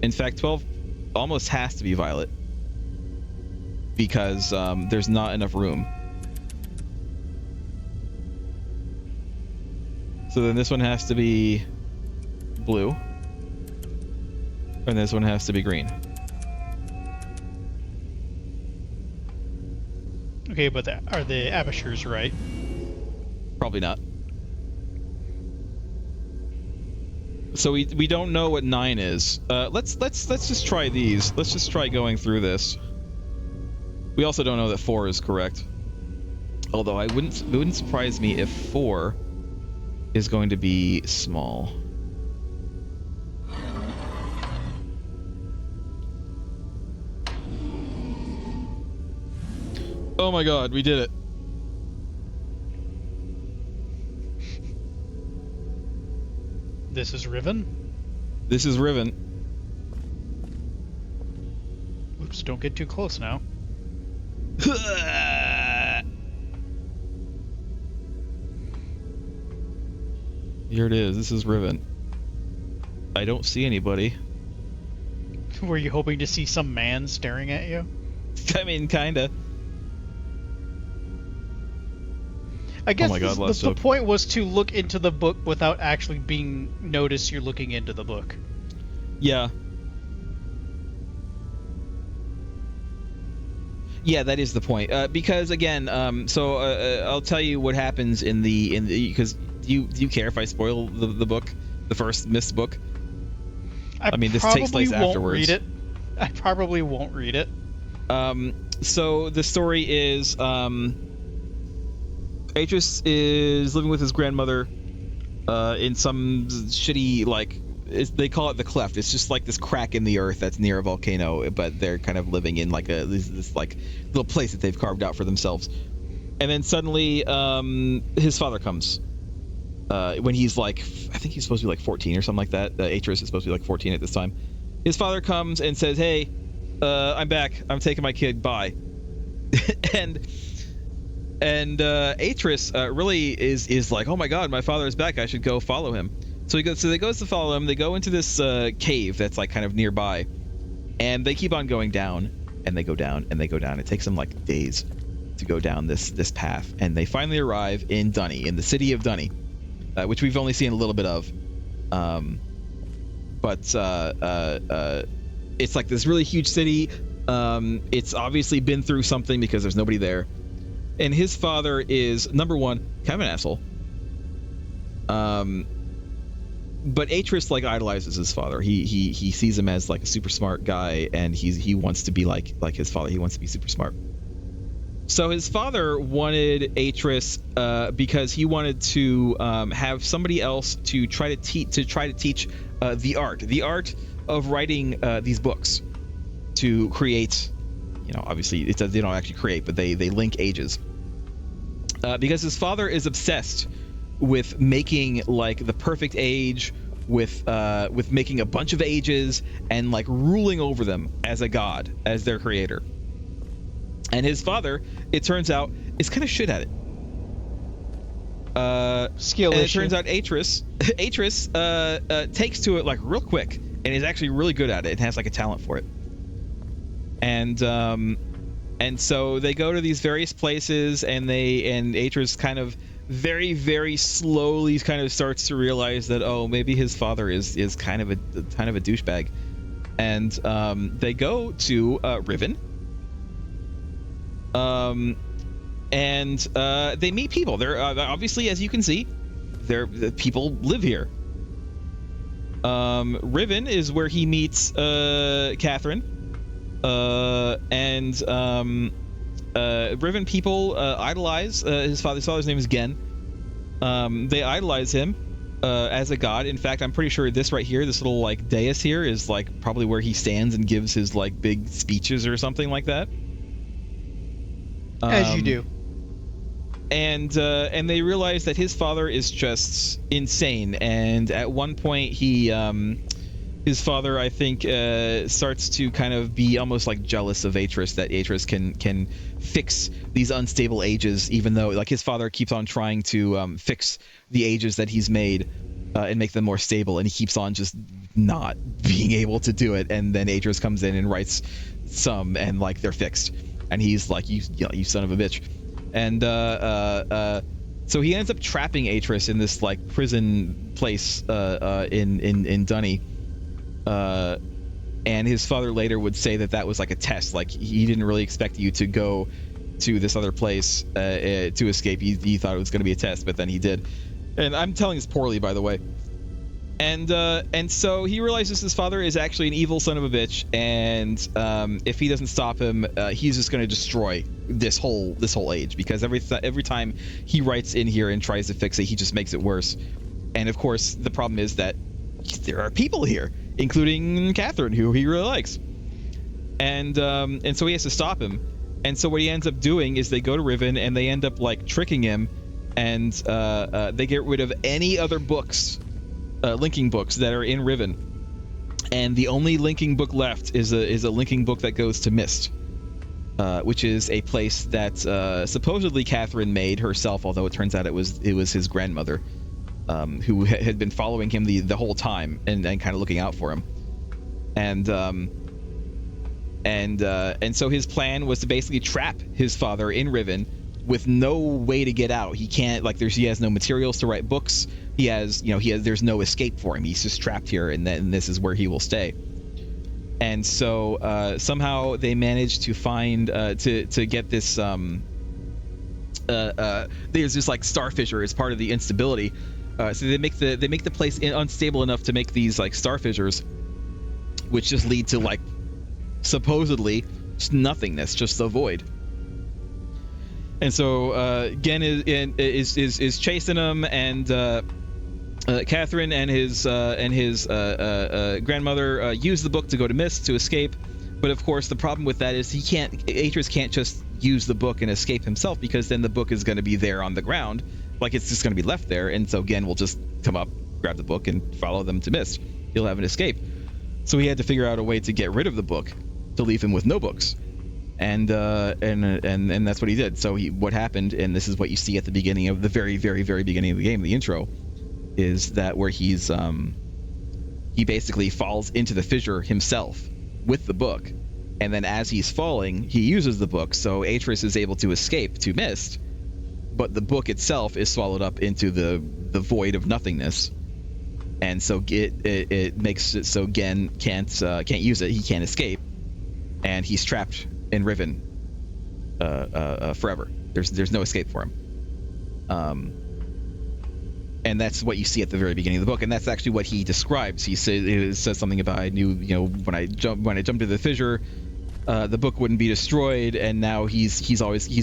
In fact, 12 almost has to be violet, because there's not enough room. So then this one has to be blue, and this one has to be green. Okay, but are the apertures right? Probably not. So we don't know what 9 is. Let's just try these. Let's just try going through this. We also don't know that 4 is correct. Although it wouldn't surprise me if 4 is going to be small. Oh my god, we did it. This is Riven? This is Riven. Oops, don't get too close now. Here it is. This is Riven. I don't see anybody. Were you hoping to see some man staring at you? I mean, kinda. I guess oh my God, the point was to look into the book without actually being noticed you're looking into the book. Yeah. Yeah, that is the point. Because again, I'll tell you what happens in the because do you care if I spoil the book, the first Myst book? I mean, this takes place afterwards. Read it. I probably won't read it. So the story is Atreus is living with his grandmother in some shitty, like, they call it the cleft. It's just like this crack in the earth that's near a volcano, but they're kind of living in like this like little place that they've carved out for themselves. And then suddenly his father comes when he's like, I think he's supposed to be like 14 or something like that. Atreus is supposed to be like 14 at this time. His father comes and says, "Hey, I'm back. I'm taking my kid. Bye." and Atreus really is like, "Oh my God, my father is back. I should go follow him." So he goes to follow him. They go into this cave that's like kind of nearby, and they keep on going down, and they go down, and they go down. It takes them like days to go down this path, and they finally arrive in Dunny, in the city of Dunny, which we've only seen a little bit of. But it's like this really huge city. It's obviously been through something because there's nobody there. And his father is, number one, kind of an asshole. But Atreus like idolizes his father. He sees him as like a super smart guy, and he wants to be like his father. He wants to be super smart. So his father wanted Atreus because he wanted to have somebody else to try to teach the art of writing these books, to create, obviously they don't actually create, but they link ages. Because his father is obsessed with making like the perfect age, with making a bunch of ages and like ruling over them as a god, as their creator. And his father, it turns out, is kind of shit at it. Skill and issue. It turns out Atreus takes to it like real quick, and is actually really good at it and has like a talent for it. And so they go to these various places, and Atreus kind of very, very slowly kind of starts to realize that, oh, maybe his father is kind of a douchebag. And they go to Riven. And they meet people. They're obviously, as you can see, the people live here. Riven is where he meets Catherine. Riven people idolize his father. His father's name is Gen. They idolize him as a god. In fact, I'm pretty sure this right here, this little like dais here, is like probably where he stands and gives his like big speeches or something like that. As you do. And they realize that his father is just insane. And at one point, his father, I think, starts to kind of be almost like jealous of Atreus, that Atreus can fix these unstable ages, even though like his father keeps on trying to fix the ages that he's made and make them more stable, and he keeps on just not being able to do it. And then Atreus comes in and writes some, and like they're fixed. And he's like, you son of a bitch. And so he ends up trapping Atreus in this like prison place in Dunny. And his father later would say that was like a test. Like he didn't really expect you to go to this other place to escape. He thought it was going to be a test, but then he did. And I'm telling this poorly, by the way. And so he realizes his father is actually an evil son of a bitch, and if he doesn't stop him, he's just going to destroy this whole age, because every time he writes in here and tries to fix it, he just makes it worse. And of course, the problem is that there are people here, including Catherine, who he really likes, and so he has to stop him. And so what he ends up doing is they go to Riven, and they end up like tricking him, and they get rid of any other books. Linking books that are in Riven, and the only linking book left is a linking book that goes to Myst, which is a place that supposedly Catherine made herself, although it turns out it was his grandmother, who had been following him the whole time and kind of looking out for him, and so his plan was to basically trap his father in Riven with no way to get out. He can't, like, he has no materials to write books. There's no escape for him. He's just trapped here, and then this is where he will stay. And so somehow they managed to find to get this. There's this like star fissure as part of the instability. So they make the place unstable enough to make these like star fissures, which just lead to like supposedly just nothingness, just the void. And so Gen is chasing him, and Catherine and his grandmother use the book to go to Myst to escape. But of course, the problem with that is Atreus can't just use the book and escape himself, because then the book is going to be there on the ground, like it's just going to be left there. And so Gen will just come up, grab the book, and follow them to Myst. He'll have an escape. So he had to figure out a way to get rid of the book, to leave him with no books. And that's what he did. So what happened, and this is what you see at the beginning of the very, very, very beginning of the game, the intro, is that where he basically falls into the fissure himself with the book, and then as he's falling, he uses the book, so Atreus is able to escape to Myst, but the book itself is swallowed up into the void of nothingness, and so it makes it so Gen can't use it. He can't escape, and he's trapped in Riven forever. There's no escape for him. And that's what you see at the very beginning of the book, and that's actually what he describes. He says something about, I knew, when I jumped into the fissure, the book wouldn't be destroyed, and now he's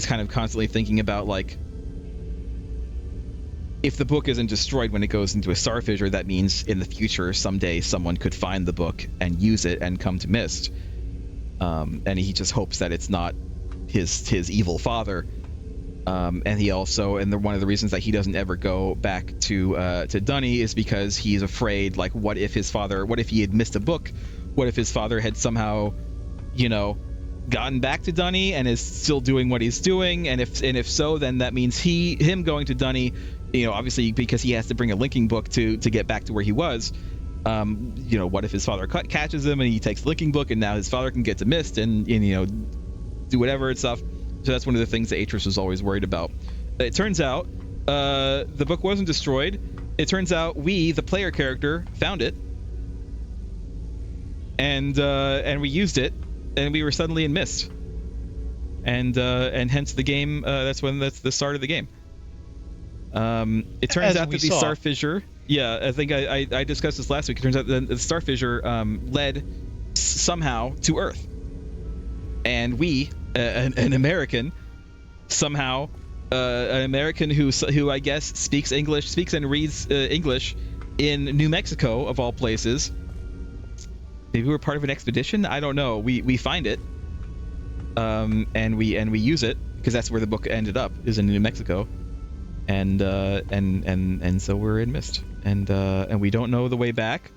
kind of constantly thinking about, like, if the book isn't destroyed when it goes into a star fissure, that means in the future someday someone could find the book and use it and come to Myst. And he just hopes that it's not his evil father. And he also, one of the reasons that he doesn't ever go back to Dunny is because he's afraid, like, what if he had missed a book? What if his father had somehow, gotten back to Dunny and is still doing what he's doing? And if so, then that means him going to Dunny, obviously because he has to bring a linking book to get back to where he was. What if his father catches him and he takes the linking book, and now his father can get to Myst and do whatever and stuff. So that's one of the things that Atreus was always worried about. It turns out the book wasn't destroyed. It turns out we, the player character, found it, and we used it, and we were suddenly in Myst, and hence the game. That's the start of the game. It turns out that the star fissure. Yeah, I think I discussed this last week. It turns out that the star fissure led somehow to Earth, and we. An American, somehow, an American who I guess speaks and reads English in New Mexico, of all places. Maybe we're part of an expedition. I don't know. We find it, and we use it because that's where the book ended up, is in New Mexico, and so we're in Myst, and we don't know the way back.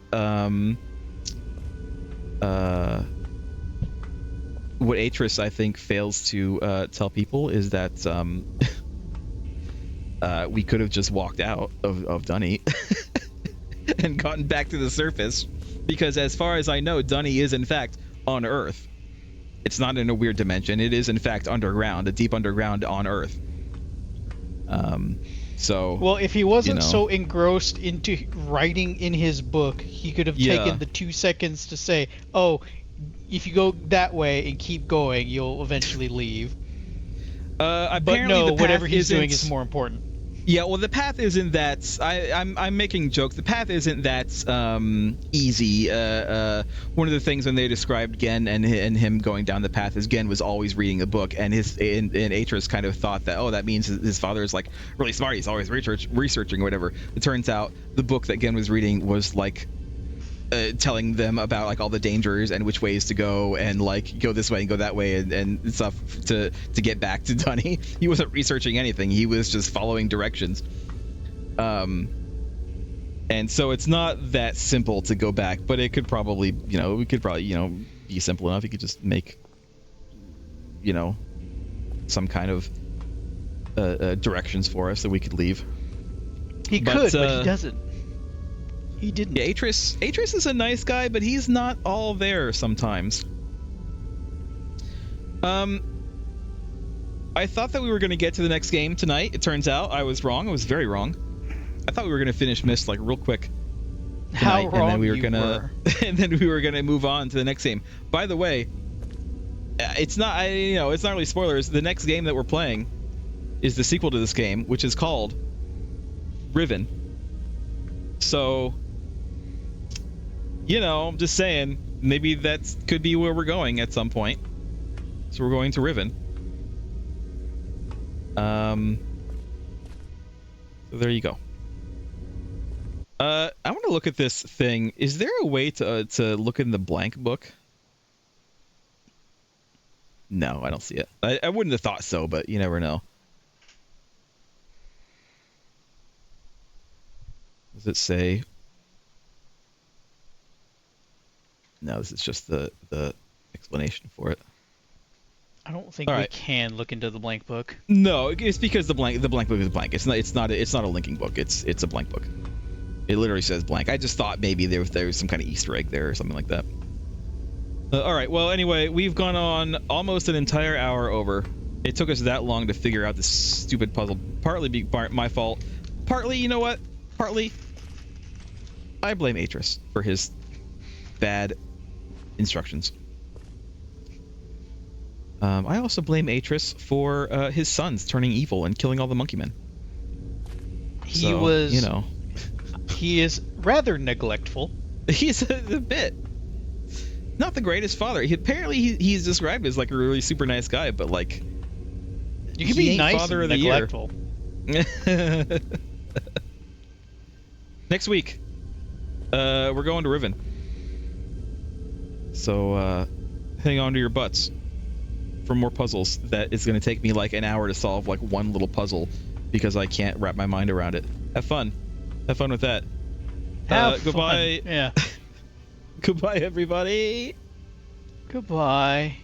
What Atreus, I think, fails to tell people is that we could have just walked out of Dunny and gotten back to the surface, because as far as I know, Dunny is in fact on Earth. It's not in a weird dimension. It is in fact underground, a deep underground on Earth. Well, if he wasn't so engrossed into writing in his book, he could have taken the 2 seconds to say, "Oh, if you go that way and keep going, you'll eventually leave." But no, whatever he's doing is more important. Yeah, well, the path isn't that. I'm making jokes. The path isn't that easy. One of the things when they described Gen and him going down the path is Gen was always reading a book, and Atreus kind of thought that, that means his father is like really smart. He's always researching or whatever. It turns out the book that Gen was reading was like. Telling them about like all the dangers and which ways to go, and like go this way and go that way and stuff to get back to Dunny. He wasn't researching anything. He was just following directions. And so it's not that simple to go back, but it could probably, be simple enough. You could just make, some kind of directions for us that we could leave. He could, but he doesn't. He didn't. Yeah, Atreus is a nice guy, but he's not all there sometimes. I thought that we were going to get to the next game tonight. It turns out I was wrong. I was very wrong. I thought we were going to finish Myst like real quick. How tonight, and then wrong we were you gonna, and then we were gonna move on to the next game. By the way, it's not, it's not really spoilers. The next game that we're playing is the sequel to this game, which is called Riven. So, I'm just saying, maybe that could be where we're going at some point. So we're going to Riven. So there you go. I want to look at this thing. Is there a way to look in the blank book? No, I don't see it. I wouldn't have thought so, but you never know. Does it say? No, this is just the explanation for it. I don't think we can look into the blank book. No, it's because the blank book is blank. It's not a linking book. It's a blank book. It literally says blank. I just thought maybe there was some kind of Easter egg there or something like that. All right. Well, anyway, we've gone on almost an entire hour over. It took us that long to figure out this stupid puzzle. Partly my fault. Partly, you know what? Partly, I blame Atris for his bad instructions. I also blame Atris for his sons turning evil and killing all the monkey men. He is rather neglectful. He's a bit. Not the greatest father. He's described as like a really super nice guy, but like you can be nice father and of the neglectful. Year. Next week, we're going to Riven. So hang on to your butts for more puzzles. That is going to take me like an hour to solve like one little puzzle because I can't wrap my mind around it. Have fun with that. Goodbye. Yeah. Goodbye, everybody. Goodbye.